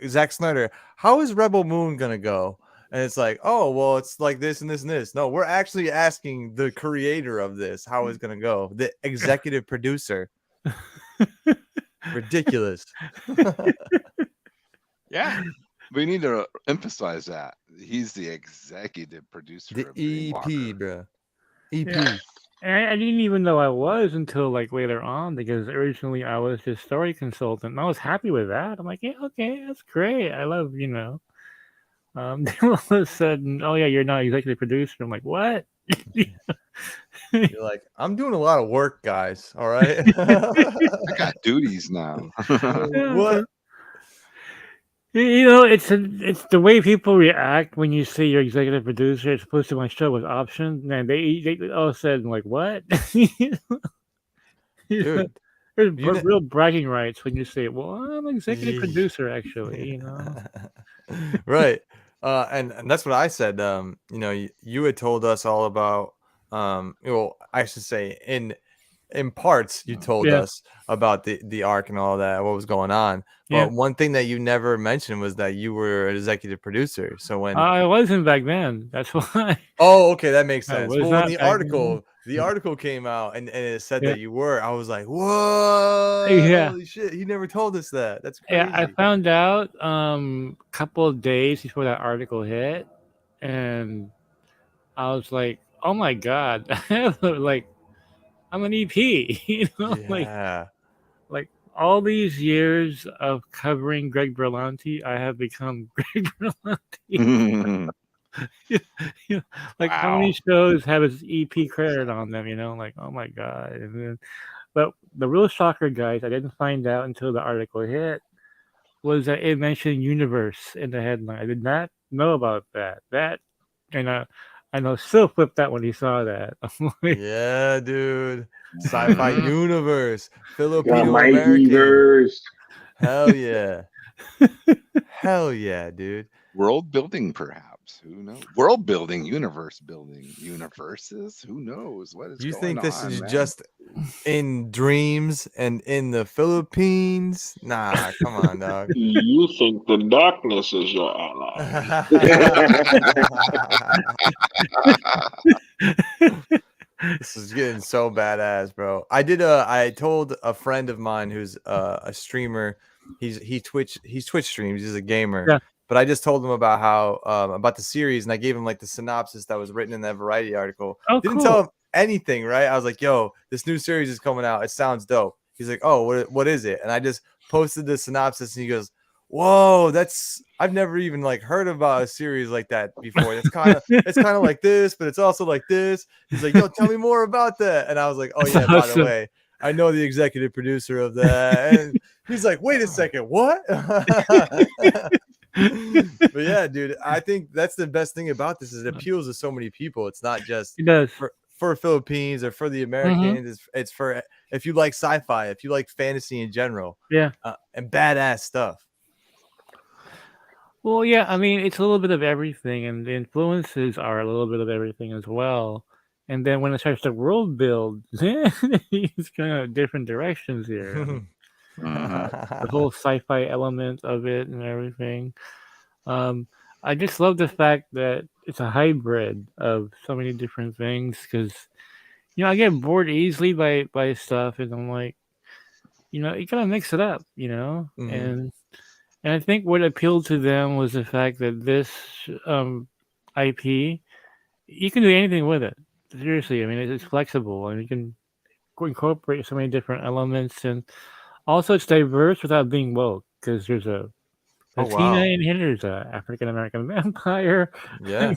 Zack Snyder, how is Rebel Moon gonna go? And it's like, oh, well, it's like this and this and this. No, we're actually asking the creator of this how it's gonna go, the executive producer. Ridiculous. Yeah. We need to emphasize that. He's the executive producer The of EP, Dreamwalker. bro. EP. Yeah. And I didn't even know I was until like later on, because originally I was just story consultant. And I was happy with that. I'm like, yeah, okay, that's great. I love, you know. Then all of a sudden, oh yeah, you're not executive producer. I'm like, what? You're like, I'm doing a lot of work, guys. All right. I got duties now. What? You know, it's the way people react when you say you're executive producer. It's supposed to my show with options, and they all of a sudden like, what? Dude, There's you real bragging rights when you say, well, I'm executive Ye- producer, actually. You know. Right. And that's what I said. You know, you had told us all about well, I should say in parts you told Yeah. us about the arc and all that, what was going on. But Yeah. one thing that you never mentioned was that you were an executive producer. So when I wasn't back then. That's why. oh, okay, that makes I sense. was Well, when not back then. the article came out and it said Yeah. that you were, I was like, whoa, Yeah. holy shit, he never told us that. That's Yeah, I crazy. found out couple of days before that article hit, and I was like, "Oh my god!" Like, I'm an EP, you know, Yeah. like all these years of covering Greg Berlanti, I have become Greg Berlanti. You know, like, how many shows have his EP credit on them? You know, like, oh my god! And then, but the real shocker, guys, I didn't find out until the article hit, was that it mentioned universe in the headline. I did not know about that. And I know Sil flipped out when he saw that. I'm like, Yeah, dude. Sci-fi universe, Got Filipino Mikey American. verse. Hell yeah. Hell yeah, dude. World building, perhaps. Who knows? World building, universe building, universes. Who knows what is You going think this on, is man? just in dreams and in the Philippines? Nah, come on, dog. You think the darkness is your ally? This is getting so badass, bro. I told a friend of mine who's a streamer. He Twitch streams. He's a gamer. Yeah. But I just told him about how about the series, and I gave him like the synopsis that was written in that Variety article. Oh, Didn't cool. tell him anything, right? I was like, "Yo, this new series is coming out. It sounds dope." He's like, "Oh, what is it?" And I just posted the synopsis, and he goes, "Whoa, I've never even like heard about a series like that before. It's kind of like this, but it's also like this." He's like, "Yo, tell me more about that." And I was like, "Oh yeah, by the way, I know the executive producer of that." And he's like, "Wait a second, what?" But yeah, dude, I think that's the best thing about this is it appeals to so many people. It's not just It does. for Philippines or for the Americans. It's for if you like sci-fi, if you like fantasy in general, Yeah. and badass stuff. Well, yeah, I mean, it's a little bit of everything, and the influences are a little bit of everything as well. And then when it starts to world build, it's kind of different directions here. I mean, the whole sci-fi element of it and everything. I just love the fact that it's a hybrid of so many different things, because I get bored easily by stuff, and I'm like, you gotta mix it up, Mhm. and I think what appealed to them was the fact that this IP, you can do anything with it. Seriously, I mean, it's flexible, and you can incorporate so many different elements, and also it's diverse without being woke, because there's a Oh Latina wow. in here, there's a African American vampire. Yeah.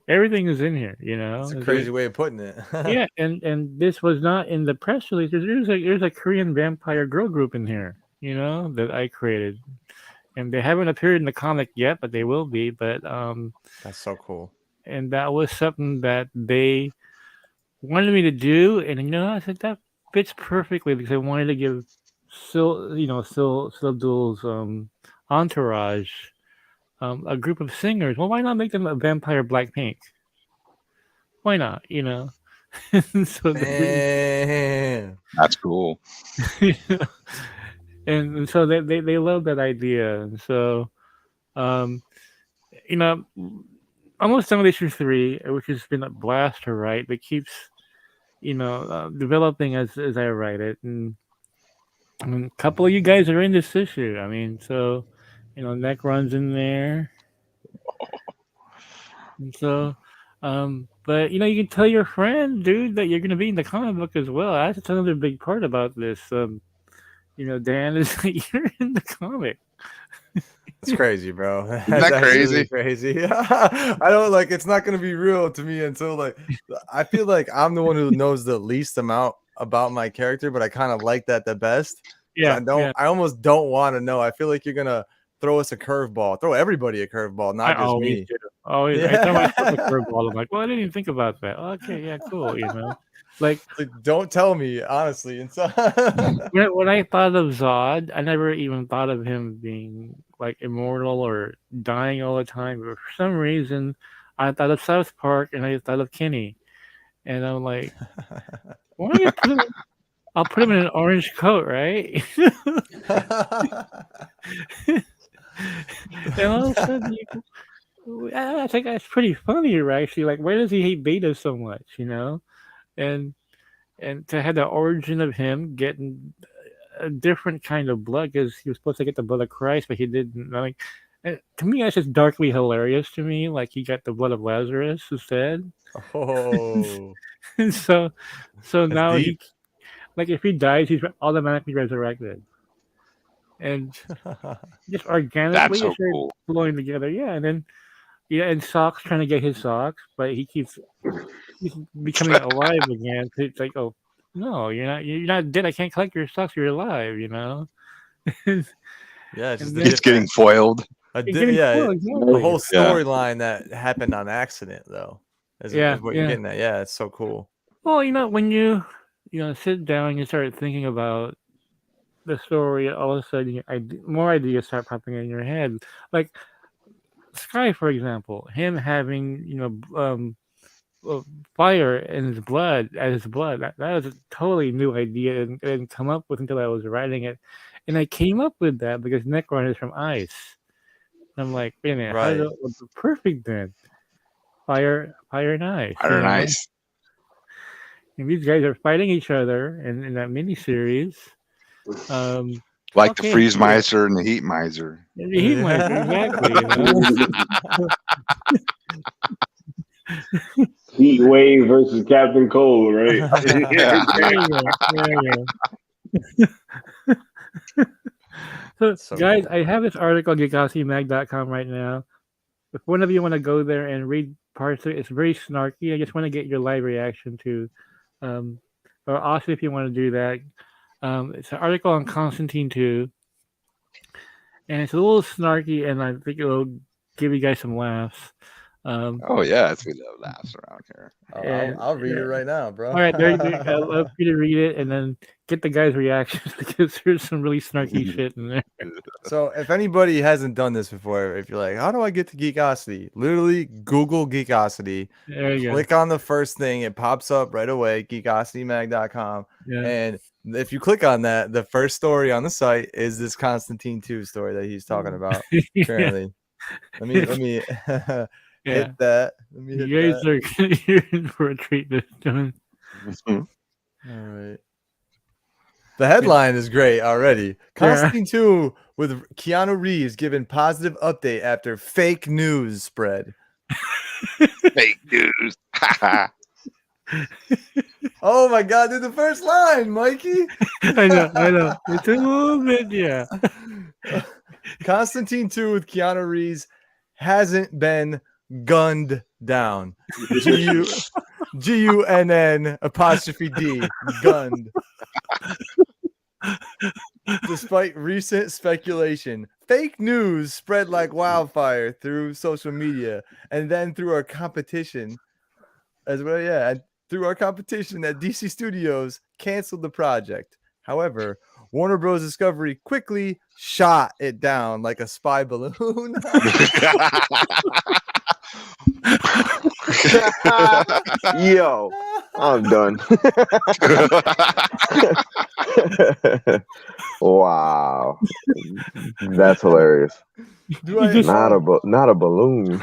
Everything is in here, It's a There's crazy way of putting it. yeah, and this was not in the press release. There's a Korean vampire girl group in here, that I created, and they haven't appeared in the comic yet, but they will be. But That's so cool. and that was something that they wanted me to do, and I said that fits perfectly because I wanted to give Sil Duel's entourage a group of singers. Well, why not make them a vampire Blackpink? Why not? So Man. That's cool. and so they love that idea, and so um, you know, almost done with issue 3, which has been a blast to write, but keeps developing as I write it, and a couple of you guys are in this issue. I mean, so Neck runs in there, and so. But you can tell your friend, dude, that you're gonna be in the comic book as well. That's another big part about this. Dan, is that you're in the comic. It's crazy, bro. That's that actually crazy? crazy. I don't like. It's not gonna be real to me until like. I feel like I'm the one who knows the least amount about my character, but I kind of like that the best. Yeah, I almost don't want to know. I feel like you're gonna throw us a curveball, throw everybody a curveball, I not just always me. do. Always, I throw myself a curveball. I'm like, well, I didn't even think about that. Okay, yeah, cool. Like don't tell me honestly. And so when I thought of Zod, I never even thought of him being like immortal or dying all the time. But for some reason, I thought of South Park and I thought of Kenny, and I'm like, why don't you put him? I'll put him in an orange coat, right? And all of a sudden, I think that's pretty funny, right? Actually, like, why does he hate Beta so much? And to have the origin of him getting a different kind of blood, because he was supposed to get the blood of Christ, but he didn't. Like, to me, that's just darkly hilarious to me. Like, he got the blood of Lazarus instead. Oh, And so now deep. like, if he dies, he's automatically resurrected, and just organically so it started cool. flowing together. Yeah, and then and Sock's trying to get his socks, but he's becoming alive again. So it's like, oh no, you're not dead. I can't collect your socks. You're alive. Yeah, it's just then- He's getting foiled. The whole exactly. storyline that happened on accident, though, is what you're getting at. Yeah, it's so cool. Well, when you sit down and you start thinking about the story, all of a sudden more ideas start popping in your head. Like Sky, for example, him having fire in his blood that was a totally new idea and didn't come up with until I was writing it, and I came up with that because Necron is from ice. And I'm like, wait a minute, Right. how does it perfect then? Fire and ice. Fire and ice. And these guys are fighting each other in that miniseries. Like the freeze miser and the heat miser. The heat miser, exactly. Heat Wave versus Captain Cold, right? So guys, cool. I have this article on GeekosityMag.com right now. If one of you want to go there and read parts of it, it's very snarky. I just want to get your live reaction to, or also if you want to do that. It's an article on Constantine 2, and it's a little snarky, and I think it'll give you guys some laughs. Oh yes, we love laughs around here. I'll read it right now, bro. All right, I'd love you to read it and then get the guys' reactions because there's some really snarky shit in there. So if anybody hasn't done this before, if you're like, how do I get to Geekosity? Literally Google Geekosity. Click on the first thing. It pops up right away, geekositymag.com. Yeah. And if you click on that, the first story on the site is this Constantine 2 story that he's talking about currently. Let me hit that. You guys are in for a treat this time. All right. The headline is great already. Constantine 2 with Keanu Reeves giving positive update after fake news spread. Fake news. Oh my God, dude, the first line, Mikey. I know. It's a little bit, yeah. Constantine 2 with Keanu Reeves hasn't been gunned down. Gunn apostrophe D, gunned. Despite recent speculation, fake news spread like wildfire through social media and then through our competition as well. Yeah, and through our competition at DC Studios canceled the project. However, Warner Bros. Discovery quickly shot it down like a spy balloon. Yo, I'm done. Wow, that's hilarious. Not a balloon.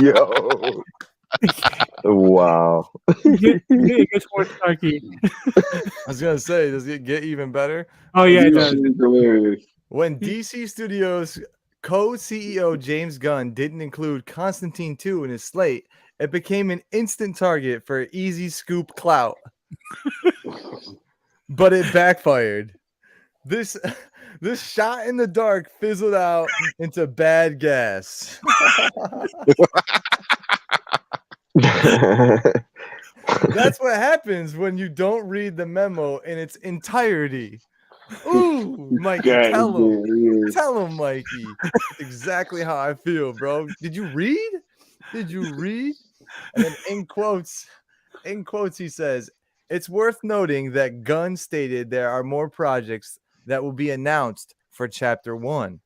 Yo, wow. It gets more snarky. I was gonna say, does it get even better? Oh yeah, it does. When DC Studios co-CEO James Gunn didn't include Constantine 2 in his slate, it became an instant target for easy scoop clout. But it backfired. This shot in the dark fizzled out into bad gas. That's what happens when you don't read the memo in its entirety. Ooh, Mikey, tell him, Mikey. That's exactly how I feel, bro. Did you read? And then in quotes, he says, "It's worth noting that Gunn stated there are more projects that will be announced for Chapter 1."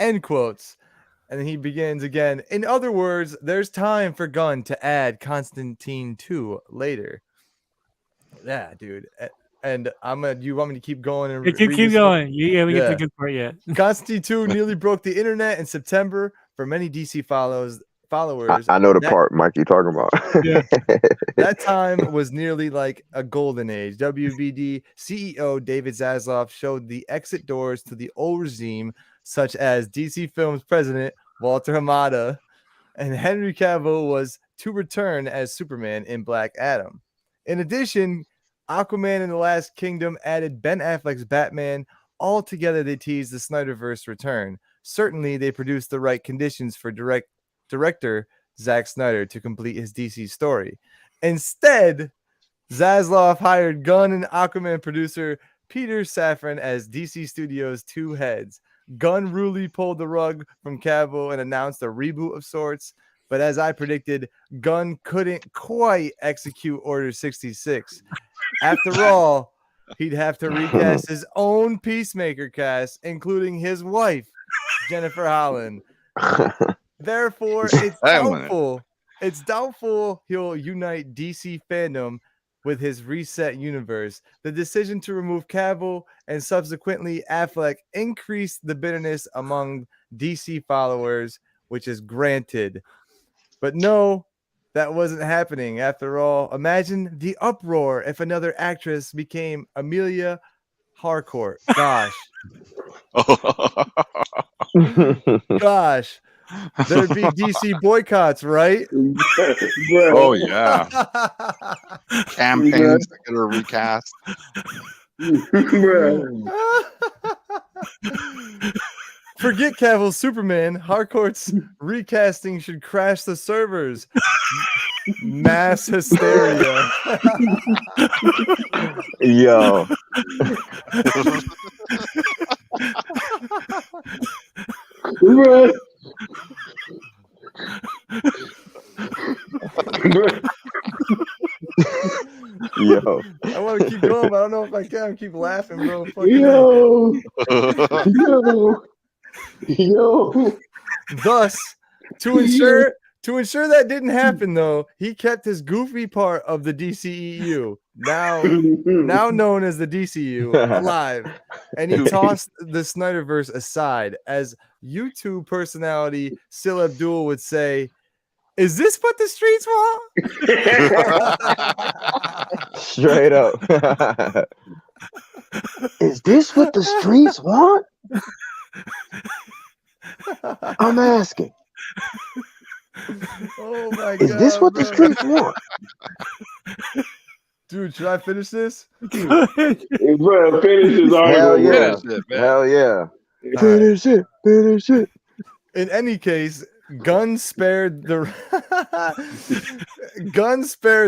End quotes. And then he begins again. In other words, there's time for Gunn to add Constantine 2 later. Yeah, dude. And you want me to keep going and keep going. You haven't get to the good part yet. Constantine 2 nearly broke the internet in September for many DC followers. I know the part Mikey talking about. Yeah. That time was nearly like a golden age. WBD CEO David Zaslav showed the exit doors to the old regime, such as DC Films president Walter Hamada, and Henry Cavill was to return as Superman in Black Adam. In addition, Aquaman and the Last Kingdom added Ben Affleck's Batman. Altogether, they teased the Snyderverse return. Certainly, they produced the right conditions for director Zack Snyder to complete his DC story. Instead, Zaslav hired Gunn and Aquaman producer Peter Safran as DC Studios' two heads. Gunn rudely pulled the rug from Cavill and announced a reboot of sorts. But as I predicted, Gunn couldn't quite execute Order 66. After all, he'd have to recast his own Peacemaker cast, including his wife, Jennifer Holland. Therefore, it's doubtful he'll unite DC fandom with his reset universe. The decision to remove Cavill and subsequently Affleck increased the bitterness among DC followers, which is granted. But no, that wasn't happening. After all, imagine the uproar if another actress became Amelia Harcourt. Gosh. Gosh. There'd be DC boycotts, right? Oh, yeah. Campaigns to get her recast. Forget Cavill's Superman. Harcourt's recasting should crash the servers. Mass hysteria. Yo. Yo, I want to keep going, but I don't know if I can. Keep laughing, bro. Yo. Thus, to ensure that didn't happen, though, he kept his goofy part of the DCEU, now known as the DCU, alive, and he tossed the Snyderverse aside. As YouTube personality Sil Abdul would say, Is this what the streets want? Straight up. Is this what the streets want? I'm asking. Oh my god. Is this what the streets want? Dude, should I finish this? Bro, finish his Hell article. yeah. Finish it, man. Hell yeah. All right. Finish it. Finish it. In any case, Gunn spared the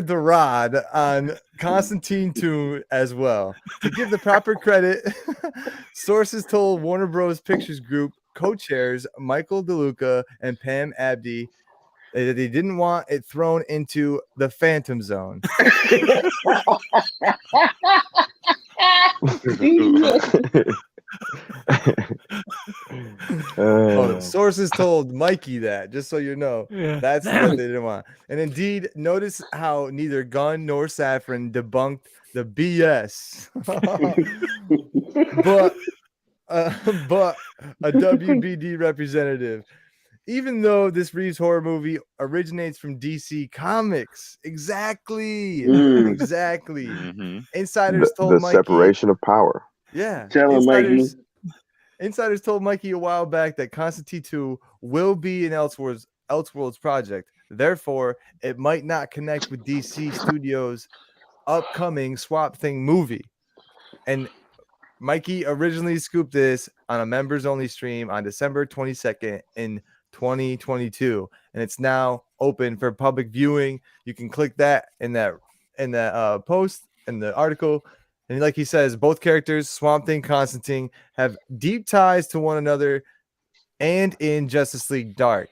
rod on Constantine 2 as well. To give the proper credit, sources told Warner Bros. Pictures Group co-chairs Michael DeLuca and Pam Abdi that they didn't want it thrown into the Phantom Zone. Sources told Mikey that, just so you know. Yeah. That's what they didn't want. And indeed, notice how neither Gunn nor Safran debunked the BS. but a WBD representative. Even though this Reeves horror movie originates from DC Comics. Exactly. Exactly. Insiders told the Mikey. separation of power. Yeah. Tell him, Mikey. Insiders told Mikey a while back that Constantine 2 will be an Elseworlds project. Therefore, it might not connect with DC Studios' upcoming Swamp Thing movie. And Mikey originally scooped this on a members-only stream on December 22nd in 2022, and it's now open for public viewing. You can click that in that post in the article. And like he says, both characters, Swamp Thing, Constantine, have deep ties to one another and in Justice League Dark.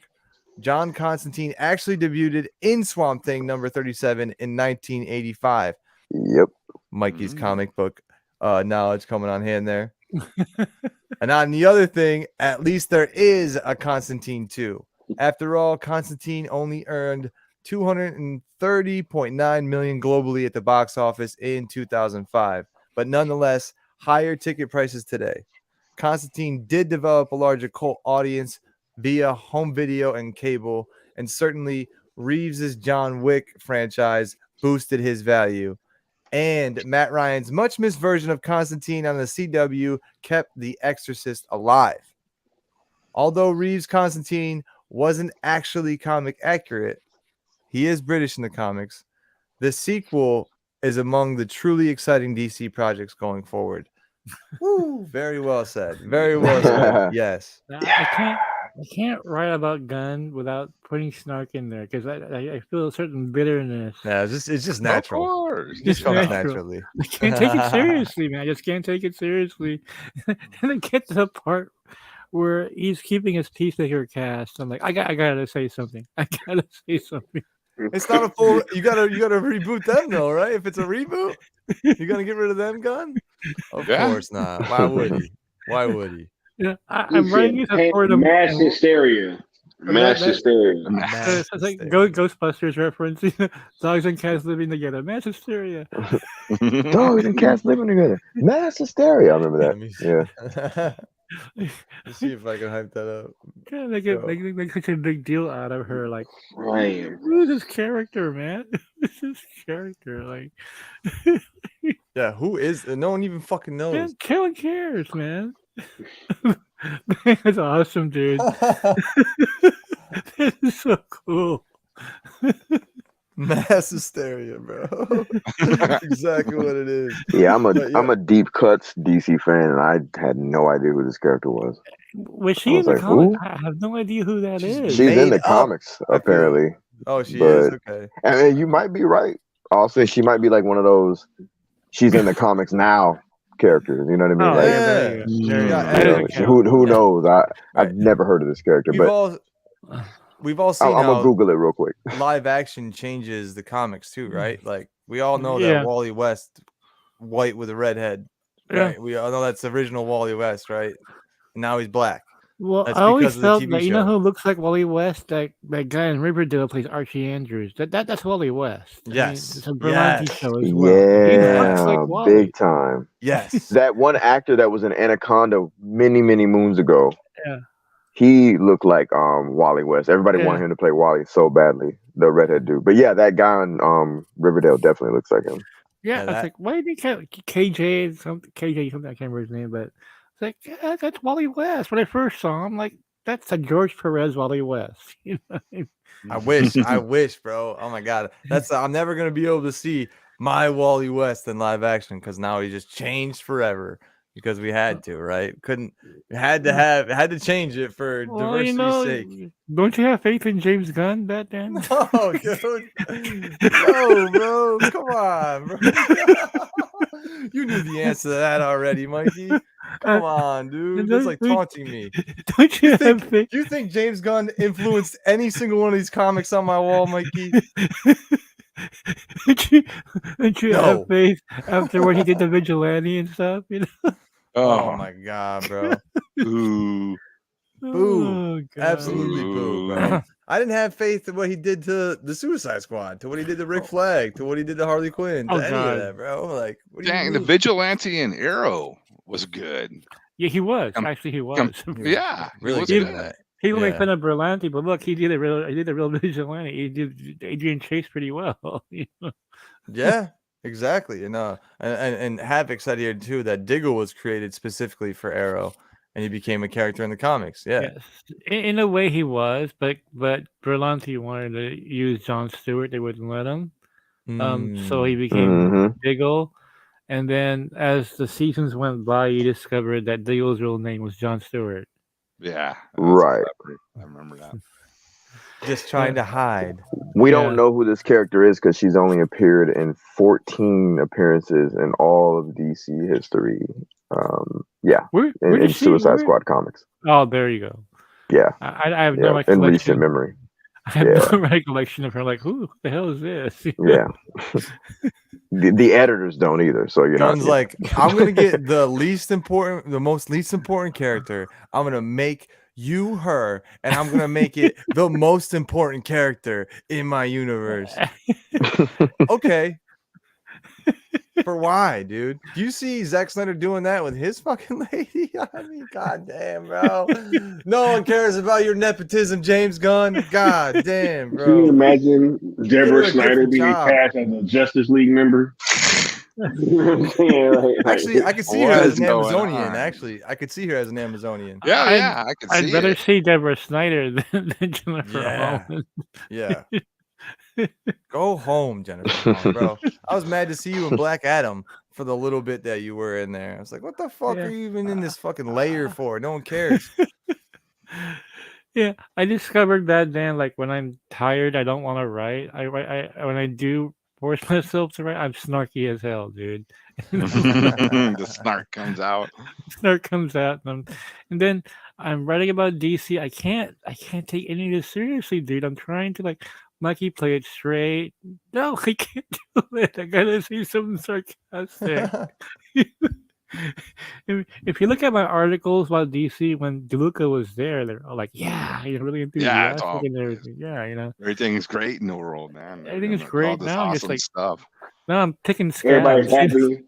John Constantine actually debuted in Swamp Thing number 37 in 1985. Yep. Mikey's comic book knowledge coming on hand there. And on the other thing, at least there is a Constantine 2. After all, Constantine only earned $230.9 million globally at the box office in 2005, but nonetheless, higher ticket prices today. Constantine did develop a larger cult audience via home video and cable, and certainly Reeves' John Wick franchise boosted his value. And Matt Ryan's much missed version of Constantine on the CW kept The Exorcist alive. Although Reeves' Constantine wasn't actually comic accurate, he is British in the comics. The sequel is among the truly exciting DC projects going forward. Woo, very well said. Very well said. Yes. I can't write about Gunn without putting snark in there because I feel a certain bitterness. Yeah, it's just natural. Of course. It just comes natural. naturally. I can't take it seriously, man. I just can't take it seriously. And I get to the part where he's keeping his Peacemaker cast. I'm like, I gotta say something. I gotta say something. It's not a full. You gotta reboot them though, right? If it's a reboot, you're gonna get rid of them, Gunn? Of course not. Why would he? Why would he? Yeah, I'm writing this for the mass hysteria. Mass hysteria. It's like Ghostbusters reference. Dogs and cats living together. Mass hysteria. Dogs and cats living together. Mass hysteria. I remember that. Yeah. Let's see if I can hype that up. Kind of make such a big deal out of her. Like, Ryan. who's this character, man? Who's this character? Like, yeah, who is? No one even fucking knows. Man, no one cares, man. That's awesome, dude. This is so cool. Mass hysteria, bro. Exactly what it is. Yeah, I'm a deep cuts DC fan, and I had no idea who this character was. Was she in the comics? I have no idea who that is. She's in the comics, apparently. Oh, she is? Okay. I mean, you might be right. I'll say she might be like one of those she's in the comics now characters. You know what I mean? Who knows? I've never heard of this character, we've all seen. I'm gonna Google it real quick. Live action changes the comics too, right? Like we all know that Wally West, white with a red head. Right? We all know that's the original Wally West, right? And now he's black. Well, I always felt that you know who looks like Wally West? That guy in Riverdale plays Archie Andrews. That's Wally West. Yes. It's a Berlanti show as well. Yeah, like big time. Yes. That one actor that was in Anaconda many moons ago. Yeah. he looked like Wally West. Everybody Yeah. wanted him to play Wally so badly, the redhead dude. But yeah, that guy in Riverdale definitely looks like him. Yeah, Yeah, I was that- like, why did KJ something? KJ something, I can't remember his name, but it's like, yeah, that's Wally West. When I first saw him, like, that's a George Perez Wally West. You know? I wish, bro. Oh my god, I'm never gonna be able to see my Wally West in live action because now he just changed forever because we had to, right? Had to change it for Well, you diversity's know, sake. don't you have faith in James Gunn back then? No, dude. No, bro. Come on, bro. You knew the answer to that already, Mikey. Come on, dude. That's like taunting me. Don't you have faith? You think James Gunn influenced any single one of these comics on my wall, Mikey? Don't you No. have faith after when he did the vigilante and stuff? You know? Oh my god, bro. Ooh. Boo. Oh, God. Absolutely boo, bro. I didn't have faith in what he did to the Suicide Squad, to what he did to Rick Flag, to what he did to Harley Quinn, to Oh, any God. of that, bro. Like, what do you Dang, the mean? Vigilante in Arrow was good. Yeah, he was. Com- Actually, he was. Yeah, Really he was good good. at that. People make Yeah. fun of Berlanti, but look, he did a real vigilante. He did Adrian Chase pretty well. You know? Yeah, exactly. And Havoc said here too that Diggle was created specifically for Arrow, and he became a character in the comics. Yeah. Yes, in a way he was, but Berlanti wanted to use Jon Stewart. They wouldn't let him. So he became Diggle. And then as the seasons went by, you discovered that Diggle's real name was Jon Stewart. Yeah, that was Right. clever. I remember that. Just trying to hide. We Yeah. don't know who this character is because she's only appeared in 14 appearances in all of DC history. Yeah, Where in did she? Suicide Squad comics. Oh, there you go. Yeah, I have yeah, no in recollection. recent memory. I have Yeah. no recollection of her. Like, who the hell is this? Yeah. The editors don't either, so you're Gunn's not. like, I'm gonna get the most least important character. I'm gonna make you her, and I'm gonna make it the most important character in my universe. Okay. For why, dude? Do you see Zack Snyder doing that with his fucking lady? I mean, goddamn, bro. No one cares about your nepotism, James Gunn. God damn, Can you bro. imagine Deborah a Snyder different being job. cast as a Justice League member? You know what I'm saying? Like, Actually, I could see her What as is an going Amazonian. on? Actually, I could see her as an Amazonian. Yeah, I'd- yeah, I could I'd see rather it. see Deborah Snyder than Jennifer Yeah. Holland. Yeah. Go home, Jennifer Holland, bro. I was mad to see you in Black Adam for the little bit that you were in there. I was like, what the fuck Yeah. are you even in this fucking layer for? No one cares. Yeah, I discovered that then. Like when I'm tired, I don't want to write. I when I do force myself to write, I'm snarky as hell, dude. The snark comes out. Snark comes out, and then I'm writing about DC. I can't take any of this seriously, dude. I'm trying to like Mikey play it straight. No, I can't do it. I gotta say something sarcastic. If you look at my articles about DC when DeLuca was there, they're all like, "Yeah, you're really Yeah, it's enthusiastic all- and everything." Yeah, you know, Everything's great in the world, man. Everything is All great this now, I'm just awesome like- stuff. now I'm picking everybody's scabs. happy,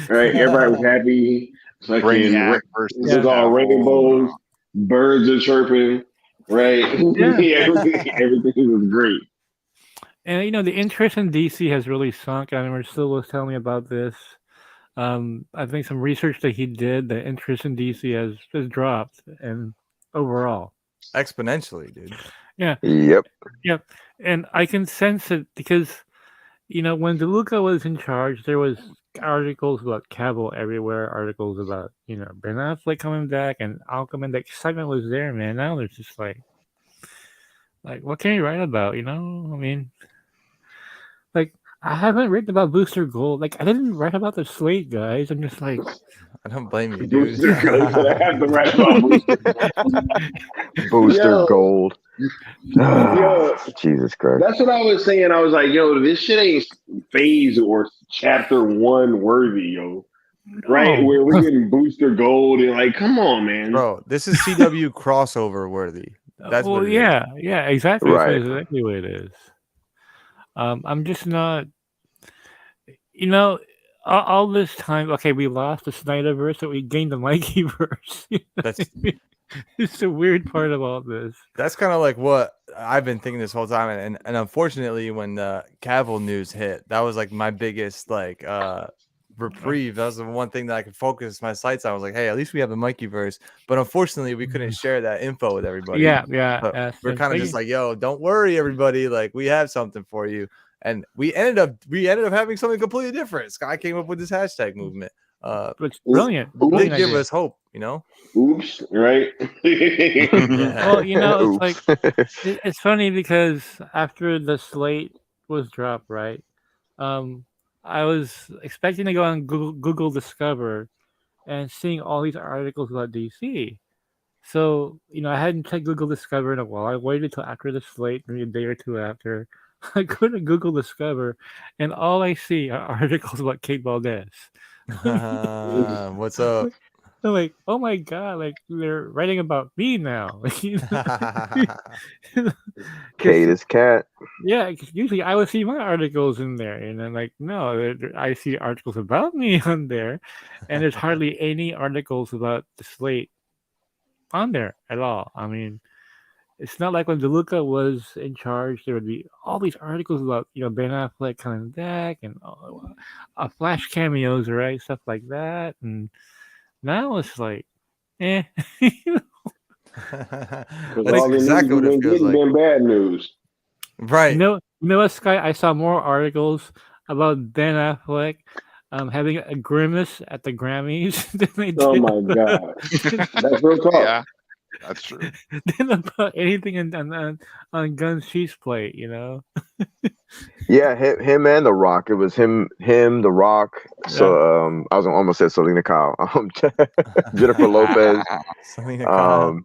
right? Everybody was happy. Fucking, Brainiac versus it was all Devil. rainbows, birds are chirping, right? Yeah. everything was great. And you know, the interest in DC has really sunk. I remember Sil was telling me about this. I think some research that he did, the interest in DC has dropped, and overall, Exponentially, dude. Yep. and I can sense it because, you know, when DeLuca was in charge, there was articles about Cavill everywhere, articles about, you know, Ben Affleck coming back and Aquaman. The excitement was there, man. Now there's just like what can you write about? You know, I mean, like I haven't written about Booster Gold. Like I didn't write about the Slate guys. I'm just like, I don't blame you, dude. Booster Gold. I have to write about Booster Booster Yo. Gold. Yo. Jesus Christ. That's what I was saying. I was like, yo, this shit ain't phase or chapter 1 worthy, yo. Right? no. Where we're getting Booster Gold and like, come on, man. Bro, this is CW crossover worthy. That's well, what it is. yeah, exactly. Right. That's exactly what it is. I'm just not, you know, all this time. Okay, we lost the Snyderverse, so we gained the Mikeyverse. That's It's the weird part about this. That's kind of like what I've been thinking this whole time, and unfortunately, when the Cavill news hit, that was like my biggest like reprieve. That was the one thing that I could focus my sights on. I was like, hey, at least we have the Mikey verse. But unfortunately, we couldn't share that info with everybody. Yeah. But we're kind of just like, yo, don't worry, everybody. Like, we have something for you. And we ended up having something completely different. Sky came up with this hashtag movement. It's brilliant. They give us hope, you know. Oops, right? Yeah. Well, you know, Oops. it's like it's funny because after the slate was dropped, right? I was expecting to go on Google Discover and seeing all these articles about DC. So, you know, I hadn't checked Google Discover in a while. I waited till after the slate, maybe a day or two after. I go to Google Discover, and all I see are articles about Kate Valdez. What's up? I'm like, oh my god, like they're writing about me now. Kate is cat. Yeah, 'cause usually I would see my articles in there, and then like no, I see articles about me on there, and there's hardly any articles about the slate on there at all. I mean, it's not like when DeLuca was in charge, there would be all these articles about, you know, Ben Affleck coming back and Flash cameos, right? Stuff like that. And now it's like, eh. Because all the exactly news what it you've been feels getting like. been bad news. Right. You know what, Sky? I saw more articles about Ben Affleck having a grimace at the Grammys than they did. Oh my god, that's real talk. Yeah, that's true. than about anything on Gun's cheese plate, you know. Yeah, him and The Rock. It was him, The Rock. So I was almost said Selena Kyle. Jennifer Lopez. Selena Kyle.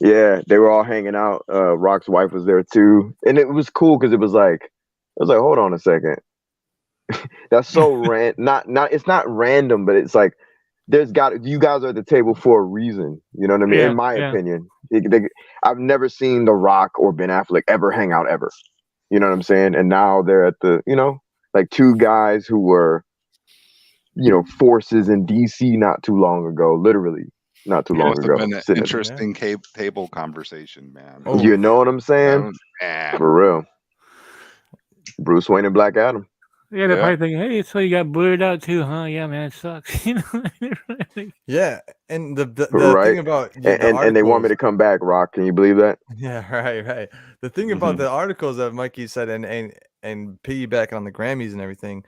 Yeah, they were all hanging out. Rock's wife was there too, and it was cool because it was like, hold on a second. That's so not it's not random, but it's like you guys are at the table for a reason. You know what I mean? In my opinion, I've never seen The Rock or Ben Affleck ever hang out ever. You know what I'm saying? And now they're at the, you know, like two guys who were, you know, forces in DC not too long ago, literally not too long ago. Must have been an interesting table conversation, man. Oh. You know what I'm saying? For real. Bruce Wayne and Black Adam. Yeah, they're probably thinking, hey, so you got blurred out too, huh? Yeah, man, it sucks. You know? Yeah, and the right. thing about and they want me to come back, Rock. Can you believe that? Yeah, right. The thing about the articles that Mikey said and piggybacking on the Grammys and everything,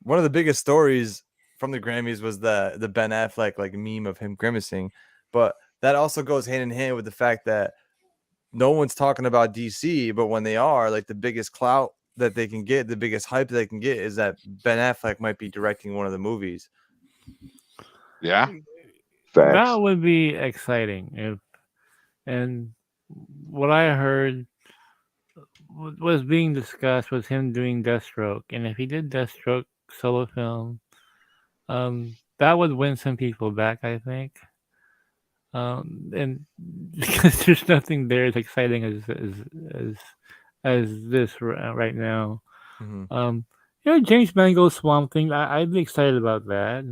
one of the biggest stories from the Grammys was the Ben Affleck like meme of him grimacing, but that also goes hand in hand with the fact that no one's talking about DC, but when they are, like the biggest clout that they can get, the biggest hype they can get is that Ben Affleck might be directing one of the movies. Yeah. Facts. That would be exciting. And what I heard was being discussed was him doing Deathstroke. And if he did Deathstroke solo film, that would win some people back, I think. And because there's nothing there as exciting as this right now. Mm-hmm. You know, James Mangold's Swamp Thing, I'd be excited about that.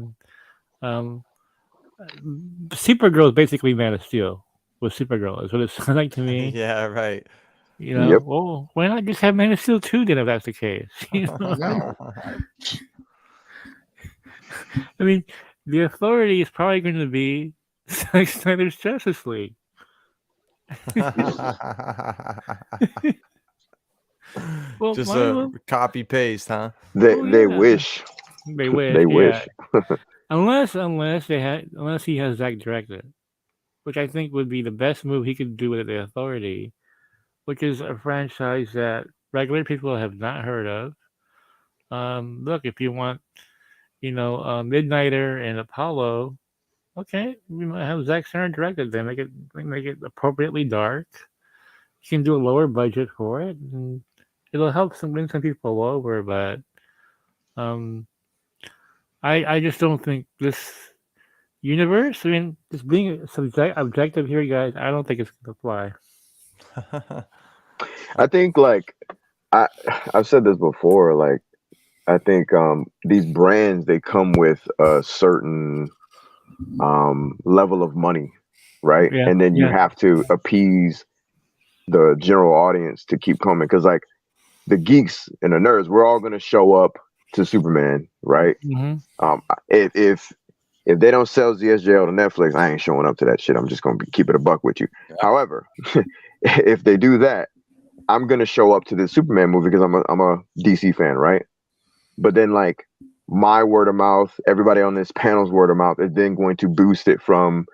Supergirl is basically Man of Steel with Supergirl, is what it sounds like to me. Yeah, right. You know, well, why not just have Man of Steel 2 then if that's the case? You know? I mean, the Authority is probably going to be Zack Snyder's Justice League. Well, just a copy paste, huh? They wish. They wish. They wish. unless he has Zack direct it, which I think would be the best move he could do with the Authority, which is a franchise that regular people have not heard of. Look, if you want, you know, Midnighter and Apollo, okay, we might have Zack Snyder directed them. Make it appropriately dark. You can do a lower budget for it, and it'll help win some people over. But I just don't think this universe. I mean, just being objective here, guys. I don't think it's gonna fly. I think, like, I've said this before. Like, I think these brands, they come with a certain level of money. right? Yeah, And then you yeah. have to appease the general audience to keep coming, because like the geeks and the nerds, we're all gonna show up to Superman, right? hmm If they don't sell ZSJL to Netflix, I ain't showing up to that shit. I'm just gonna keep it a buck with you. Yeah. However, if they do that, I'm gonna show up to the Superman movie because I'm a DC fan, right? But then like my word of mouth, everybody on this panel's word of mouth is then going to boost it from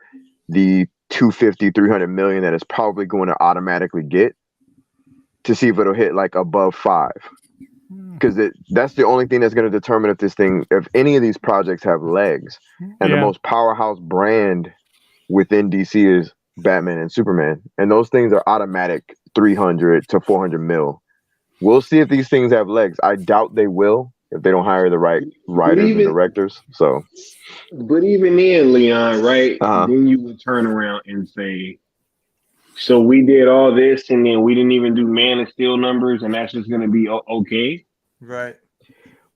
the 250, 300 million that it's probably going to automatically get to see if it'll hit like above 5. Because that's the only thing that's going to determine if any of these projects have legs. And the Yeah. most powerhouse brand within DC is Batman and Superman. And those things are automatic 300 to 400 mil. We'll see if these things have legs. I doubt they will if they don't hire the right writers and directors. So, but even then, Leon, right? Uh-huh. Then you would turn around and say, so we did all this and then we didn't even do Man of Steel numbers, and that's just going to be okay. Right.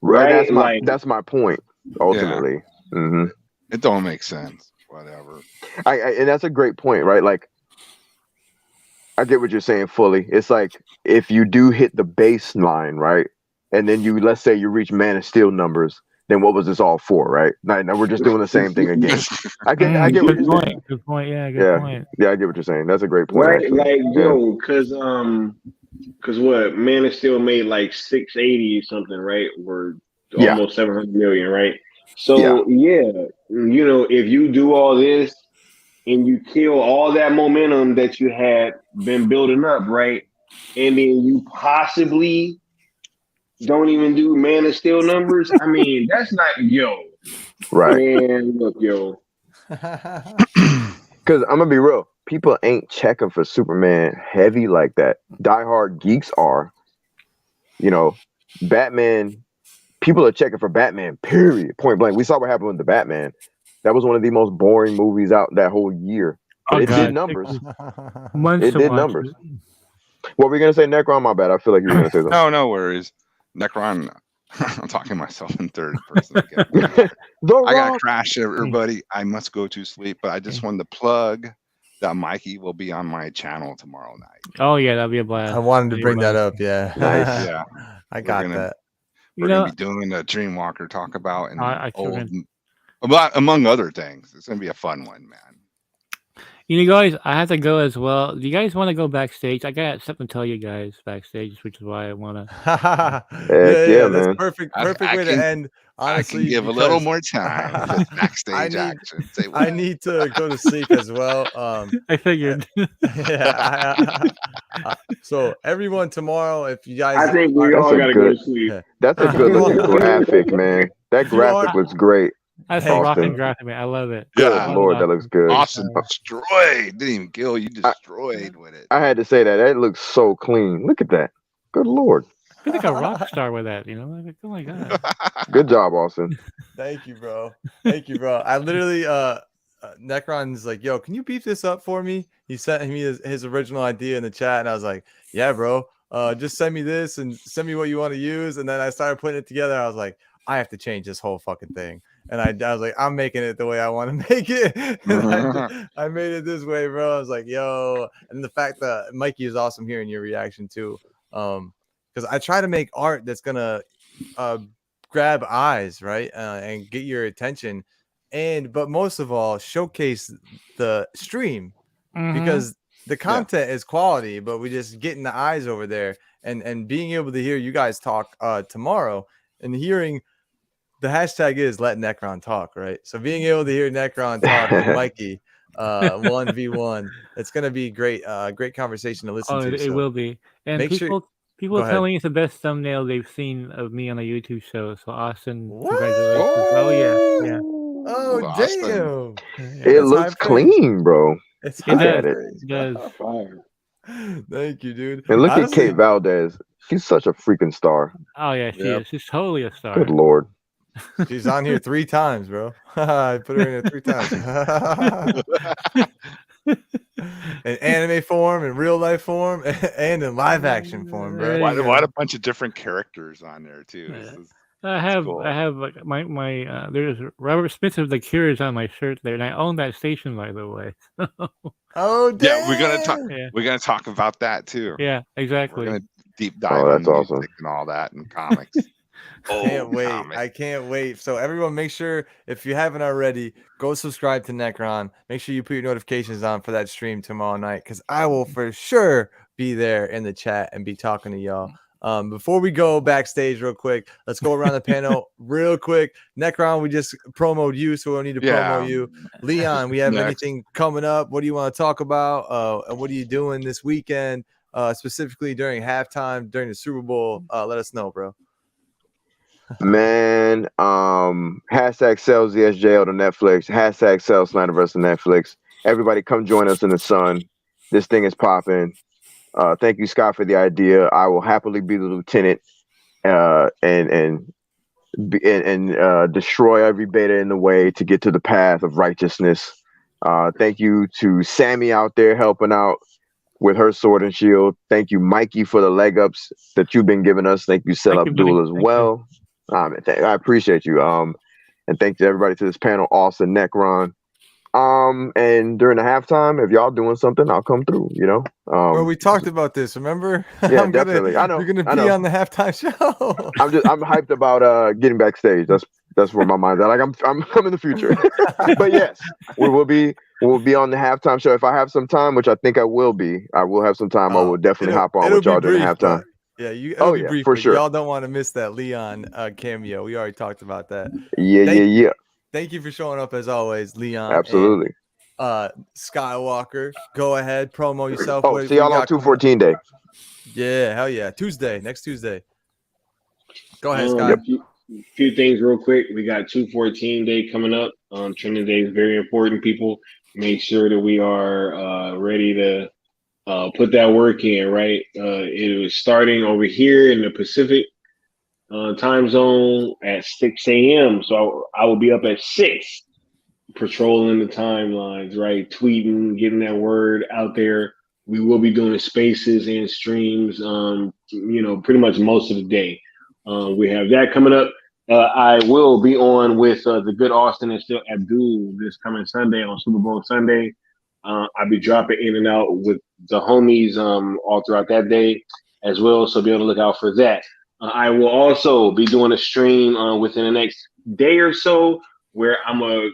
Right. That's my point. Ultimately, It don't make sense. Whatever. And that's a great point, right? Like, I get what you're saying fully. It's like if you do hit the baseline, right, and then let's say you reach Man of Steel numbers, then what was this all for, right? Now we're just doing the same thing again. I get what Good you're point. saying. Good point. Yeah, good point. Yeah, I get what you're saying. That's a great point. Right, Actually. like Yeah. because what Man of Steel made like 680 something, right? Or almost 700 million, right? So if you do all this and you kill all that momentum that you had been building up, right? And then you possibly don't even do Man of Steel numbers. I mean, that's not Right. Man, look, Because I'm gonna be real, people ain't checking for Superman heavy like that. Diehard geeks are. Batman. People are checking for Batman. Period. Point blank. We saw what happened with the Batman. That was one of the most boring movies out that whole year. But it did numbers. Months It did numbers. What were you gonna say, Necron? My bad. I feel like you were gonna say something. No worries. Necron. I'm talking myself in third person again. I gotta crash, everybody. I must go to sleep, but I just wanted to plug that Mikey will be on my channel tomorrow night. Oh yeah, that'd be a blast. I wanted to bring that up. Yeah. Nice. Yeah. I got that. We're gonna be doing a Dreamwalker talk about I among other things. It's gonna be a fun one, man. You guys, I have to go as well. Do you guys want to go backstage? I got something to tell you guys backstage, which is why I want to. Yeah, that's man. perfect way to end. Honestly, I can give a little more time for backstage action. I need to go to sleep as well. I figured. So everyone, tomorrow, if you guys, I think we all gotta go to sleep. That's a good looking graphic, man. That graphic looks great. That's a rocking graphic, man. I love it. Good Lord, that looks good. Austin destroyed. Didn't even kill you. Destroyed with it. I had to say that. That looks so clean. Look at that. Good Lord. I feel like a rock star with that, Like, oh my god. Good job, Austin. Thank you, bro. I literally, Necron's like, yo, can you beef this up for me? He sent me his original idea in the chat, and I was like, yeah, bro. Just send me this and send me what you want to use. And then I started putting it together. I was like, I have to change this whole fucking thing. And I was like, I'm making it the way I want to make it. And I made it this way, bro. I was like, yo. And the fact that Mikey is awesome hearing your reaction too. Because I try to make art that's gonna grab eyes, right? And get your attention. But most of all, showcase the stream because the content is quality, but we just getting the eyes over there and being able to hear you guys talk tomorrow and hearing the hashtag is let Necron talk, right? So being able to hear Necron talk with Mikey 1v1, it's gonna be great, great conversation to listen to. It will be. And people telling it's the best thumbnail they've seen of me on a YouTube show. So Austin, congratulations. Oh yeah. Oh damn. It looks clean, bro. It's look at it. It does. Thank you, dude. And look at Kate Valdez. She's such a freaking star. Oh yeah, she is. She's totally a star. Good Lord. She's on here 3 times, bro. I put her in there 3 times. In anime form, in real life form, and in live action form, bro. Why a bunch of different characters on there too? Cool. I have like my there's Robert Smith of the Cures on my shirt there, and I own that station, by the way. Oh, damn. Yeah, we're gonna talk about that too. Yeah, We're exactly. gonna deep dive that's on awesome. music and all that and comics. Can't Old wait. comics. I can't wait. So everyone make sure, if you haven't already, go subscribe to Necron. Make sure you put your notifications on for that stream tomorrow night, because I will for sure be there in the chat and be talking to y'all. Before we go backstage real quick, let's go around the panel real quick. Necron, we just promoted you, so we don't need to promo you. Leon, we have Next. anything coming up? What do you want to talk about? And what are you doing this weekend, specifically during halftime, during the Super Bowl? Let us know, bro. Man, hashtag sells ZSJL to Netflix, hashtag sells Snyderverse to Netflix. Everybody come join us in the sun. This thing is popping. Thank you, Scott, for the idea. I will happily be the lieutenant and destroy every beta in the way to get to the path of righteousness. Thank you to Sammy out there helping out with her sword and shield. Thank you, Mikey, for the leg ups that you've been giving us. Thank you, Sel Thank you, buddy. Abdul, as Thank well. I appreciate you. And thank to everybody to this panel, Austin, Necron. And during the halftime, if y'all doing something, I'll come through, you know. Bro, we talked about this, remember? Yeah, definitely. I know. You're gonna I be know. on the halftime show. I'm hyped about getting backstage. That's where my mind's at. Like I'm in the future. But yes, we'll be on the halftime show. If I have some time, which I think I will have some time. I will definitely hop on with y'all during halftime. Yeah, it'll be brief, for but sure. y'all don't want to miss that Leon cameo. We already talked about that. Yeah. Thank you for showing up as always, Leon. Absolutely. And, Skiiwalker, go ahead, promo yourself. Oh, see y'all on 214 day. Yeah, hell yeah. Next Tuesday. Go ahead, A Sky. few things real quick. We got 214 day coming up. Training day is very important, people. Make sure that we are ready to put that work in, right? It was starting over here in the Pacific time zone at 6 a.m. So I will be up at 6 patrolling the timelines, right? Tweeting, getting that word out there. We will be doing spaces and streams, pretty much most of the day. We have that coming up. I will be on with the good Austin and still Abdul this coming Sunday on Super Bowl Sunday. I'll be dropping in and out with the homies all throughout that day as well, so be on the lookout for that. I will also be doing a stream within the next day or so where I'm going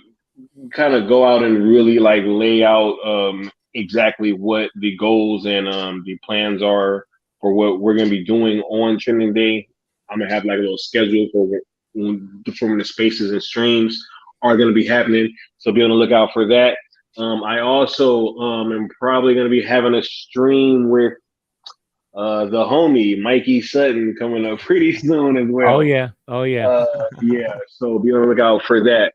to kind of go out and really like lay out exactly what the goals and the plans are for what we're going to be doing on Training Day. I'm going to have like a little schedule for from the spaces and streams are going to be happening, so be on the lookout for that. I also am probably going to be having a stream with the homie Mikey Sutton coming up pretty soon as well. Oh yeah. Yeah. So be on the lookout for that.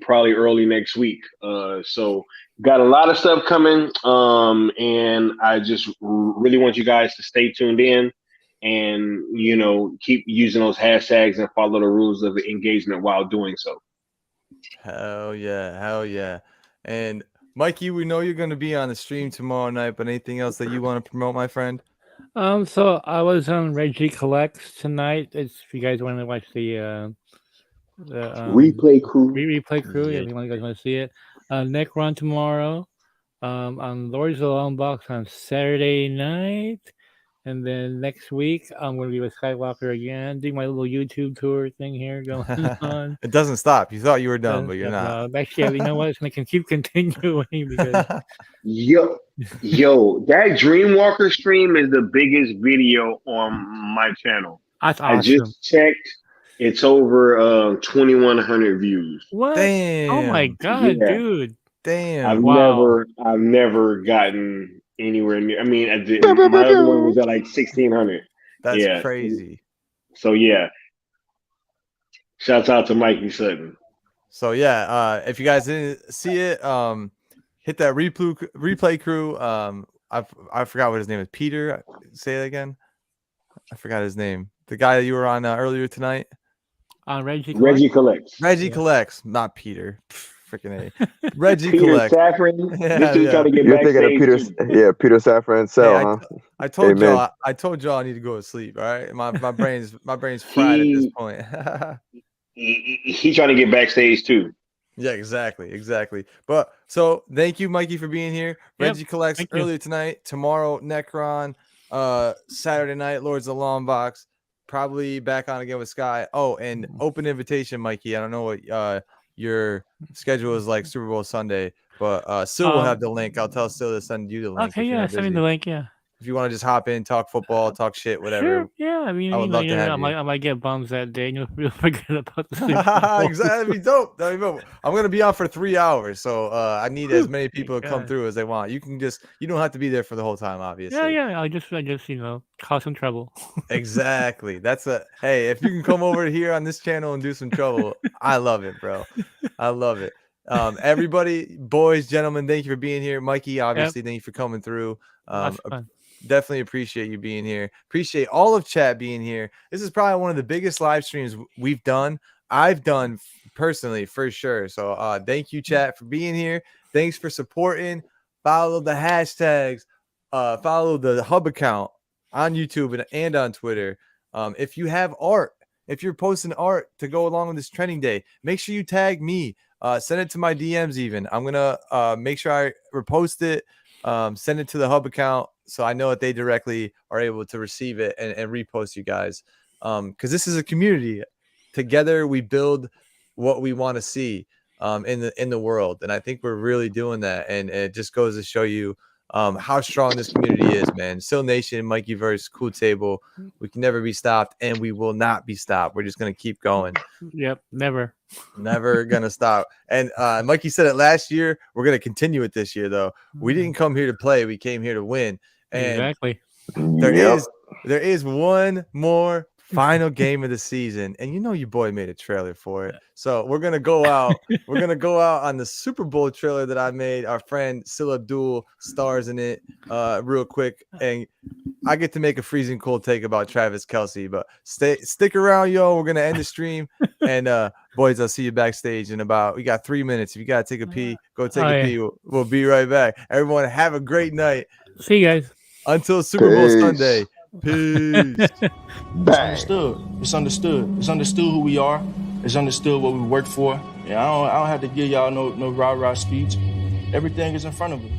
Probably early next week. So got a lot of stuff coming. And I just really want you guys to stay tuned in and keep using those hashtags and follow the rules of engagement while doing so. Hell yeah. And Mikey, we know you're going to be on the stream tomorrow night, but anything else that you want to promote, my friend? So I was on Reggie Collects tonight. If you guys want to watch the replay crew. Replay crew, if you guys want to see it. Necron tomorrow. On Lord's of the Long Box on Saturday night. And then next week, I'm going to be with Skiiwalker again, doing my little YouTube tour thing here going on. It doesn't stop. You thought you were done, but you're not. Actually, you know what? It's going to keep continuing because... Yo, that Dreamwalker stream is the biggest video on my channel. That's awesome. I just checked. It's over 2,100 views. What? Damn. Oh my god, dude. Damn. I've never gotten anywhere near. I mean, my other one was at like 1,600. That's crazy. So yeah. Shouts out to Mikey Sutton. So yeah, if you guys didn't see it, hit that replay crew. I forgot what his name is. Peter, say it again. I forgot his name. The guy that you were on earlier tonight. Reggie Collects. Reggie Collects, not Peter. freaking A. Reggie Peter Collect. Safran. Yeah, This is trying to get You're thinking of backstage. Peter, Peter Safran Cell, huh? I told Amen. y'all. I told y'all I need to go to sleep. All right, my brain's fried at this point. He trying to get backstage too. Yeah, exactly. But so thank you, Mikey, for being here. Reggie collects earlier tonight. Tomorrow, Necron. Saturday night, Lords of the Long Box. Probably back on again with Sky. Oh, and open invitation, Mikey. I don't know what your schedule is like Super Bowl Sunday, but Sil will have the link. I'll tell Sil to send you the link. Okay, yeah, send me the link. Yeah. If you want to just hop in, talk football, talk shit, whatever. Sure. Yeah, I mean, I would love to have you. I might get bums that day. You'll forget about the Super Bowl. Exactly. That'd be dope. I'm gonna be on for 3 hours, so I need as many people to come through as they want. You don't have to be there for the whole time, obviously. Yeah. I just cause some trouble. Exactly. Hey, if you can come over here on this channel and do some trouble, I love it, bro. I love it. Everybody, boys, gentlemen, thank you for being here. Mikey, obviously, thank you for coming through. Fun. Definitely appreciate you being here. Appreciate all of chat being here. This is probably one of the biggest live streams we've done. I've done personally, for sure. So thank you, chat, for being here. Thanks for supporting. Follow the hashtags. Follow the Hub account on YouTube and on Twitter. If you have art, if you're posting art to go along with this trending day, make sure you tag me. Send it to my DMs even. I'm going to make sure I repost it. Send it to the Hub account so I know that they directly are able to receive it and repost you guys. Because this is a community. Together we build what we want to see in the world. And I think we're really doing that. And it just goes to show you how strong this community is, man. Still Nation, Mikey verse, Cool Table. We can never be stopped, and we will not be stopped. We're just gonna keep going. Yep, never gonna stop. And Mikey said it last year. We're gonna continue it this year, though. We didn't come here to play. We came here to win. And exactly. There is one more final game of the season, and your boy made a trailer for it. So we're gonna go out. We're gonna go out on the Super Bowl trailer that I made. Our friend Sil Abdul stars in it, real quick, and I get to make a freezing cold take about Travis Kelce. But stick around, yo. We're gonna end the stream, and boys, I'll see you backstage in about. We got 3 minutes. If you gotta take a pee, go take a pee. We'll be right back. Everyone, have a great night. See you guys. Until Super Bowl Sunday. Peace. It's understood. It's understood who we are. It's understood what we work for. Yeah, I don't have to give y'all no rah-rah speech. Everything is in front of us.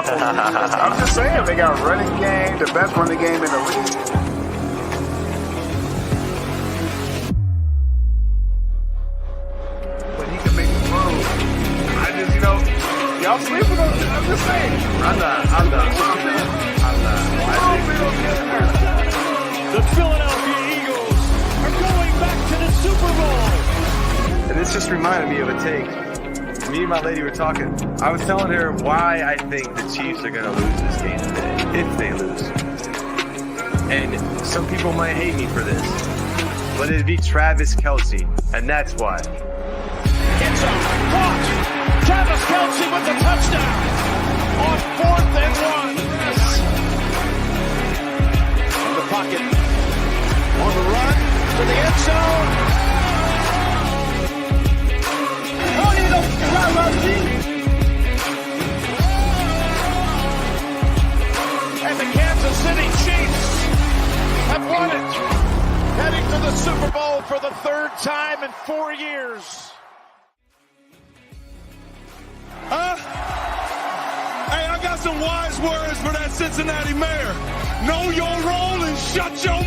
I'm just saying, they got running game, the best running game in the league. But he can make the move. I just, y'all sleeping on it. I'm just saying. I'm not. The Philadelphia Eagles are going back to the Super Bowl. And this just reminded me of a take. Me and my lady were talking. I was telling her why I think the Chiefs are going to lose this game today, if they lose. And some people might hate me for this, but it'd be Travis Kelce, and that's why. It's a caught. Travis Kelce with the touchdown on 4th and 1. In the pocket, on the run to the end zone. for the third time in 4 years. Hey, I got some wise words for that Cincinnati mayor. Know your role and shut your